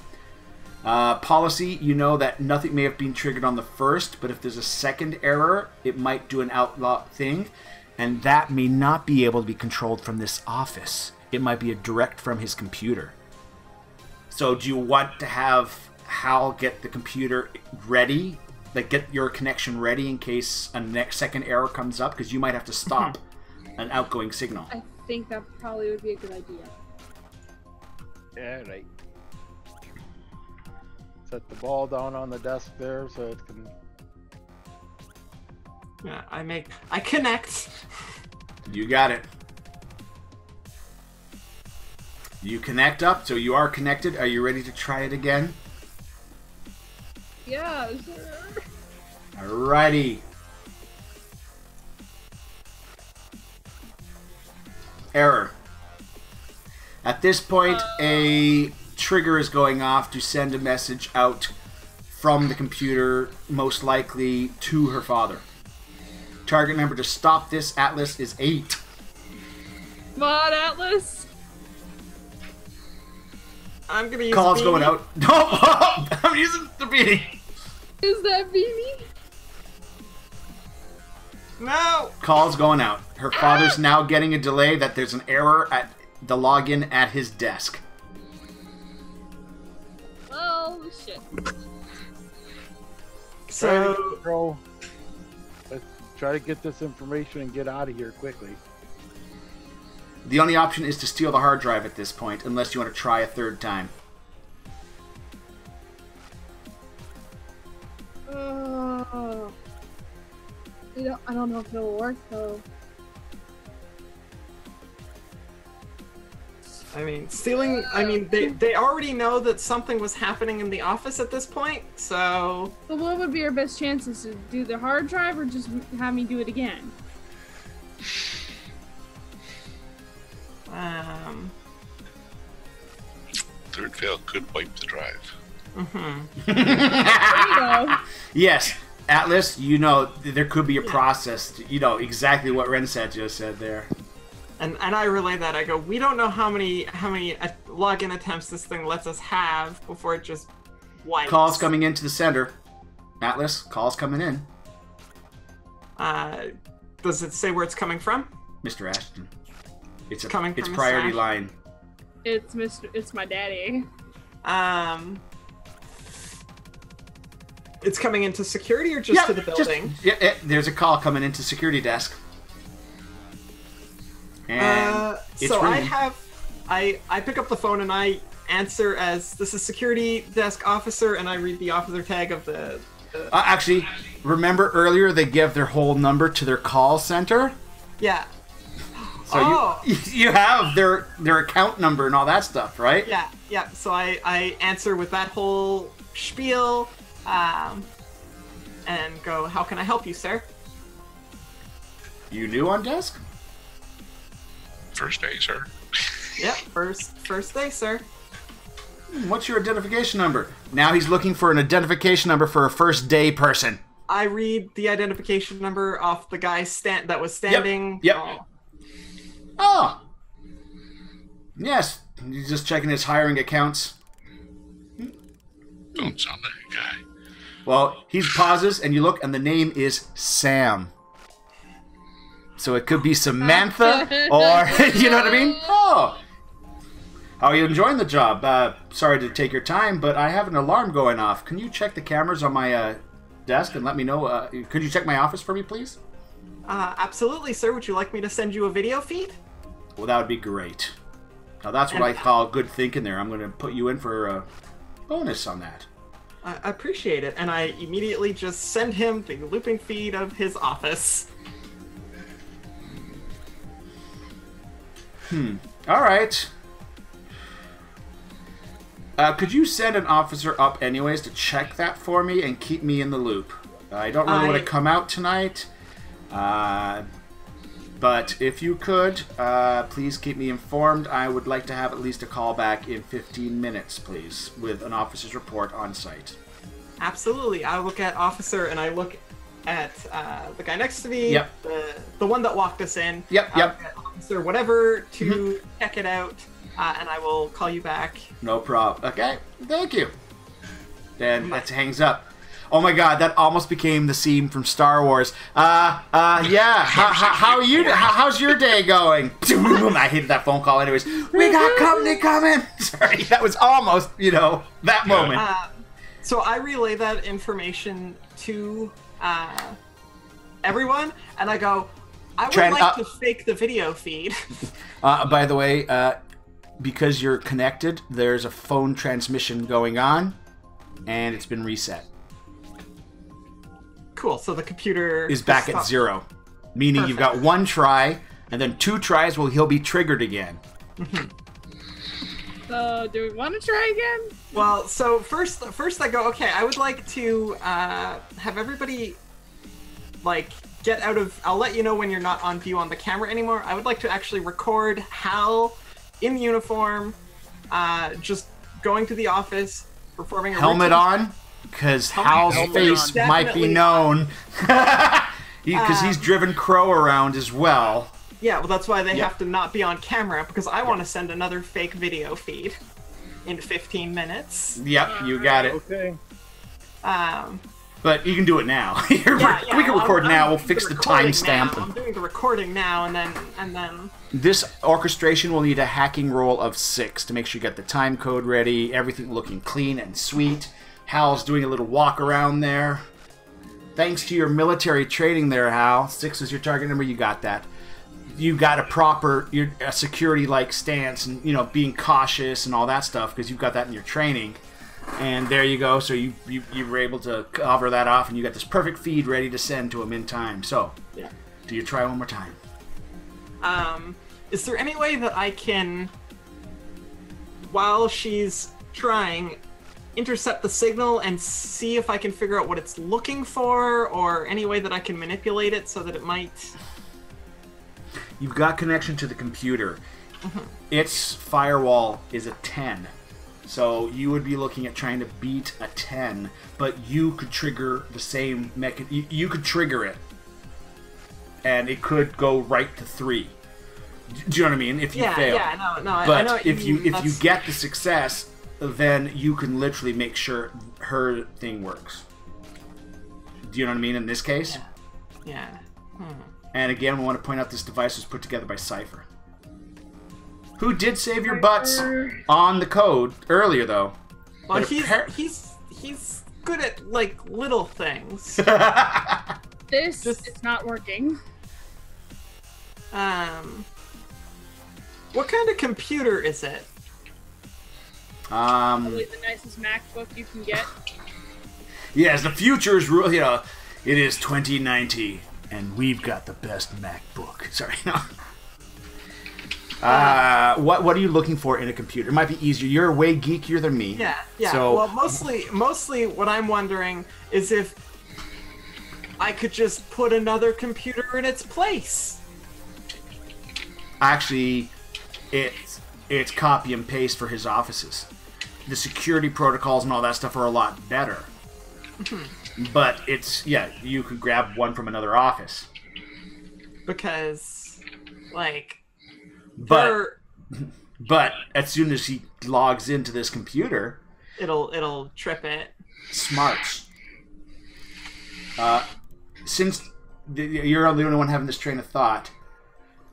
Policy, you know that nothing may have been triggered on the first, but if there's a second error, it might do an outlaw thing, and that may not be able to be controlled from this office. It might be a direct from his computer. So do you want to have Hal get the computer ready? Like, get your connection ready in case a second error comes up? Because you might have to stop an outgoing signal. I think that probably would be a good idea. Yeah, right. Set the ball down on the desk there so it can... Yeah, I connect. You got it. You connect up, so you are connected. Are you ready to try it again? Yeah, sure. Alrighty. Error. At this point, a trigger is going off to send a message out from the computer, most likely to her father. Target number to stop this, Atlas, is 8. Come on, Atlas. I'm gonna use Call's beanie. going out. No, I'm using the beanie. Is that beanie? No! Call's going out. Her father's now getting a delay that there's an error at the login at his desk. Oh, shit. So... Let's try to get this information and get out of here quickly. The only option is to steal the hard drive at this point, unless you want to try a third time. I don't know if it'll work, though. I mean, stealing... I mean, they already know that something was happening in the office at this point, so... So what would be our best chances to do the hard drive or just have me do it again? Third fail could wipe the drive. There you go. Yes, Atlas, you know there could be a process. You know exactly what Rensat just said there. And I relay that. I go, we don't know how many login attempts this thing lets us have before it just wipes. Call's coming into the center. Atlas, call's coming in. Does it say where it's coming from? Mr. Ashton. It's coming it's from Mr. priority Ashton. line. It's my daddy. It's coming into security or just to the building? There's a call coming into security desk. And it's so ringing. I pick up the phone and I answer as, this is security desk officer, and I read the officer tag of the actually, remember earlier they gave their whole number to their call center? Yeah. So you have their account number and all that stuff, right? Yeah. So I answer with that whole spiel, and go, how can I help you, sir? You new on desk? First day, sir. Yep, first day, sir. What's your identification number? Now he's looking for an identification number for a first day person. I read the identification number off the guy that was standing. Yep. Oh. Yes. He's just checking his hiring accounts. Don't sound like a guy. Well, he pauses, and you look, and the name is Sam. So it could be Samantha, or, you know what I mean? Oh. How are you enjoying the job? Sorry to take your time, but I have an alarm going off. Can you check the cameras on my desk and let me know? Could you check my office for me, please? Absolutely, sir. Would you like me to send you a video feed? Well, that would be great. Now, that's what I call good thinking there. I'm going to put you in for a bonus on that. I appreciate it, and I immediately just send him the looping feed of his office. All right. Could you send an officer up anyways to check that for me and keep me in the loop? I don't really want to come out tonight, but if you could, please keep me informed. I would like to have at least a call back in 15 minutes, please, with an officer's report on site. Absolutely. I look at officer, and I look at the guy next to me, Yep. the one that walked us in. Yep. Officer, whatever, to check it out, and I will call you back. No problem. Okay, thank you. Then that hangs up. Oh my God, that almost became the scene from Star Wars. Yeah. How are you? How's your day going? I hated that phone call. Anyways, we got company coming. Sorry, that was almost, that moment. So I relay that information to everyone, and I go, I would like to fake the video feed. By the way, because you're connected, there's a phone transmission going on, and it's been reset. Cool, so the computer is back at 0, meaning You've got 1 try, and then 2 tries he'll be triggered again. So, do we want to try again? Well, so first I go, okay, I would like to have everybody, get out of... I'll let you know when you're not on view on the camera anymore. I would like to actually record Hal in uniform, just going to the office, performing a helmet on, because Hal's face might be known. Because he's driven Crow around as well. Yeah, well, that's why they have to not be on camera, because I want to send another fake video feed in 15 minutes. Yep, you got it. Okay. But you can do it now. We can record now. We'll fix the timestamp. I'm doing the recording now, and then... This orchestration will need a hacking roll of 6 to make sure you get the time code ready, everything looking clean and sweet. Hal's doing a little walk around there. Thanks to your military training there, Hal. 6 is your target number. You got that. You got a proper security-like stance and, being cautious and all that stuff because you've got that in your training. And there you go. So you were able to cover that off, and you got this perfect feed ready to send to him in time. So, do you try one more time? Is there any way that I can, while she's trying, intercept the signal and see if I can figure out what it's looking for, or any way that I can manipulate it so that it might... You've got connection to the computer. Its firewall is a 10. So you would be looking at trying to beat a 10, but you could trigger the same mechanism. You could trigger it, and it could go right to 3. Do you know what I mean? If you fail. Yeah, no. But I know what if you you get the success, then you can literally make sure her thing works. Do you know what I mean? In this case. Yeah. And again, we want to point out this device was put together by Cypher, who did save your butts on the code earlier, though. Well, he's good at little things. This is not working. What kind of computer is it? Probably the nicest MacBook you can get. Yes, the future is it is 2090, and we've got the best MacBook. Sorry, no. What are you looking for in a computer? It might be easier. You're way geekier than me. Yeah. So, well, mostly what I'm wondering is if I could just put another computer in its place. Actually, it's copy and paste for his offices. the security protocols and all that stuff are a lot better. But it's, you could grab one from another office. Because, like... But as soon as he logs into this computer... It'll trip it. Smarts. Since you're the only one having this train of thought,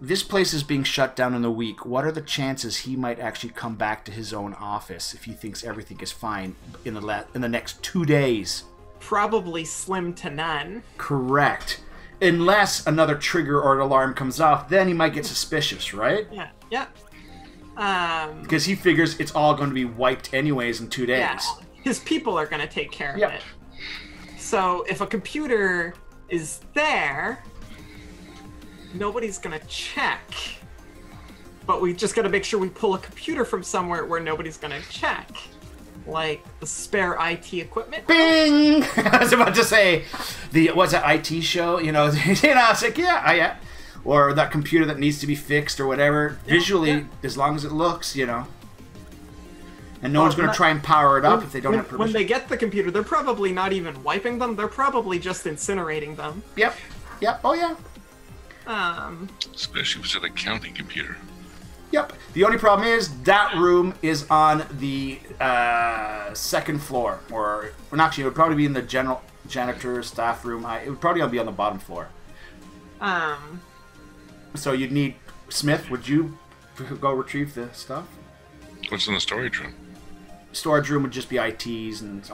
this place is being shut down in a week. What are the chances he might actually come back to his own office if he thinks everything is fine in the next 2 days? Probably slim to none. Correct. Unless another trigger or an alarm comes off, then he might get suspicious, right? Yeah. Because he figures it's all going to be wiped anyways in 2 days. Yeah. His people are going to take care of it. So if a computer is there, nobody's going to check. But we just got to make sure we pull a computer from somewhere where nobody's going to check. Like the spare IT equipment. Bing! I was about to say, what's that IT show? It's like, yeah. Or that computer that needs to be fixed or whatever. Visually, as long as it looks, And no one's going to try and power it up if they don't have permission. When they get the computer, they're probably not even wiping them. They're probably just incinerating them. Yep. Oh, yeah. Especially if it's an accounting computer. Yep. The only problem is that room is on the second floor. Or actually, it would probably be in the janitor staff room. It would probably be on the bottom floor. So you'd need... Smith, would you go retrieve the stuff? What's in the storage room? Storage room would just be ITs and...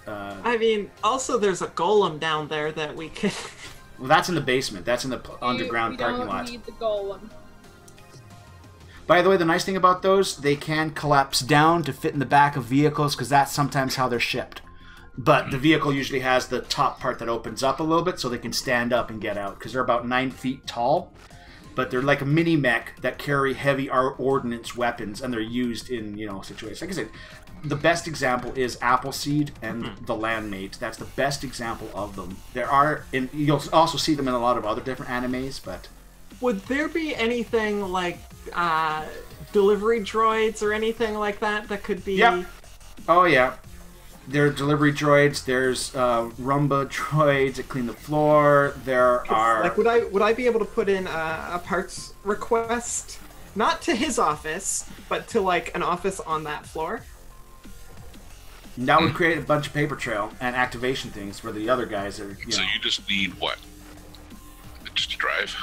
I mean, also there's a golem down there that we could... Well, that's in the basement. That's in the underground parking lot. We don't need the golem. By the way, the nice thing about those, they can collapse down to fit in the back of vehicles, because that's sometimes how they're shipped. But the vehicle usually has the top part that opens up a little bit, so they can stand up and get out, because they're about 9 feet tall. But they're like a mini mech that carry heavy ordnance weapons, and they're used in, situations. Like I said, the best example is Appleseed and the Landmate. That's the best example of them. You'll also see them in a lot of other different animes, but... Would there be anything like delivery droids or anything like that could be... Yep. Oh, yeah. There are delivery droids. There's Roomba droids that clean the floor. There are... Like, would I be able to put in a parts request? Not to his office, but to, like, an office on that floor? That would create a bunch of paper trail and activation things for the other guys that are, So you just need what? Just a drive?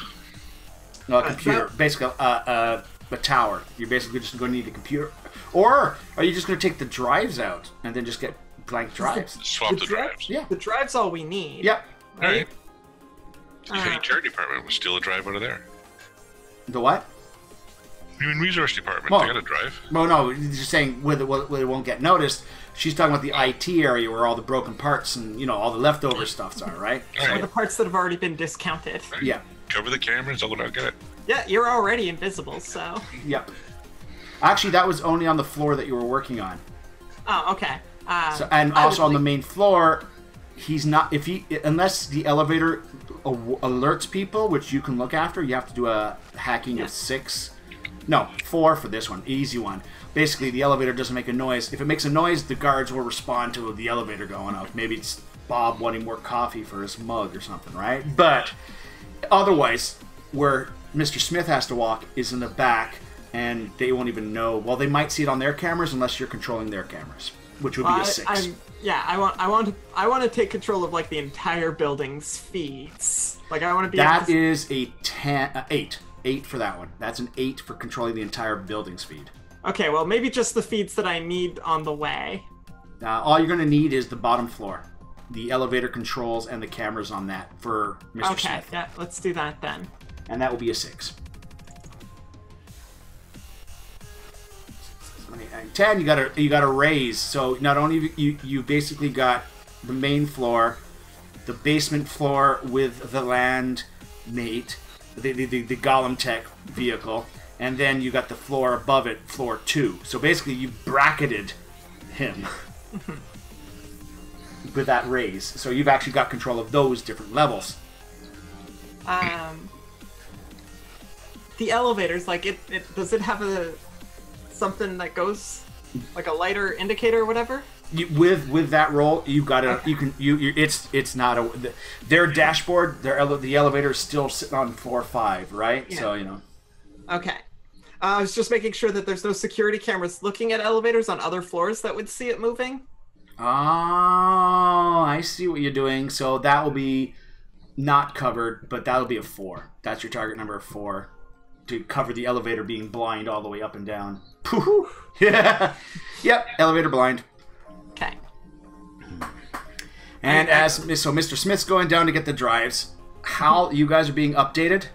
No, a computer. Basically, a tower. You're basically just going to need a computer. Or are you just going to take the drives out and then just get blank drives? Swap the drives. Yeah. The drive's all we need. Yep. Right. The HR department was still a drive out of there. The what? Human resource department. Well, they got a drive. Well, no, just saying whether it won't get noticed. She's talking about the IT area where all the broken parts and, all the leftover stuffs are, right? Or the parts that have already been discounted. Right. Yeah. Cover the cameras, I'll go down and get it. Yeah, you're already invisible, so... Yep. Actually, that was only on the floor that you were working on. Oh, okay. And also on the main floor, he's not... Unless the elevator alerts people, which you can look after, you have to do a hacking of 6... No, 4 for this one. Easy one. Basically, the elevator doesn't make a noise. If it makes a noise, the guards will respond to the elevator going off. Maybe it's Bob wanting more coffee for his mug or something, right? But otherwise, where Mr. Smith has to walk is in the back, and they won't even know. Well, they might see it on their cameras unless you're controlling their cameras, which would be a 6. I want to take control of like the entire building's feeds. Like I want to be. That is a 8. 8 for that one. That's an 8 for controlling the entire building's feed. Okay, well maybe just the feeds that I need on the way. All you're going to need is the bottom floor, the elevator controls, and the cameras on that for Mr. Smith. Okay, yeah, let's do that then. And that will be a 6. 10, you got to raise. So not only you basically got the main floor, the basement floor with the land mate, the Golem Tech vehicle, and then you got the floor above it, floor 2. So basically you bracketed him with that raise. So you've actually got control of those different levels. The elevators, like it does it have something that goes Like a lighter indicator or whatever? With that roll, you've got to it's not a their dashboard. The elevator is still sitting on floor 5, right? Yeah. So Okay. I was just making sure that there's no security cameras looking at elevators on other floors that would see it moving. Oh, I see what you're doing. So that will be not covered, but that'll be a 4. That's your target number of 4 to cover the elevator being blind all the way up and down. Poof. Yeah. Yep. Elevator blind. Okay. And so Mr. Smith's going down to get the drives. How you guys are being updated?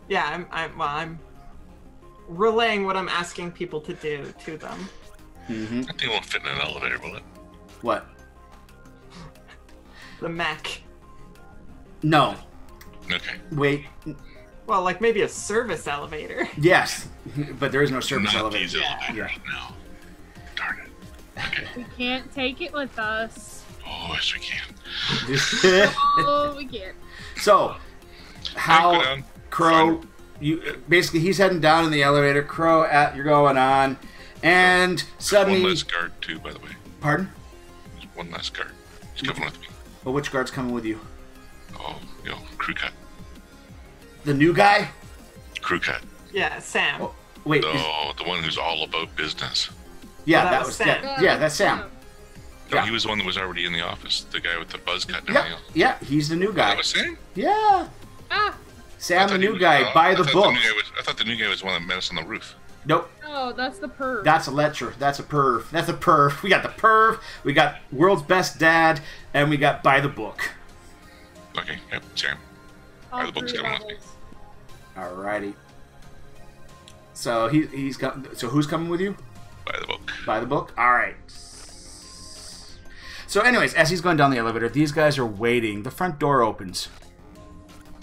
Yeah, I'm relaying what I'm asking people to do to them. I think it won't fit in an elevator, will it? What? The mech. No. Okay. Wait. Well, like maybe a service elevator. Yes, but there is no service Not elevator. these elevators, no. Darn it. Okay. We can't take it with us. Oh, yes, we can. Oh, we can't. So, how Go down. Crow? Basically he's heading down in the elevator. Crow, you're going on, and suddenly. One less guard too, by the way. Pardon? There's one less guard. He's coming with me. Well, which guard's coming with you? Oh, crew cut. The new guy? Crew cut. Yeah, Sam. Oh, wait. Oh, the one who's all about business. Yeah, Well, that that was was Sam. yeah, that's Sam. No, Yeah. he was the one that was already in the office. The guy with the buzz cut and Yeah, everything else. yeah, he's the new guy. That was Sam? Yeah, Ah, Sam, the new guy. By the book. I thought the new guy was the one that met us on the roof. Nope. no, that's the perv. That's a lecture. That's a perv. That's a perv. We got the perv. We got world's best dad, and we got by the book. Okay, yep, Sam. All the book's 3 coming with me. levels. Alrighty. So he's got. So who's coming with you? By the book. By the book. All right. So, anyways, as he's going down the elevator, these guys are waiting. The front door opens,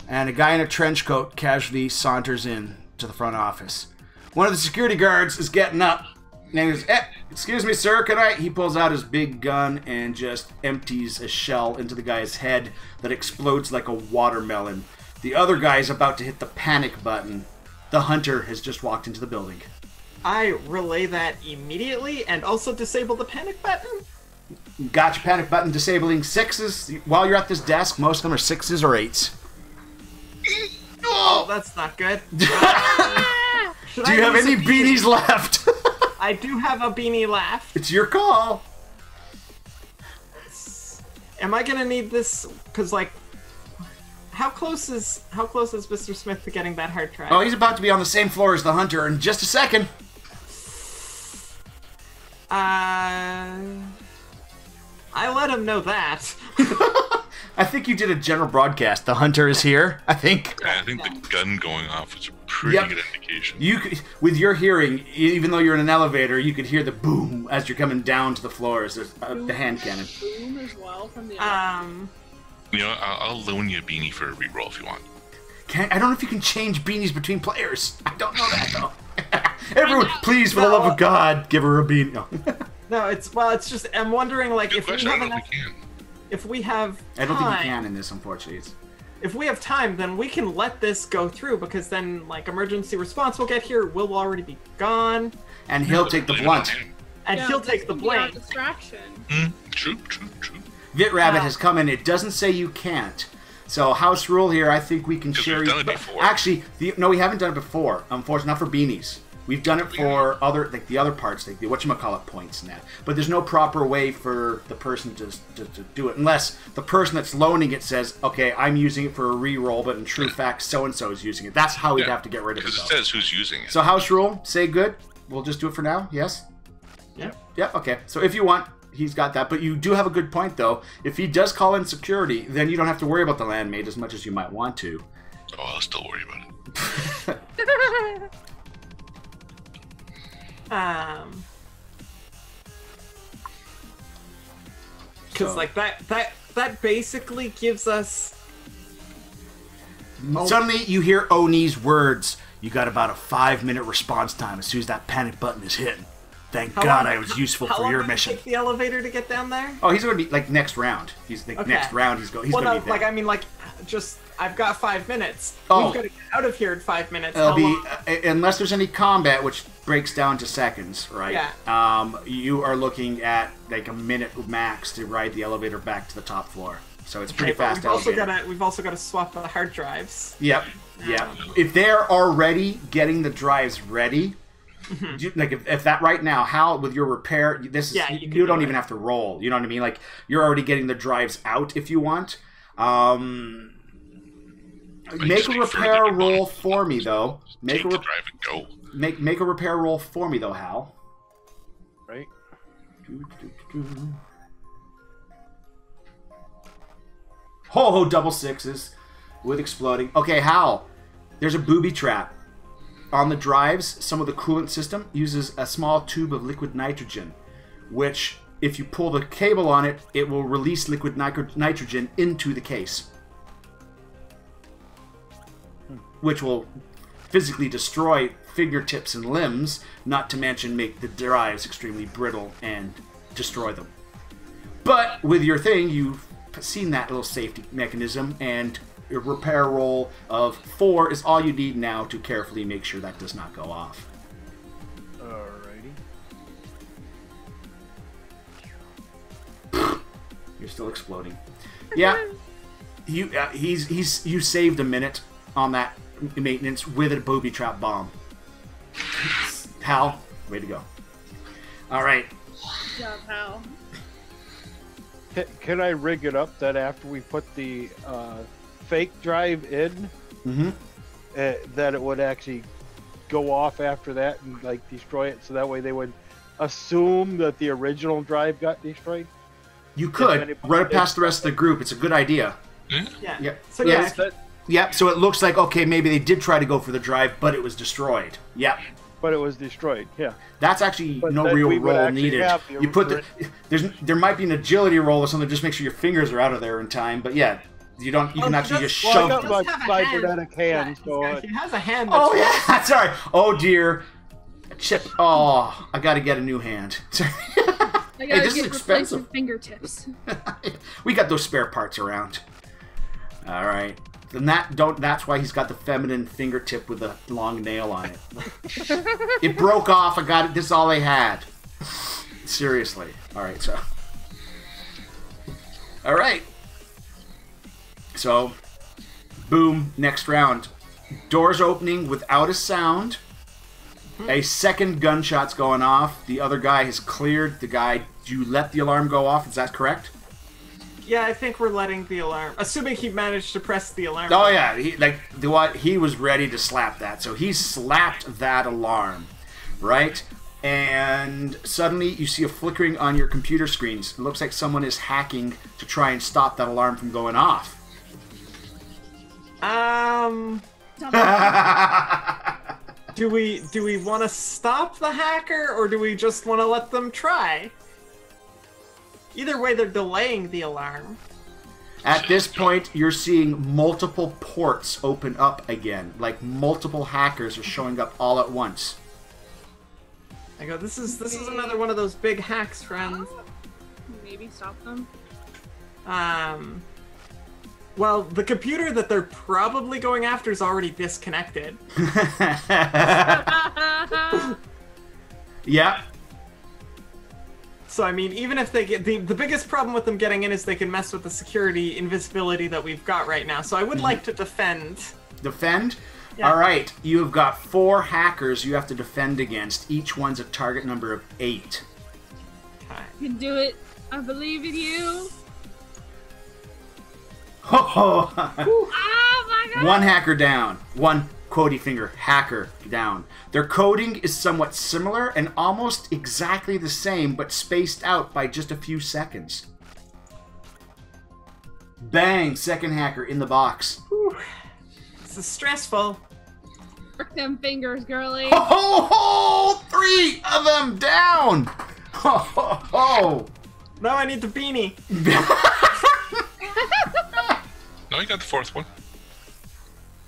and a guy in a trench coat casually saunters in to the front office. One of the security guards is getting up, and he goes, "Excuse me, sir, can I?" He pulls out his big gun and just empties a shell into the guy's head that explodes like a watermelon. The other guy is about to hit the panic button. The hunter has just walked into the building. I relay that immediately and also disable the panic button. Got your panic button disabling 6s. While you're at this desk, most of them are 6s or 8s. Oh, that's not good. Do you have any beanies left? I do have a beanie left. It's your call. Am I gonna need this? Cause like, how close is Mr. Smith to getting that hard drive? Oh, he's about to be on the same floor as the hunter in just a second. I let him know that. I think you did a general broadcast. The hunter is here, I think. Yeah, I think the gun going off was a pretty good indication. You could, with your hearing, even though you're in an elevator, you could hear the boom as you're coming down to the floors. There's the hand cannon. Boom as well from the I'll loan you a beanie for a reroll if you want. I don't know if you can change beanies between players. I don't know that though. Everyone, please, for the love of God, give her a beanie. No. No, it's just I'm wondering like Good if we question. I have don't know enough. if we can. If we have I don't think you time- can in this, unfortunately. If we have time, then we can let this go through because then, like, emergency response will get here. We'll already be gone, And he'll take the Blame it on blunt. him. and he'll take the blame. Distraction. True. Vit Rabbit has come in. It doesn't say you can't. So house rule here, I think we can 'Cause share. we've done it before. Actually, no, we haven't done it before. Unfortunately, not for beanies. We've done it for the other parts, like the whatchamacallit points and that. But there's no proper way for the person to do it unless the person that's loaning it says, "Okay, I'm using it for a reroll, but in true fact, so and so is using it." That's how we'd have to get rid of it. Because it though. says who's using it. So house rule, say good. We'll just do it for now. Yes. Yep. Yep. Okay. So if you want, he's got that. But you do have a good point, though. If he does call in security, then you don't have to worry about the landmaid as much as you might want to. Oh, I'll still worry about it. Because like that basically gives us. Suddenly, you hear Oni's words. You got about a 5-minute response time as soon as that panic button is hit. Thank God I was useful for your mission. Take the elevator to get down there. Oh, he's going to be like next round. He's like next round. He's going to be there. Like I mean, like just I've got 5 minutes. Oh. We've got to get out of here in 5 minutes. It'll How be long? unless there's any combat, which breaks down to seconds, right? Yeah. You are looking at like a minute max to ride the elevator back to the top floor. So it's pretty fast. We've also got to swap the hard drives. Yep. Yeah. If they're already getting the drives ready, like if that right now, Hal, with your repair, you don't even have to roll. You know what I mean? Like you're already getting the drives out if you want. Make a repair roll for me though. Make a repair roll for me though, Hal. Right. Ho, double sixes with exploding. Okay, Hal, there's a booby trap. On the drives, some of the coolant system uses a small tube of liquid nitrogen, which, if you pull the cable on it, it will release liquid nitrogen into the case, which will physically destroy fingertips and limbs, not to mention make the drives extremely brittle and destroy them. But with your thing, you've seen that little safety mechanism, and a repair roll of 4 is all you need now to carefully make sure that does not go off. Alrighty. You're still exploding. Yeah, you saved a minute on that maintenance with a booby trap bomb. Hal, way to go. All right. Good job, Hal. Can I rig it up that after we put the fake drive in, that it would actually go off after that and like destroy it, so that way they would assume that the original drive got destroyed? You could run it past the rest of the group. It's a good idea. Yeah. Yep. So Yep. So it looks like okay, maybe they did try to go for the drive, but it was destroyed. Yep. But it was destroyed. Yeah. That's actually no real roll needed. You put there might be an agility roll or something. Just make sure your fingers are out of there in time. But yeah, you can actually just shove. I got my cybernetic hand. He has a hand. Oh yeah, sorry. Oh dear, Chip. Oh, I got to get a new hand. I gotta this is expensive. Fingertips. We got those spare parts around. All right. Then that's why he's got the feminine fingertip with a long nail on it. It broke off. I got it. This is all they had. Seriously. All right. So, boom. Next round. Doors opening without a sound. A second gunshot's going off. The other guy has cleared. You let the alarm go off. Is that correct? Yeah, I think we're letting the alarm. Assuming he managed to press the alarm. Oh yeah, he was ready to slap that. So he slapped that alarm, right? And suddenly you see a flickering on your computer screens. It looks like someone is hacking to try and stop that alarm from going off. Do we want to stop the hacker, or do we just want to let them try? Either way, they're delaying the alarm. At this point, you're seeing multiple ports open up again. Like multiple hackers are showing up all at once. I go, this is another one of those big hacks, friends. Maybe stop them. Well, the computer that they're probably going after is already disconnected. Yeah. So, I mean, even if they get... The biggest problem with them getting in is they can mess with the security invisibility that we've got right now. So I would like to defend. Defend? Yeah. All right. You have got 4 hackers you have to defend against. Each one's a target number of 8. Okay. You can do it. I believe in you. Oh my god! 1 hacker down. 1 Quody finger hacker down. Their coding is somewhat similar and almost exactly the same, but spaced out by just a few seconds. Bang! Second hacker in the box. Whew. This is stressful. Work them fingers, girly. Oh, 3 of them down! Oh. Now I need the beanie. No, you got the 4th one.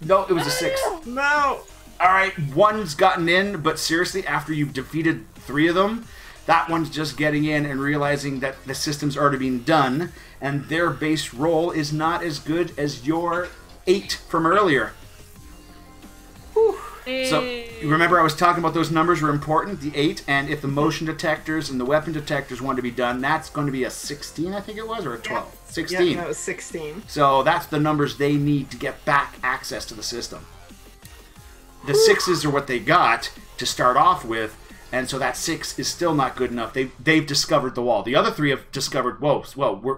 No, it was a 6th. No! Alright, 1's gotten in, but seriously, after you've defeated 3 of them, that one's just getting in and realizing that the system's already been done, and their base roll is not as good as your 8 from earlier. Whew. So, you remember I was talking about those numbers were important, the 8, and if the motion detectors and the weapon detectors want to be done, that's going to be a 16, I think it was, or a 12? Yeah. 16. Yeah, that was 16. So that's the numbers they need to get back access to the system. The 6s are what they got to start off with, and so that 6 is still not good enough. They've discovered the wall. The other 3 have discovered,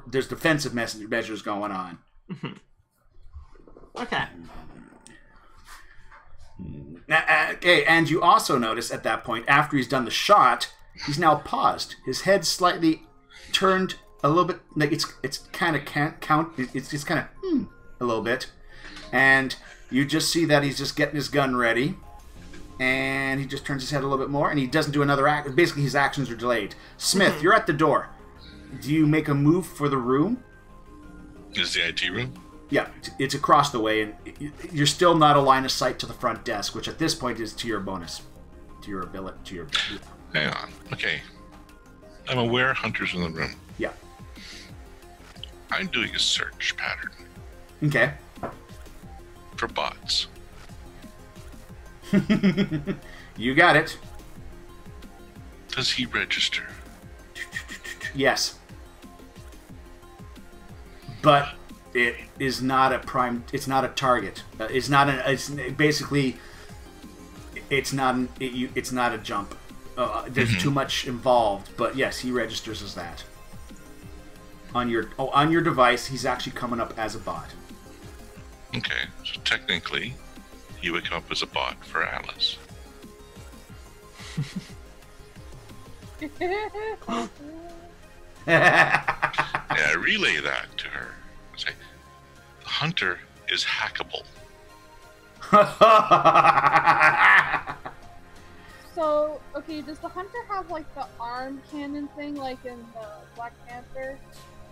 there's defensive measures going on. Okay. Okay, and you also notice at that point, after he's done the shot, he's now paused. His head slightly turned a little bit, like it's kind of it's kind of a little bit, and you just see that he's just getting his gun ready, and he just turns his head a little bit more, and he doesn't do another act. Basically, his actions are delayed. Smith, you're at the door. Do you make a move for the room? Is the IT room? Yeah, it's across the way, and you're still not a line of sight to the front desk, which at this point is to your bonus, to your ability, to your. Hang on. Okay. I'm aware Hunter's in the room. Yeah. I'm doing a search pattern. Okay. For bots. You got it. Does he register? Yes. But it is not a prime. It's not a target. It's not an. It's basically. It's not. It's not a jump. There's too much involved. But yes, he registers as that. On your device, he's actually coming up as a bot. Okay, so technically, he would come up as a bot for Alice. Yeah, I relay that to her. I say, the Hunter is hackable. So, okay, does the Hunter have, like, the arm cannon thing, like in the Black Panther?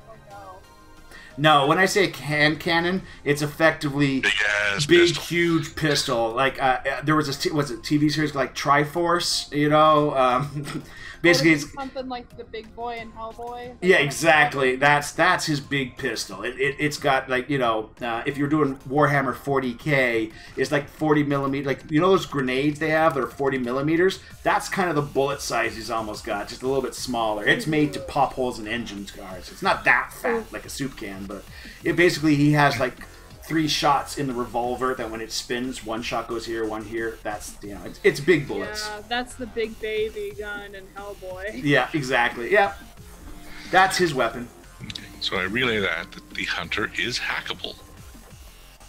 Or no? No, when I say hand cannon, it's effectively big huge pistol. Like there was a TV series like Triforce, you know. Basically, it's something like the Big Boy and Hellboy. Yeah, exactly. That's his big pistol. It's got like if you're doing Warhammer 40K, it's like 40 millimeter. Like those grenades they have that are 40 millimeters. That's kind of the bullet size he's almost got, just a little bit smaller. It's made to pop holes in engine cars. It's not that fat like a soup can, but he has like 3 shots in the revolver that when it spins, 1 shot goes here, 1 here. That's it's big bullets. Yeah, that's the big baby gun in Hellboy. Yeah, exactly. Yeah, that's his weapon. Okay, so I relay that the Hunter is hackable.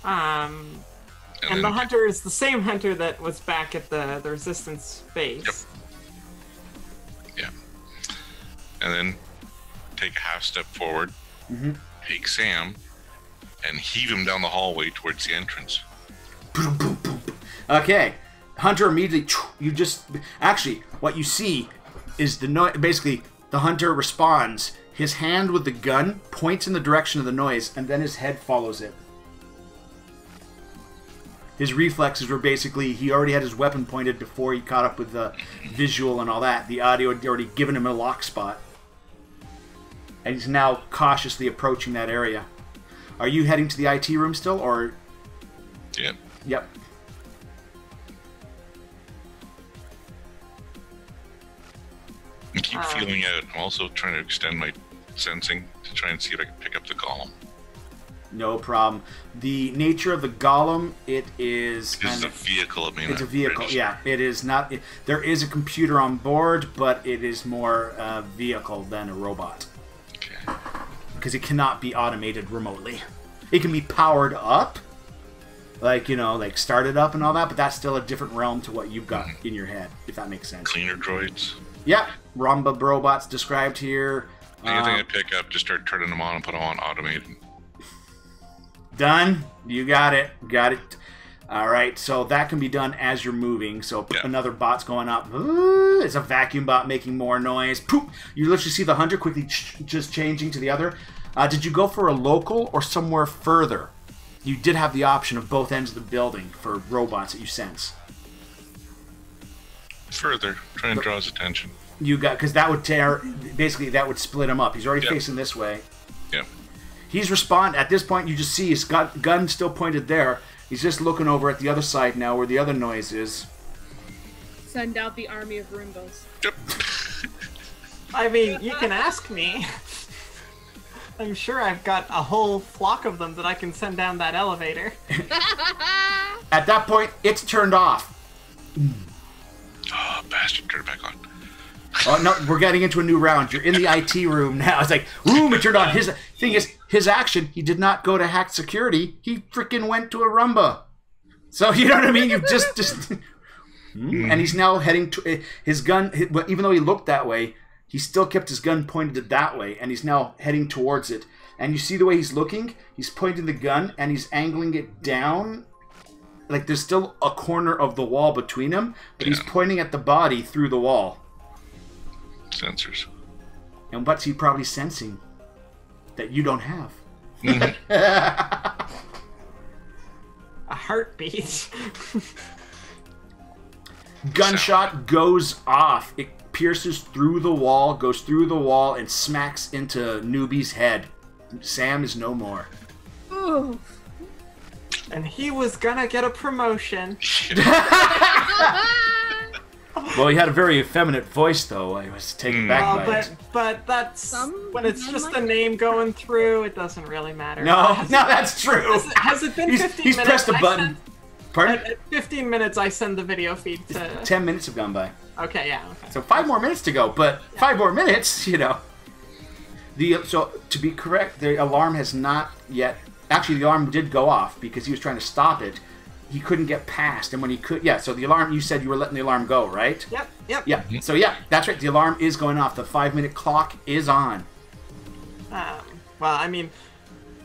And the Hunter is the same Hunter that was back at the Resistance base. Yep. Yeah. And then take a half step forward, take Sam, and heave him down the hallway towards the entrance. Okay. Hunter immediately, actually, what you see is the noise. Basically, the Hunter responds. His hand with the gun points in the direction of the noise, and then his head follows it. His reflexes were basically, he already had his weapon pointed before he caught up with the visual and all that. The audio had already given him a lock spot. And he's now cautiously approaching that area. Are you heading to the IT room still, or? Yeah. Yep. I keep feeling out. I'm also trying to extend my sensing to try and see if I can pick up the golem. No problem. The nature of the golem, it is... It's a vehicle. It's a vehicle, yeah. It is not... there is a computer on board, but it is more a vehicle than a robot. Okay. Because it cannot be automated remotely. It can be powered up, like started up and all that, but that's still a different realm to what you've got in your head, if that makes sense. Cleaner droids. Yeah, Rhomba robots described here. Anything I pick up, just start turning them on and put them on automated. Done. You got it. Got it. All right, so that can be done as you're moving. So another bot's going up. It's a vacuum bot making more noise. Poop! You literally see the Hunter quickly just changing to the other. Did you go for a local or somewhere further? You did have the option of both ends of the building for robots that you sense. Further. Try and draw his attention. You got, because that would tear, basically that would split him up. He's already facing this way. Yeah. He's at this point. You just see his gun still pointed there. He's just looking over at the other side now, where the other noise is. Send out the army of Roombas. Yep. I mean, you can ask me. I'm sure I've got a whole flock of them that I can send down that elevator. At that point, it's turned off. Oh, bastard, turn it back on. Oh, no, we're getting into a new round. You're in the IT room now. It's like, boom, it turned on. His thing is, his action, he did not go to hack security. He freaking went to a Rumba. So, you know what I mean? You've just and he's now heading to his gun. Even though he looked that way, he still kept his gun pointed that way, and he's now heading towards it. And you see the way he's looking? He's pointing the gun, and he's angling it down. Like, there's still a corner of the wall between them, but he's pointing at the body through the wall. Sensors. And what's he probably sensing that you don't have? A heartbeat. Gunshot goes off. It pierces through the wall, goes through the wall, and smacks into Newbie's head. Sam is no more. Ooh. And he was gonna get a promotion. Well, he had a very effeminate voice, though. I was taken back by it. But that's when it's just a name going through. It doesn't really matter. No, that's true. Has it been 15 minutes? He's pressed a button. Pardon? At 15 minutes, I send the video feed to... 10 minutes have gone by. Okay, yeah. Okay. So 5 more minutes to go, but 5 more minutes, you know. So, to be correct, the alarm has not yet... Actually, the alarm did go off because he was trying to stop it. He couldn't get past, and when he could... Yeah, so the alarm, you said you were letting the alarm go, right? Yep. Yeah, so yeah, that's right. The alarm is going off. The 5-minute clock is on. Well, I mean...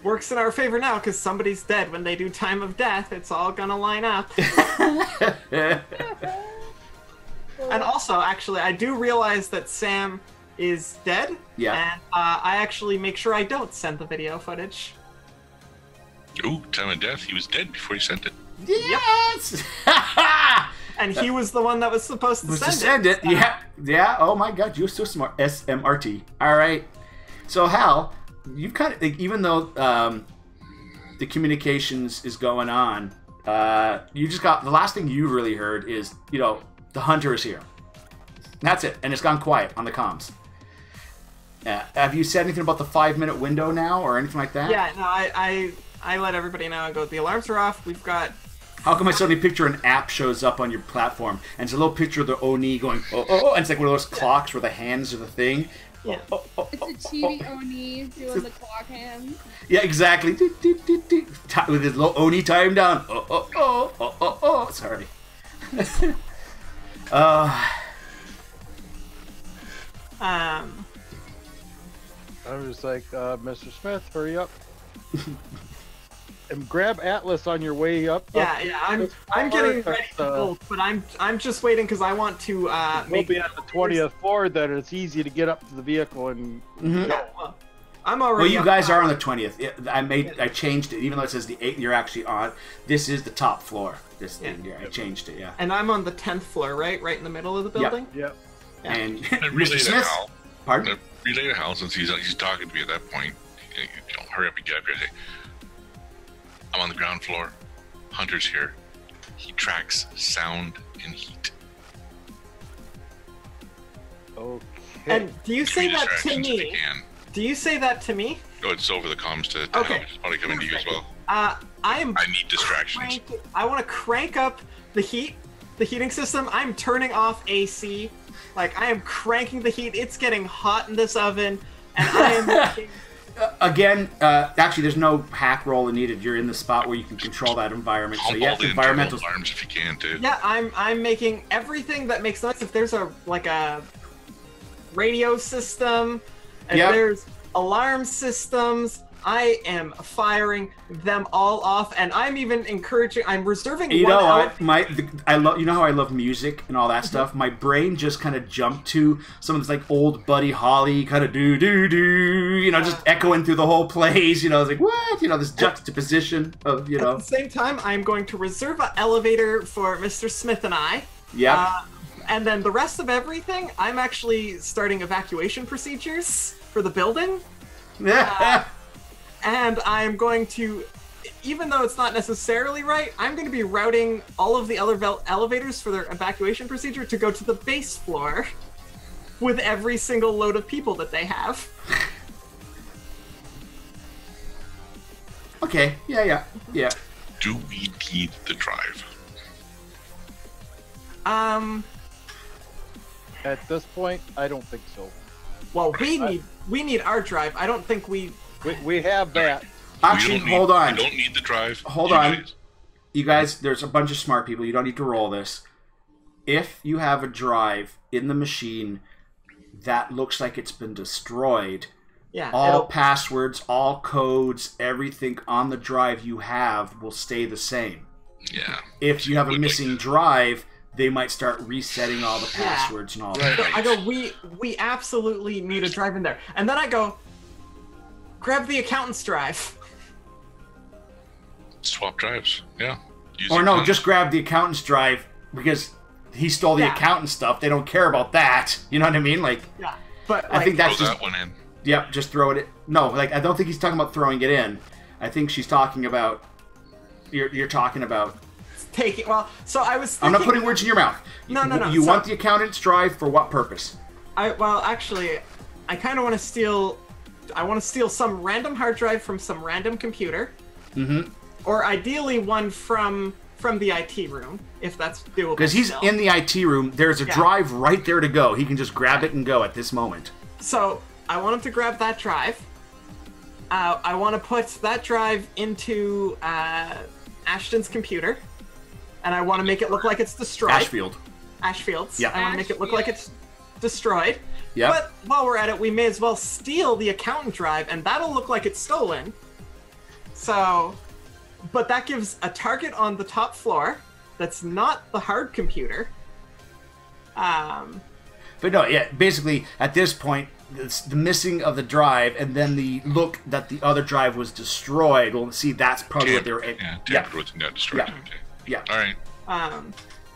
Works in our favor now because somebody's dead. When they do time of death, it's all gonna line up. And also, actually, I do realize that Sam is dead. Yeah. And I actually make sure I don't send the video footage. Ooh, time of death. He was dead before he sent it. Yes! And he was the one that was supposed to send it. Yeah. Oh my God, you're so smart. SMRT. All right. So Hal, you've kind of, even though the communications is going on, you just got, the last thing you really heard is, you know, the hunter is here. That's it, and it's gone quiet on the comms. Have you said anything about the 5-minute window now, or anything like that? Yeah, no, I let everybody know. I go, the alarms are off. We've got... How come I suddenly picture an app shows up on your platform, and it's a little picture of the Oni going, oh, and it's like one of those clocks where the hands are the thing. Yeah. It's a cheating Oni doing the clock hands. Yeah, exactly. With his little Oni time down. Oh. Sorry. I was like, Mr. Smith, hurry up. And grab Atlas on your way up. Yeah, I'm getting ready to go, but I'm just waiting because I want to we'll be on the 20th floor, that it's easy to get up to the vehicle and well, I'm already. Well, you guys are on the 20th. I changed it, even though it says the 8th. You're actually on. This is the top floor. This thing here, I changed it. Yeah. And I'm on the 10th floor, right in the middle of the building. Yep. And Relay Mr. to Smith. Hal. Pardon? Relay to Hal, since he's talking to me at that point. You know, hurry up and get up here. Say, I'm on the ground floor. Hunter's here. He tracks sound and heat. Okay. And do you say that to Distractions if you me? can. Do you say that to me? No, it's over the comms to Okay. Hal. It's probably coming to you as well. I need distractions. I want to crank up the heating system. I'm turning off AC. Like, I am cranking the heat. It's getting hot in this oven, and I am making... Again, actually, there's no hack roll needed. You're in the spot where you can control that environment. So yes, the environmental alarms if you can too. Yeah, I'm making everything that makes noise. If there's a radio system, and there's alarm systems, I am firing them all off, and I'm even encouraging. I'm reserving. You one know out. what? I love. You know how I love music and all that stuff. My brain just kind of jumped to some of this like old Buddy Holly kind of do. You know, just echoing through the whole place. You know, it's like what? You know, this juxtaposition of At the same time, I'm going to reserve an elevator for Mr. Smith and I. Yeah. And then the rest of everything, I'm actually starting evacuation procedures for the building. And I'm going to, even though it's not necessarily right, I'm going to be routing all of the other elevators for their evacuation procedure to go to the base floor with every single load of people that they have. Okay, yeah. Do we need the drive? At this point, I don't think so. Well, we need our drive. I don't think we have that. Actually, hold on. We don't need the drive. Hold on. You guys, there's a bunch of smart people. You don't need to roll this. If you have a drive in the machine that looks like it's been destroyed, all passwords, all codes, everything on the drive you have will stay the same. Yeah. If you have a missing drive, they might start resetting all the passwords and all that. So I go, we absolutely need a drive in there. And then I go, grab the accountant's drive. Swap drives, yeah. Just grab the accountant's drive because he stole the accountant stuff. They don't care about that. You know what I mean? Like, but I think that's throw just that one in. Yep, just throw it in. No, like I don't think he's talking about throwing it in. I think she's talking about. You're talking about taking. Well, so I was. I'm not putting words in your mouth. No. You want the accountant's drive for what purpose? Actually, I kind of want to steal. I want to steal some random hard drive from some random computer. Mm-hmm. Or ideally one from the IT room, if that's doable. Because he's in the IT room. There's a drive right there to go. He can just grab it and go at this moment. So I want him to grab that drive. I want to put that drive into Ashton's computer, and I want to make it look like it's destroyed. Ashfield's. Yeah. I want to make it look like it's destroyed. Yeah. But while we're at it, we may as well steal the accountant drive, and that'll look like it's stolen. So, but that gives a target on the top floor that's not the hard computer. But no, yeah, basically, at this point, it's the missing of the drive and then the look that the other drive was destroyed. Well, see, that's probably what they were... Tampered with and got destroyed. Yeah. Okay. Yeah. All right.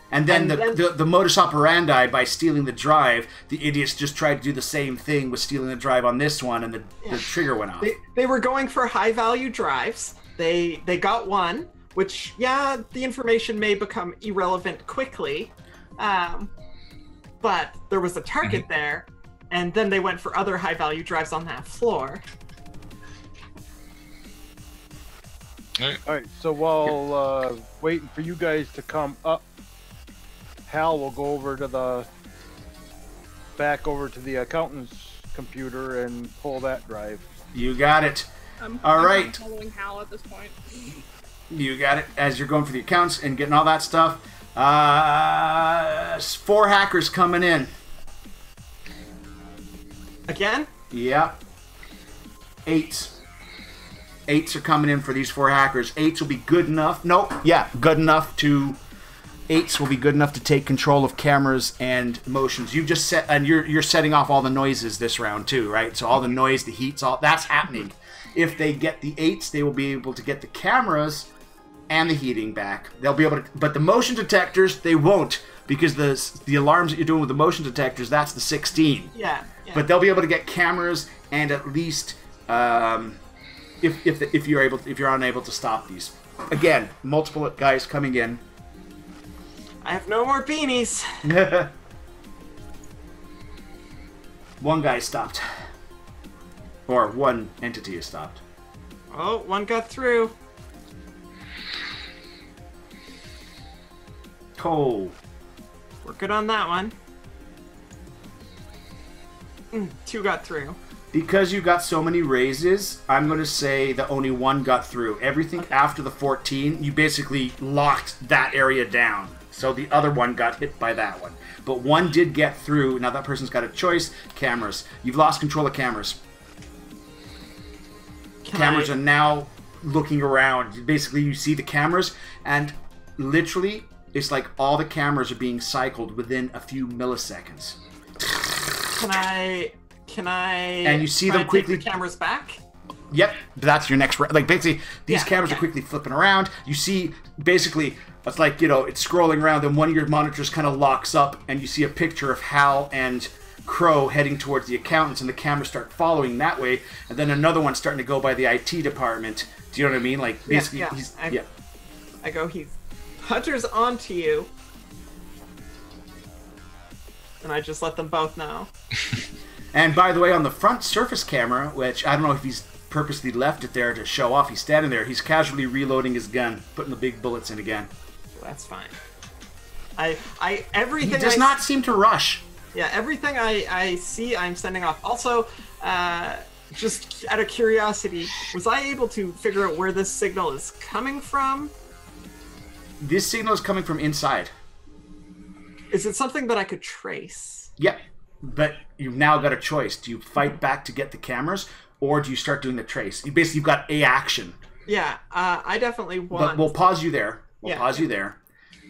And then the modus operandi, by stealing the drive, the idiots just tried to do the same thing with stealing the drive on this one, and the trigger went off. They were going for high-value drives. They got one, which, the information may become irrelevant quickly, but there was a target there, and then they went for other high-value drives on that floor. All right, so while waiting for you guys to come up, Hal will go over to back over to the accountant's computer and pull that drive. You got it. I'm following Hal at this point. You got it. As you're going for the accounts and getting all that stuff, 4 hackers coming in. Again? Yep. 8s. 8s are coming in for these 4 hackers. 8s will be good enough. Good enough to... 8s will be good enough to take control of cameras and motions. You've just set, and you're setting off all the noises this round too, right? So all the noise, the heats, all that's happening. If they get the 8s, they will be able to get the cameras and the heating back. They'll be able to, but the motion detectors they won't, because the alarms that you're doing with the motion detectors, that's the 16. Yeah. But they'll be able to get cameras and at least if you're unable to stop these. Again, multiple guys coming in. I have no more beanies. One guy stopped. Or one entity is stopped. Oh, one got through. Cool. We're good on that one. 2 got through. Because you got so many raises, I'm going to say that only 1 got through. Everything after the 14, you basically locked that area down. So the other one got hit by that one. But 1 did get through. Now that person's got a choice. Cameras. You've lost control of cameras. Cameras are now looking around. Basically, you see the cameras, and literally, it's like all the cameras are being cycled within a few milliseconds. Can I? And you see them quickly. Take the cameras back. Yep, that's your next. Like basically, these cameras are quickly flipping around. You see, basically, it's like it's scrolling around, and one of your monitors kind of locks up, and you see a picture of Hal and Crow heading towards the accountants, and the cameras start following that way, and then another one starting to go by the IT department. Do you know what I mean? Like, basically, I go, Hunter's onto you. And I just let them both know. And by the way, on the front surface camera, which I don't know if he's purposely left it there to show off, he's standing there, he's casually reloading his gun, putting the big bullets in again. That's fine. Everything he does not seem to rush. Yeah, everything I see, I'm sending off. Also, just out of curiosity, was I able to figure out where this signal is coming from? This signal is coming from inside. Is it something that I could trace? Yep, but you've now got a choice. Do you fight back to get the cameras, or do you start doing the trace? You've got a action. Yeah, I definitely want... But we'll pause you there. Pause you there.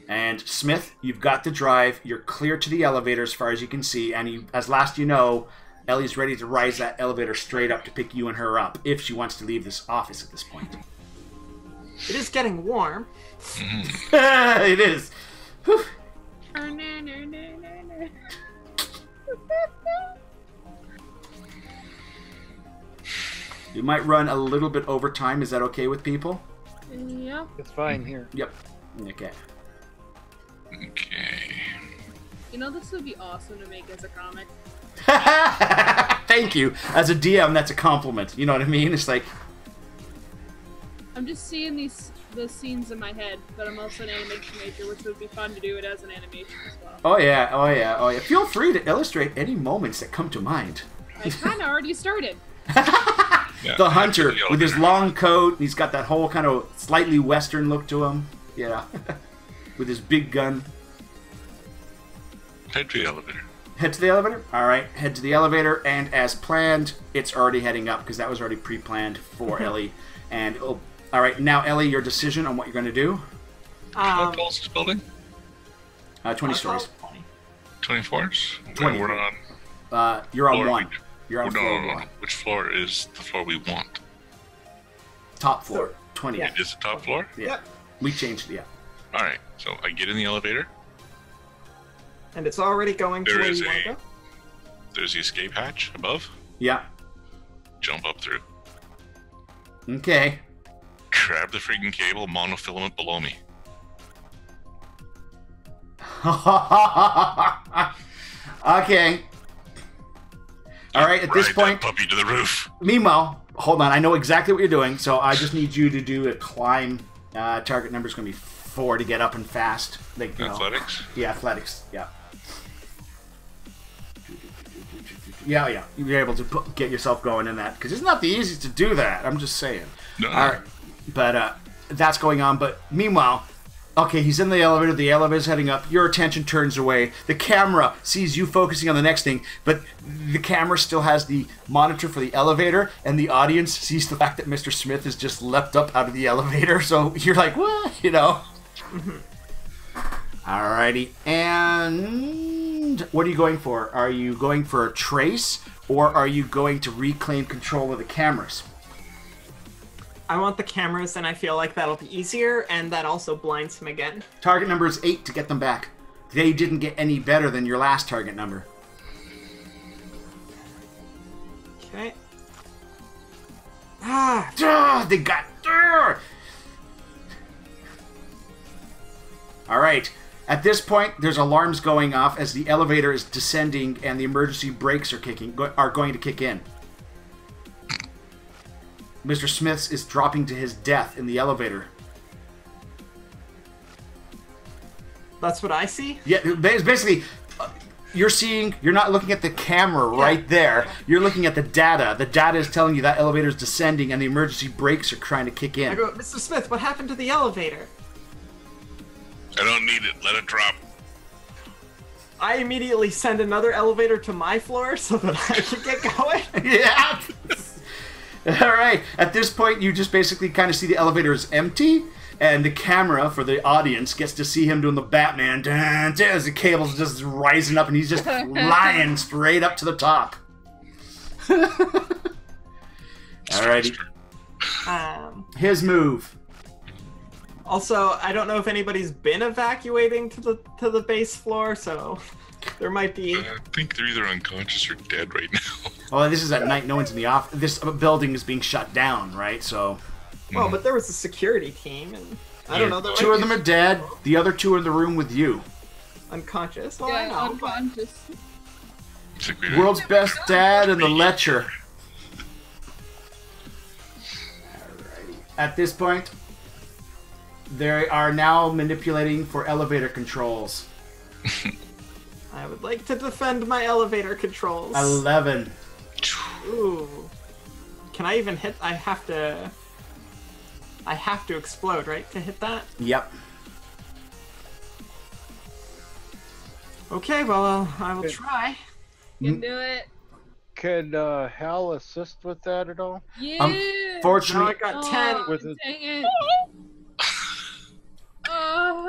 And Smith, you've got the drive. You're clear to the elevator as far as you can see. And as last you know, Ellie's ready to rise that elevator straight up to pick you and her up, if she wants to leave this office at this point. It is getting warm. It is. Whew. You might run a little bit over time. Is that okay with people? Yeah. It's fine here. Yep. Okay. Okay. You know, this would be awesome to make as a comic. Thank you. As a DM, that's a compliment. You know what I mean? It's like... I'm just seeing the scenes in my head, but I'm also an animation major, which would be fun to do it as an animation as well. Oh yeah, oh yeah, oh yeah. Feel free to illustrate any moments that come to mind. I kind of already started. The hunter with his long coat, he's got that whole kind of slightly western look to him. Yeah. With his big gun. Head to the elevator. Head to the elevator? Alright, head to the elevator, and as planned, it's already heading up, because that was already pre-planned for Ellie. And, alright, now Ellie, your decision on what you're going to do? How tall is this building? 20 stories. 20 floors? 20. We're on... you're on one. You're on floor no. one. Which floor is the floor we want? Top floor. 20. It is the top floor? Yeah. Yep. We changed it, yeah. Alright, so I get in the elevator. And it's already going to where you want to go? There's the escape hatch above. Yeah. Jump up through. Okay. Grab the freaking cable, monofilament below me. Okay. Alright, at this point... That puppy to the roof. Meanwhile, hold on, I know exactly what you're doing, so I just need you to do a climb. Target number is going to be 4 to get up and fast. Like, athletics? Yeah, athletics, yeah. Yeah. You're able to get yourself going in that, because it's not the easiest to do that, I'm just saying. No. Alright, but that's going on, but meanwhile... Okay, he's in the elevator's heading up, your attention turns away, the camera sees you focusing on the next thing, but the camera still has the monitor for the elevator, and the audience sees the fact that Mr. Smith has just leapt up out of the elevator, so you're like, what? You know? Alrighty, and what are you going for? Are you going for a trace, or are you going to reclaim control of the cameras? I want the cameras, and I feel like that'll be easier, and that also blinds him again. Target number is 8 to get them back. They didn't get any better than your last target number. Okay. They got... Alright. At this point, there's alarms going off as the elevator is descending and the emergency brakes are going to kick in. Mr. Smith is dropping to his death in the elevator. That's what I see? Yeah, basically, you're not looking at the camera right there. You're looking at the data. The data is telling you that elevator is descending and the emergency brakes are trying to kick in. I go, Mr. Smith, what happened to the elevator? I don't need it. Let it drop. I immediately send another elevator to my floor so that I can get going. Yeah. All right. At this point, you just basically kind of see the elevator is empty, and the camera for the audience gets to see him doing the Batman as the cable's just rising up, and he's just flying straight up to the top. Alrighty. His move. Also, I don't know if anybody's been evacuating to the base floor, so There might be. I think they're either unconscious or dead right now. Well, this is at night. No one's in the office. This building is being shut down, right? So. Well, but there was a security team, and I don't know. Two of them are dead. The other two are in the room with you. Unconscious. Well, Yeah, unconscious. World's best dad and the lecher. At this point, they are now manipulating for elevator controls. I would like to defend my elevator controls. 11. Ooh. Can I even hit? I have to explode, right, to hit that? Yep. Okay, well, I will try. You can do it. Can Hal assist with that at all? Yeah. Unfortunately, I got 10 with it. Dang it.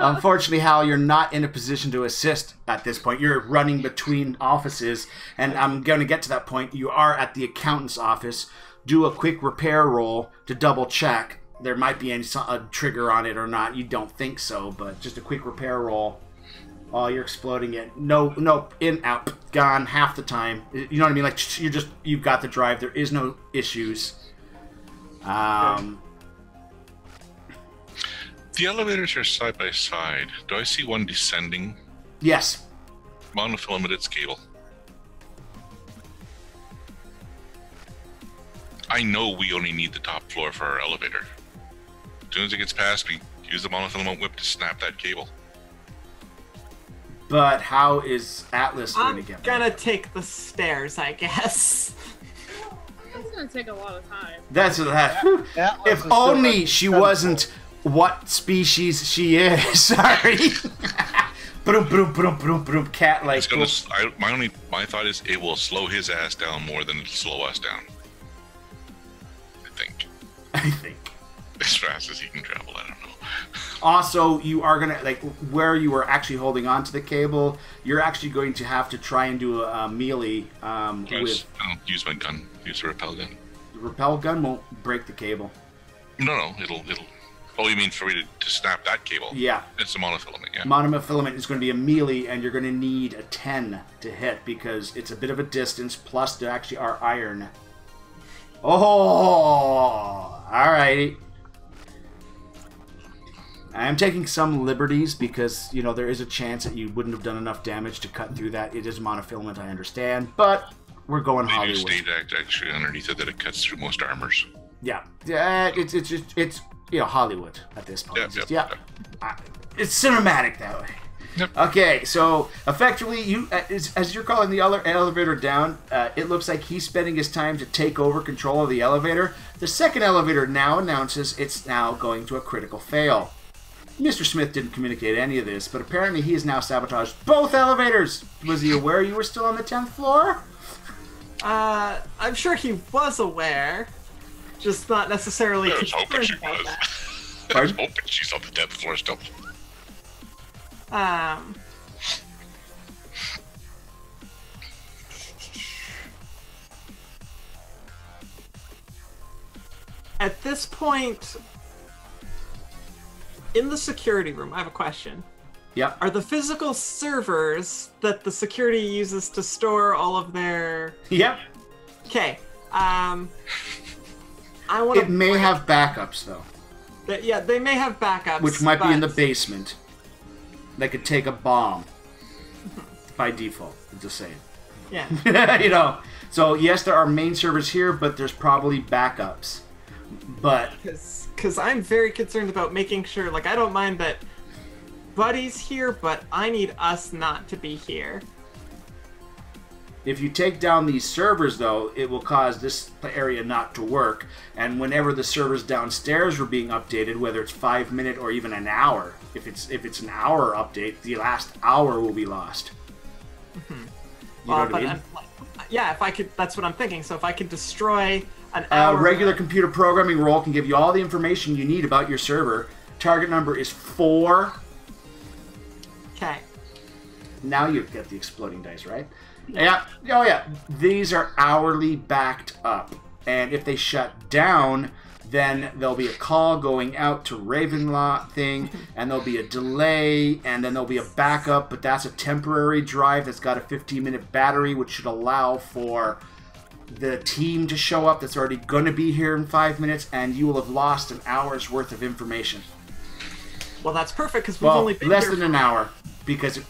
Unfortunately, Hal, you're not in a position to assist at this point. You're running between offices, and I'm going to get to that point. You are at the accountant's office. Do a quick repair roll to double check. There might be a trigger on it or not. You don't think so, but just a quick repair roll. Oh, you're exploding it. No, in, out, gone, half the time. You know what I mean? Like, you've got the drive. There is no issues. The elevators are side by side. Do I see one descending? Yes. Monofilament its cable. I know we only need the top floor for our elevator. As soon as it gets past, we use the monofilament whip to snap that cable. But how is Atlas going to get I'm gonna take the stairs, I guess. That's gonna take a lot of time. That's that. Atlas If is still only at she 10 wasn't what species she is. Sorry. Broom, broom, broom, broom, broom. Cat like. My thought is it will slow his ass down more than it'll slow us down. I think. As fast as he can travel, I don't know. Also, you are gonna where you were actually holding on to the cable. You're actually going to have to try and do a melee with. I'll use my gun. Use a repel gun. The repel gun won't break the cable. No, it'll. Oh, you mean for me to snap that cable? Yeah. It's a monofilament. Yeah. Monofilament is going to be a melee, and you're going to need a 10 to hit because it's a bit of a distance. Plus, there actually are iron. Oh, alrighty. I am taking some liberties because, there is a chance that you wouldn't have done enough damage to cut through that. It is monofilament, I understand, but we're going they Hollywood. They do state actually underneath it that it cuts through most armors. Yeah, it's Hollywood at this point. It's cinematic that way. Yep. Okay, so effectively, as you're calling the elevator down, it looks like he's spending his time to take over control of the elevator. The second elevator now announces it's now going to a critical fail. Mr. Smith didn't communicate any of this, but apparently he has now sabotaged both elevators. Was he aware you were still on the 10th floor? I'm sure he was aware, just not necessarily I was hoping she concerned about was. that. I was hoping she's on the 10th floor still. At this point, in the security room, I have a question. Yep. Are the physical servers that the security uses to store all of their... Yep. Okay. I want to... It may have backups, though. Yeah, they may have backups, which might be in the basement. They could take a bomb. By default, I'm just saying. Yeah. So yes, there are main servers here, but there's probably backups. But... Because I'm very concerned about making sure, I don't mind that Buddy's here, but I need us not to be here. If you take down these servers, though, it will cause this area not to work. And whenever the servers downstairs were being updated, whether it's 5 minutes or even an hour, if it's an hour update, the last hour will be lost. Mm-hmm. You know what I mean? Yeah, if I could, that's what I'm thinking. So if I could destroy an hour... regular computer programming role can give you all the information you need about your server. Target number is 4. Okay. Now you get the exploding dice, right? Yeah. Oh, yeah. These are hourly backed up. And if they shut down, Then there'll be a call going out to Ravenloft thing, and there'll be a delay, and then there'll be a backup, but that's a temporary drive that's got a 15-minute battery, which should allow for the team to show up that's already going to be here in 5 minutes, and you will have lost an hour's worth of information. Well, that's perfect, because we've only been less here than an hour, because it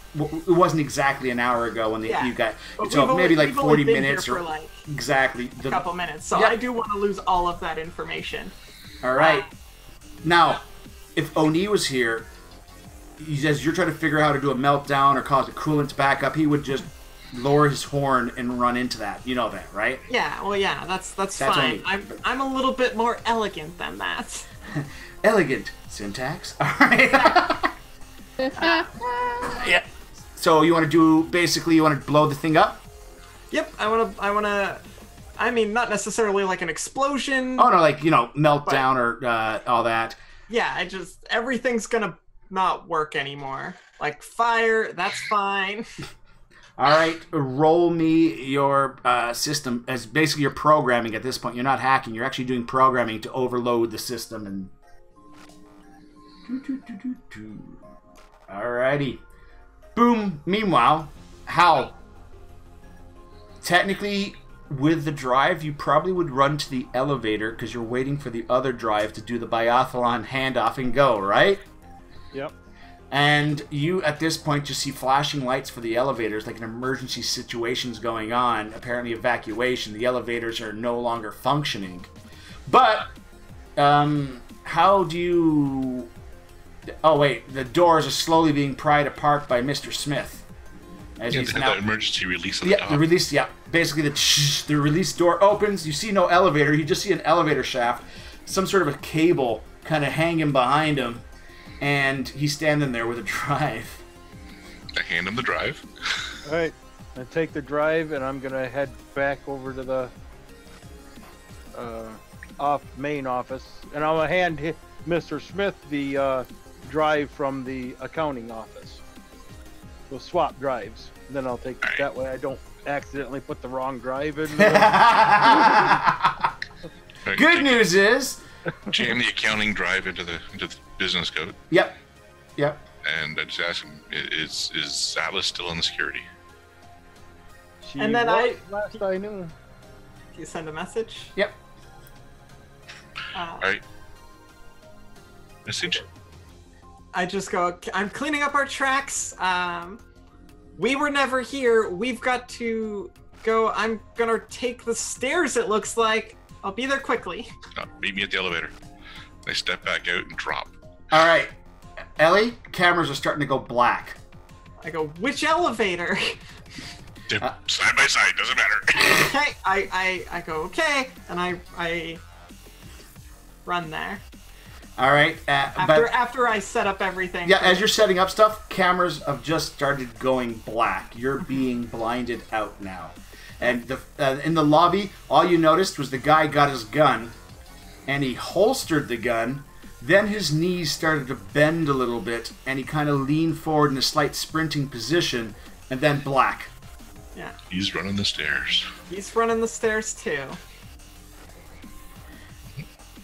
wasn't exactly an hour ago when you got... But so maybe like 40 minutes or... or... like exactly. a couple minutes, so I do want to lose all of that information. All right. Now, if Oni was here, as you're trying to figure out how to do a meltdown or cause a coolant to back up, he would just lower his horn and run into that. You know that, right? Yeah, well, yeah, that's fine. I'm a little bit more elegant than that. Elegant syntax. All right. Yeah. So you want to do, basically, you want to blow the thing up? Yep, I want to, I mean, not necessarily like an explosion. Oh, no, like, meltdown or all that. Yeah, everything's gonna not work anymore. Like, fire, that's fine. All right, roll me your system as basically you're programming at this point. You're not hacking. You're actually doing programming to overload the system. And alrighty, boom. Meanwhile, Hal. Technically, with the drive, you probably would run to the elevator because you're waiting for the other drive to do the biathlon handoff and go, right? Yep. And you, at this point, just see flashing lights for the elevators, like an emergency situation's going on, apparently evacuation. The elevators are no longer functioning. But, how do you... Oh, wait, the doors are slowly being pried apart by Mr. Smith. As yeah, he's now... the emergency release on the top. The release, basically, the release door opens, you see no elevator, you just see an elevator shaft, some sort of a cable kind of hanging behind him. And he's standing there with a drive. I hand him the drive. All right, I take the drive, and I'm gonna head back over to the main office, and I'm gonna hand Mr. Smith the drive from the accounting office. We'll swap drives, and then I'll take it that way. I don't accidentally put the wrong drive in. Good news is. Jam the accounting drive into the business code. Yep. And I just ask him, is Atlas still in the security? And then last I knew. You send a message? Yep. Alright. Message? I just go, I'm cleaning up our tracks. We were never here. We've got to go. I'm gonna take the stairs, it looks like. I'll be there quickly. Meet me at the elevator. I step back out and drop. All right, Ellie, cameras are starting to go black. I go, which elevator? Side by side, doesn't matter. Okay, I go, okay, and I run there. All right. After I set up everything. Yeah, as you're setting up stuff, cameras have just started going black. You're being blinded out now. And in the lobby, all you noticed was the guy got his gun, and he holstered the gun. Then his knees started to bend a little bit, and he kind of leaned forward in a slight sprinting position, and then black. Yeah. He's running the stairs. He's running the stairs, too.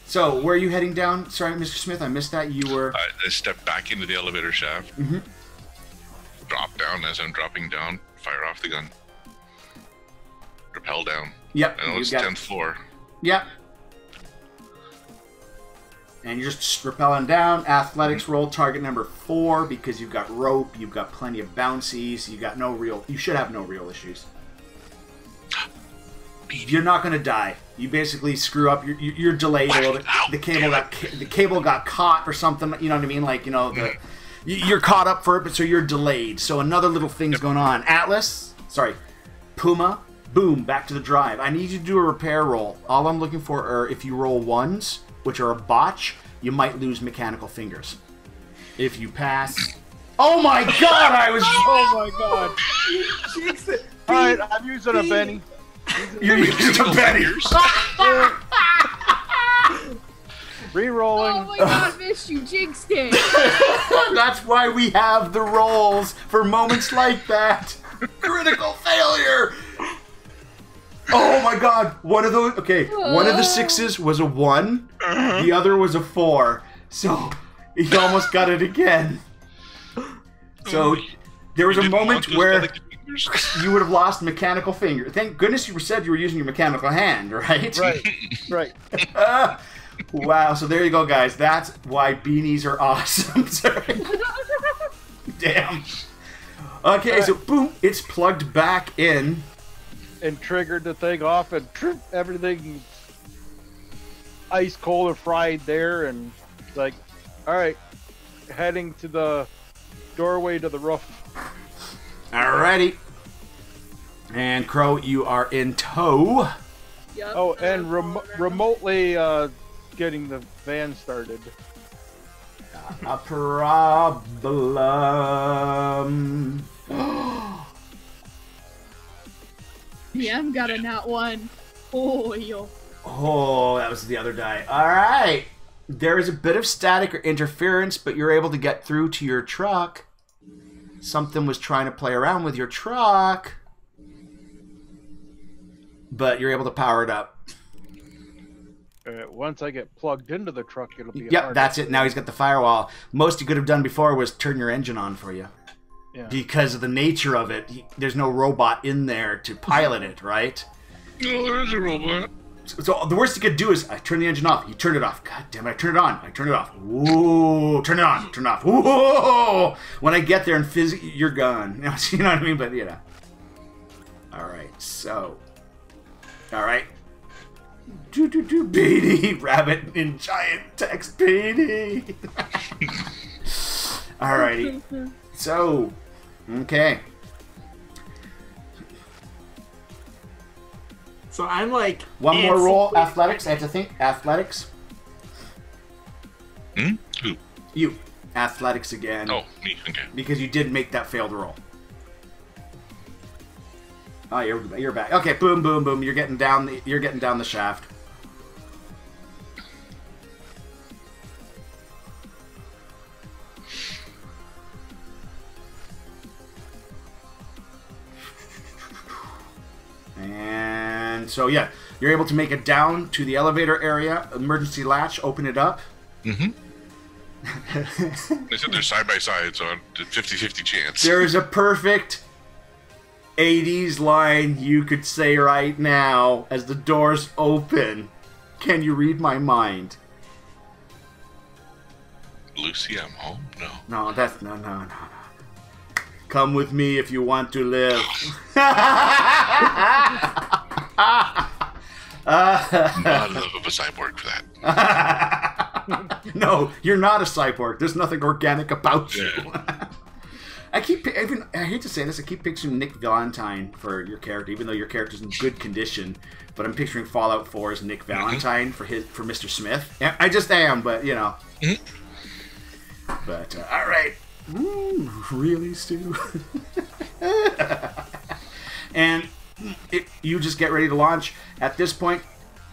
So, where are you heading down? Sorry, Mr. Smith, I missed that. You were... I step back into the elevator shaft. Mm-hmm. Drop down. As I'm dropping down, fire off the gun. Rappel down. Yep. I know it's 10th floor. Yep. And you're just rappelling down. Athletics roll target number 4 because you've got rope, you've got plenty of bouncies, you should have no real issues. You're not going to die. You basically screw up. You're delayed a little bit. The cable got caught or something. You know what I mean? Like, you're caught up for it, but so you're delayed. So another little thing's going on. Puma. Boom, back to the drive. I need you to do a repair roll. All I'm looking for are if you roll 1s, which are a botch, you might lose mechanical fingers. If you pass... Oh my god, Oh my god. Jinx it. Alright, I'm using a Benny. You're using a Benny. Re-rolling. Oh my god, Mish, you jinxed it. That's why we have the rolls for moments like that. Critical failure. Oh my god! One of those. Okay, one of the 6s was a 1, the other was a 4. So he almost got it again. So there was a moment where you would have lost mechanical finger. Thank goodness you said you were using your mechanical hand, right? Right. Wow. So there you go, guys. That's why beanies are awesome. Sorry. Damn. Okay, so boom, it's plugged back in. And triggered the thing off, and everything ice cold and fried there, and like, all right, heading to the doorway to the roof. Alrighty. And Crow, you are in tow. Yep, Oh, and remotely getting the van started. A problem. PM got a nat 1. Oh, yo. Oh, that was the other die. Alright. There is a bit of static or interference, but you're able to get through to your truck. Something was trying to play around with your truck. But you're able to power it up. Once I get plugged into the truck, it'll be Yep, that's it. Now he's got the firewall. Most he could have done before was turn your engine on for you. Yeah. Because of the nature of it, there's no robot in there to pilot it, right? No, there is a robot. So the worst he could do is, I turn the engine off. You turn it off. God damn it, I turn it on. I turn it off. Ooh, turn it on. Turn it off. Ooh. When I get there and physically, you're gone. You know what I mean? But, you know. All right, so. All right. Beanie. Rabbit in giant text. Beanie. All righty. So, okay. So I'm like... One more roll. Athletics. I have to think. Athletics. Who? You. Athletics again. Oh, me. Okay. Because you did make that failed roll. Oh, you're back. Okay, boom, boom, boom. You're getting down the shaft. And so, yeah, you're able to make it down to the elevator area, emergency latch, open it up. Mm-hmm. They said they're side by side, so it's a 50-50 chance. There is a perfect 80s line you could say right now as the doors open. Can you read my mind? Lucy, I'm home? No. No, that's... No. Come with me if you want to live. Not enough of a cyborg for that. No, you're not a cyborg. There's nothing organic about you. Yeah. I hate to say this, I keep picturing Nick Valentine for your character, even though your character's in good condition. But I'm picturing Fallout 4's Nick Valentine for Mr. Smith. I just am, but you know. But all right. Really, Stu? And you just get ready to launch. At this point,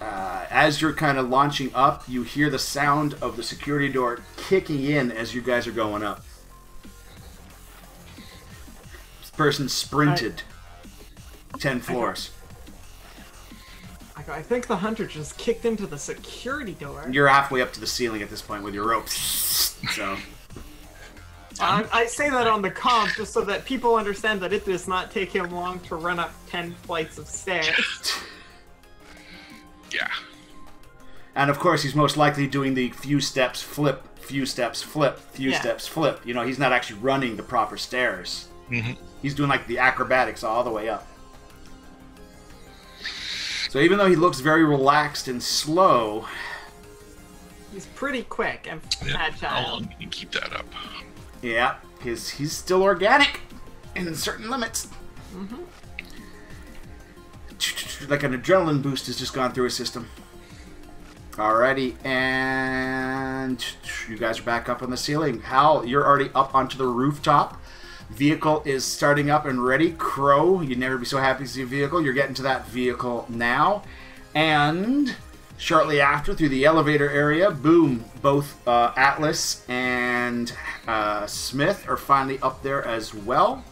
as you're kind of launching up, you hear the sound of the security door kicking in as you guys are going up. This person sprinted 10 floors. I think the hunter just kicked into the security door. You're halfway up to the ceiling at this point with your ropes. So... I say that on the comp just so that people understand that it does not take him long to run up 10 flights of stairs. Yeah. And of course, he's most likely doing the few steps flip, few steps flip, few steps flip. You know, he's not actually running the proper stairs. Mm-hmm. He's doing like the acrobatics all the way up. So even though he looks very relaxed and slow... He's pretty quick and agile. How long can you keep that up? Yeah, because he's still organic in certain limits. Mm-hmm. Like an adrenaline boost has just gone through his system. Alrighty, and you guys are back up on the ceiling. Hal, you're already up onto the rooftop. Vehicle is starting up and ready. Crow, you'd never be so happy to see a vehicle. You're getting to that vehicle now. And... shortly after, through the elevator area, boom, both Atlas and Smith are finally up there as well.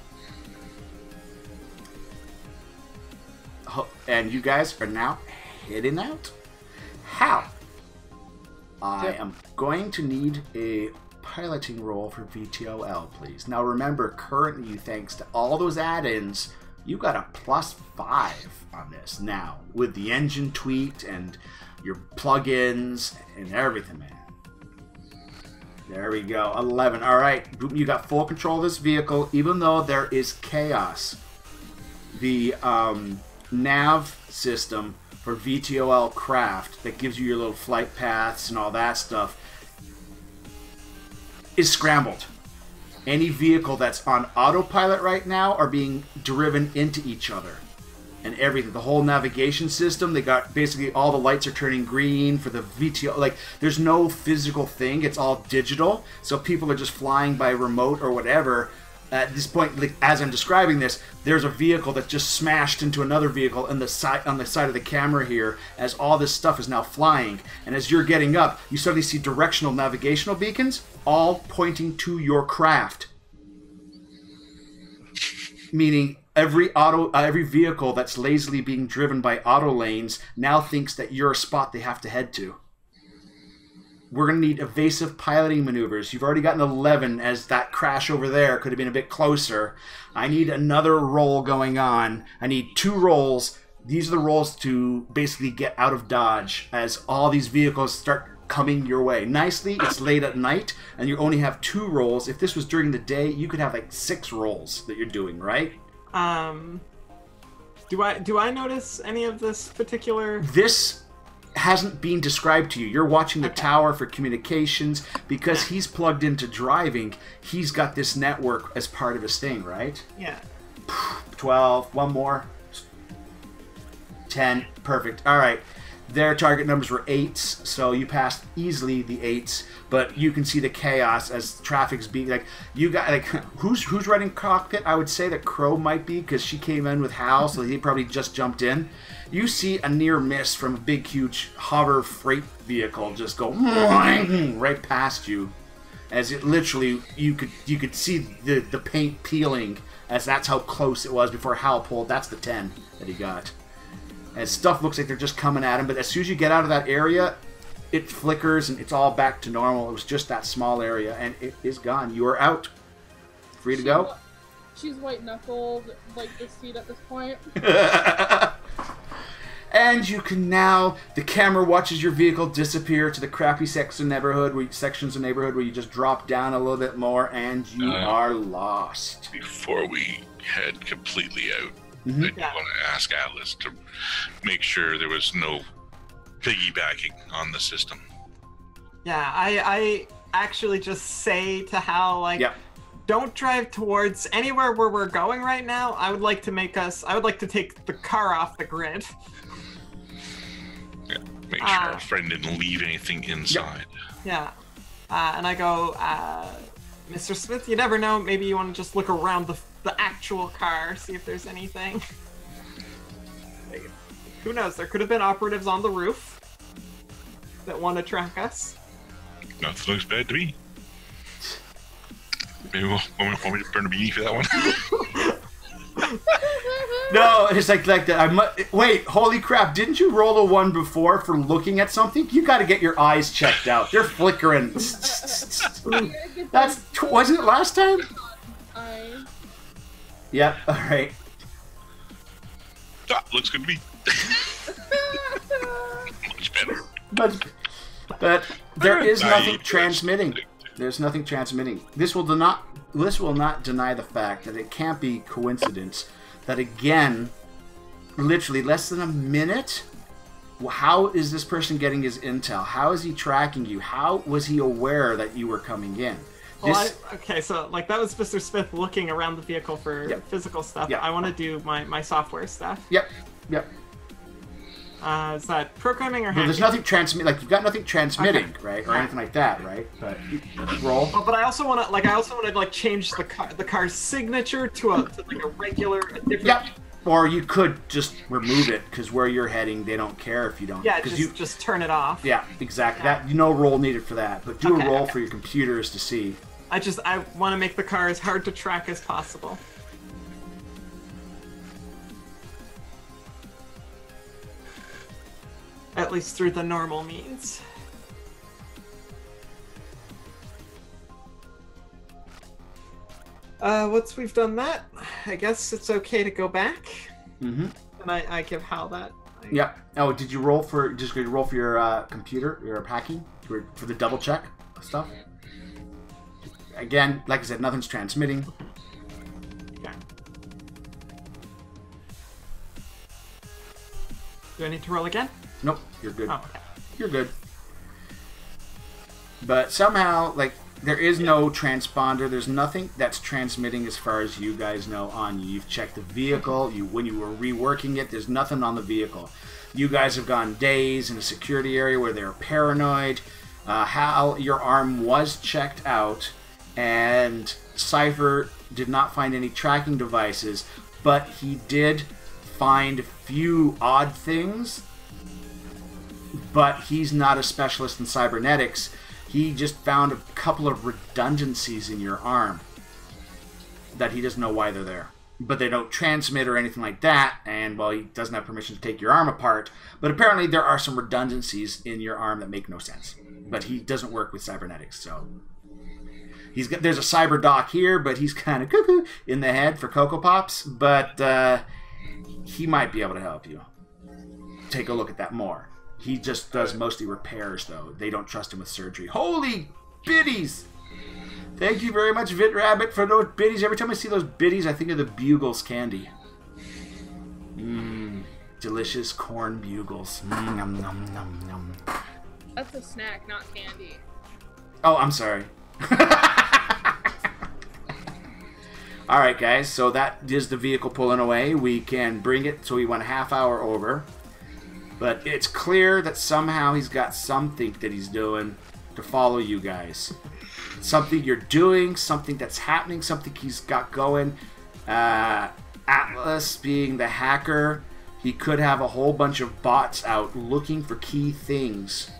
and you guys are now heading out. How? I am going to need a piloting roll for VTOL, please. Now remember, currently, thanks to all those add-ins, you got a +5 on this now, with the engine tweaked and your plugins and everything, man. There we go, 11. All right, you got full control of this vehicle, even though there is chaos. The nav system for VTOL craft that gives you your little flight paths and all that stuff is scrambled. Any vehicle that's on autopilot right now are being driven into each other. And everything, the whole navigation system, they got basically all the lights are turning green for the VTOL. Like, there's no physical thing, it's all digital. So people are just flying by remote or whatever. At this point, like, as I'm describing this, there's a vehicle that just smashed into another vehicle on the side of the camera here, as all this stuff is now flying. And as you're getting up, you suddenly see directional navigational beacons, all pointing to your craft. Meaning every vehicle that's lazily being driven by auto lanes now thinks that you're a spot they have to head to. We're going to need evasive piloting maneuvers. You've already gotten 11, as that crash over there could have been a bit closer. I need another roll going on. I need 2 rolls. These are the rolls to basically get out of dodge as all these vehicles start coming your way. Nicely, it's late at night, and you only have 2 rolls. If this was during the day, you could have like 6 rolls that you're doing, right? Do I notice any of this particular... This hasn't been described to you. You're watching the tower for communications. Because he's plugged into driving, he's got this network as part of his thing, right? Yeah. 12, one more. 10, perfect. All right. Their target numbers were 8s, so you passed easily the 8s, but you can see the chaos as traffic's being like, you got like, who's running cockpit? I would say that Crow might be, because she came in with Hal, so he probably just jumped in. You see a near miss from a big, huge hover freight vehicle just go right past you, as it literally you could see the paint peeling, as that's how close it was before Hal pulled. That's the 10 that he got. As stuff looks like they're just coming at him, but as soon as you get out of that area, it flickers and it's all back to normal. It was just that small area, and it is gone. You are out. Free to go. She's white-knuckled, like the seat at this point. And you can now, the camera watches your vehicle disappear to the crappy sections of neighborhood where you just drop down a little bit more, and you are lost. Before we head completely out, I do want to ask Atlas to make sure there was no piggybacking on the system. Yeah, I actually just say to Hal, like, don't drive towards anywhere where we're going right now. I would like to take the car off the grid. Yeah, make sure our friend didn't leave anything inside. Yeah. And I go, Mr. Smith, you never know. Maybe you want to just look around the actual car, see if there's anything. Who knows? There could have been operatives on the roof that want to track us. Nothing looks bad to me. Maybe we'll want me to burn a beanie for that one. No, it's like that. Wait, holy crap! Didn't you roll a 1 before for looking at something? You got to get your eyes checked out. They're flickering. Wasn't it last time? Yep. All right. Looks good to me. Much better. But there is nothing transmitting. There's nothing transmitting. This will not deny the fact that it can't be coincidence that, again, literally less than a minute. How is this person getting his intel? How is he tracking you? How was he aware that you were coming in? Okay, so like that was Mr. Smith looking around the vehicle for physical stuff. I want to do my software stuff. Yep. Is that programming or hacking? No, there's nothing you've got nothing transmitting, right, or anything like that, right? But roll. But I also want to change the car's signature to a regular, different. Yep. Or you could just remove it, because where you're heading, they don't care if you don't. Yeah, just turn it off. Yeah, exactly. Yeah. No roll needed for that, but do a roll for your computers to see. I want to make the car as hard to track as possible. at least through the normal means. Once we've done that, I guess it's okay to go back. Mm-hmm. And I give Hal that. Yep. Oh, did you roll for your computer, your hacking, for the double check stuff? Again, like I said, nothing's transmitting. Okay. Do I need to roll again? Nope, you're good. Oh, okay. You're good. But somehow, like, there is no transponder. There's nothing that's transmitting as far as you guys know on you. You've checked the vehicle. When you were reworking it, there's nothing on the vehicle. You guys have gone days in a security area where they're paranoid. Hal, your arm was checked out, and Cypher did not find any tracking devices, but he did find a few odd things. But he's not a specialist in cybernetics. He just found a couple of redundancies in your arm that he doesn't know why they're there. But they don't transmit or anything like that, and, well, he doesn't have permission to take your arm apart. But apparently there are some redundancies in your arm that make no sense. But he doesn't work with cybernetics, so... there's a cyber doc here, but he's kind of cuckoo in the head for Cocoa Pops. But he might be able to help you. Take a look at that more. He just does mostly repairs, though. They don't trust him with surgery. Holy biddies! Thank you very much, Vit Rabbit, for those biddies. Every time I see those biddies, I think of the Bugles candy. Mmm. Delicious corn bugles. Mmm, nom, nom, nom, nom. That's a snack, not candy. Oh, I'm sorry. Alright, guys. So that is the vehicle pulling away. We can bring it, so we went a half hour over. But it's clear that somehow he's got something that he's doing to follow you guys. Something you're doing, something that's happening, something he's got going. Atlas being the hacker, he could have a whole bunch of bots out looking for key things,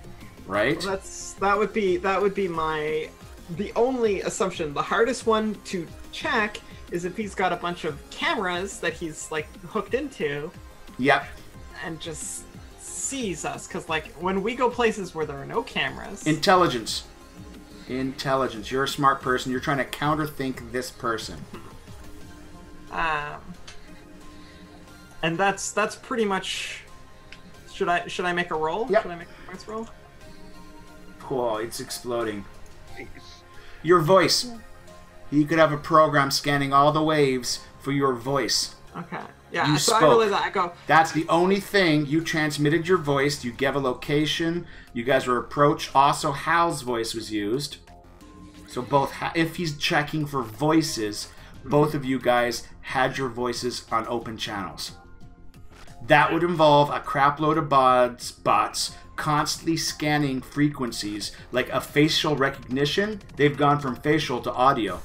right? Well, that would be the only assumption. The hardest one to check is if he's got a bunch of cameras that he's like hooked into. Yep. And just sees us, because like when we go places where there are no cameras. Intelligence. You're a smart person. You're trying to counterthink this person. And that's pretty much. Should I make a roll? Yep. Should I make a voice roll? Cool. It's exploding. Your voice. You could have a program scanning all the waves for your voice. Okay. Yeah, you so spoke. I realized that. I go. That's the only thing. You transmitted your voice. You gave a location. You guys were approached. Also, Hal's voice was used. So both, if he's checking for voices, both of you guys had your voices on open channels. That would involve a crapload of bots constantly scanning frequencies, like a facial recognition. They've gone from facial to audio.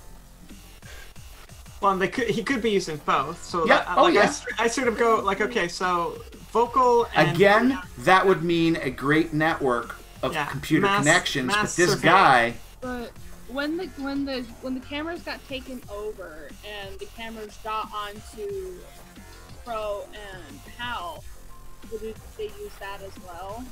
Well, he could be using both. So yeah. That, like, I sort of go like, okay, so vocal and again, that would mean a great network of computer connections. But this guy. But when the cameras got taken over and the cameras got onto Crow and Hal, did they use that as well?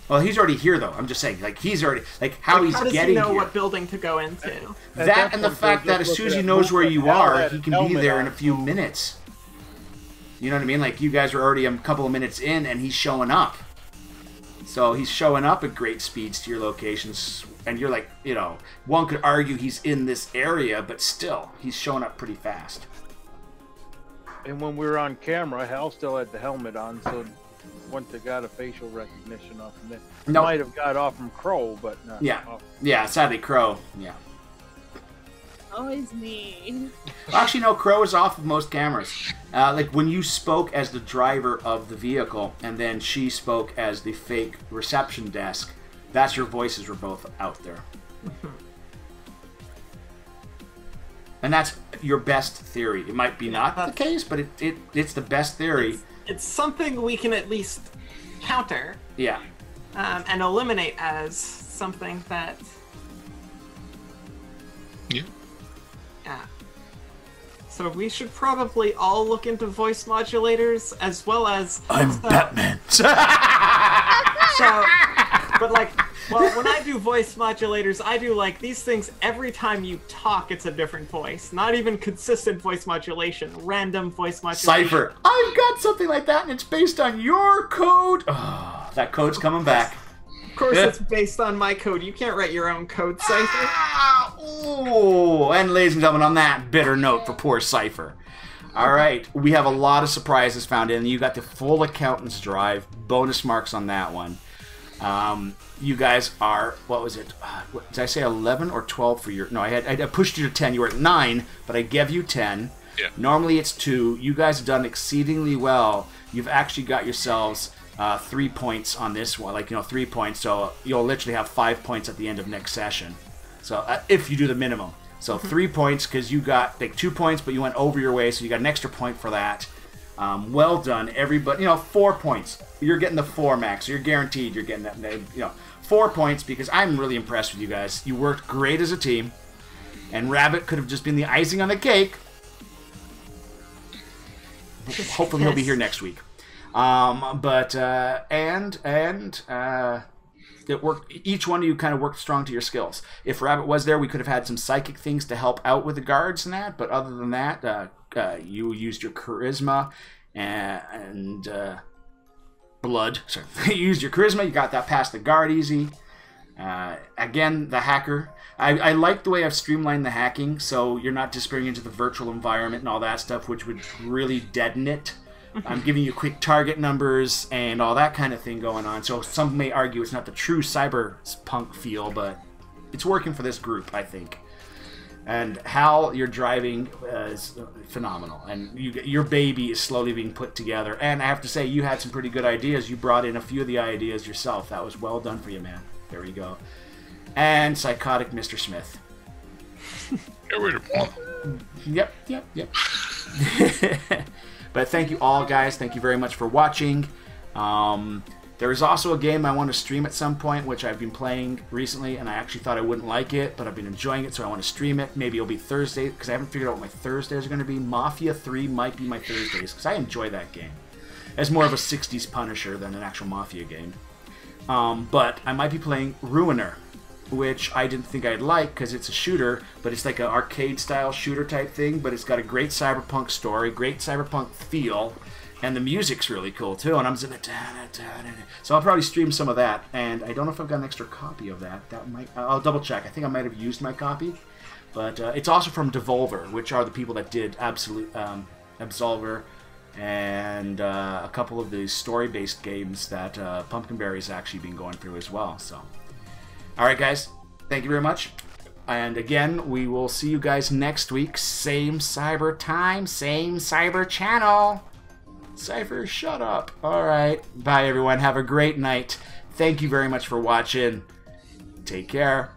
Well, he's already here, though. I'm just saying, like, he's already, like, how he's getting here. How does he know what building to go into? That and the fact that as soon as he knows where you are, he can be there in a few minutes. You know what I mean? Like, you guys are already a couple of minutes in, and he's showing up. So he's showing up at great speeds to your locations, and you're like, you know, one could argue he's in this area, but still, he's showing up pretty fast. And when we were on camera, Hal still had the helmet on, so once they got a facial recognition off him, they might have got off from Crow, but not off. Yeah, sadly, Crow, yeah. Always me. Well, actually, no, Crow is off of most cameras. Like, when you spoke as the driver of the vehicle, and then she spoke as the fake reception desk, that's your voices were both out there. And that's your best theory. It might be not the case, but it's the best theory. It's something we can at least counter. Yeah. And eliminate as something that... Yeah. Yeah. So we should probably all look into voice modulators as well as... I'm Batman. So, but like, well, when I do voice modulators, I do like these things every time you talk, it's a different voice. Not even consistent voice modulation, random voice modulation. Cypher. I've got something like that, and it's based on your code. Oh, that code's coming back. Of course, it's based on my code. You can't write your own code, Cypher. Oh, and ladies and gentlemen, on that bitter note for poor Cypher. All right, we have a lot of surprises found in. You got the full accountant's drive, bonus marks on that one. You guys are, what was it? Did I say 11 or 12 for your? No, I pushed you to 10. You were at 9, but I gave you 10. Yeah. Normally it's 2. You guys have done exceedingly well. You've actually got yourselves 3 points on this one, 3 points. So you'll literally have 5 points at the end of next session. So if you do the minimum. So 3 points because you got 2 points, but you went over your way, so you got an extra point for that. Well done, everybody. 4 points. You're getting the 4 max. So you're guaranteed you're getting that. 4 points because I'm really impressed with you guys. You worked great as a team, and Rabbit could have just been the icing on the cake. Hopefully he'll be here next week. It worked. Each one of you kind of worked strong to your skills. If Rabbit was there, we could have had some psychic things to help out with the guards and that. But other than that, you used your charisma and blood. Sorry, you used your charisma. You got that past the guard easy. Again, the hacker. I like the way I've streamlined the hacking, so you're not disappearing into the virtual environment and all that stuff, which would really deaden it. I'm giving you quick target numbers and all that kind of thing going on. So some may argue it's not the true cyberpunk feel, but it's working for this group, I think. And Hal, your driving is phenomenal. And your baby is slowly being put together. And I have to say, you had some pretty good ideas. You brought in a few of the ideas yourself. That was well done for you, man. There we go. And psychotic Mr. Smith. Get rid of him. Yep. But thank you all, guys. Thank you very much for watching. There is also a game I want to stream at some point, which I've been playing recently, and I actually thought I wouldn't like it, but I've been enjoying it, so I want to stream it. Maybe it'll be Thursday, because I haven't figured out what my Thursdays are going to be. Mafia 3 might be my Thursdays, because I enjoy that game. It's more of a 60s Punisher than an actual Mafia game. But I might be playing Ruiner, which I didn't think I'd like because it's a shooter, but it's like an arcade-style shooter type thing, but it's got a great cyberpunk story, great cyberpunk feel, and the music's really cool too, and I'm just so I'll probably stream some of that, and I don't know if I've got an extra copy of that. I'll double check. I think I might have used my copy, but it's also from Devolver, which are the people that did Absolver and a couple of the story-based games that Pumpkinberry's actually been going through as well. So, all right, guys, thank you very much. And again, we will see you guys next week. Same cyber time, same cyber channel. Cypher, shut up. All right. Bye, everyone. Have a great night. Thank you very much for watching. Take care.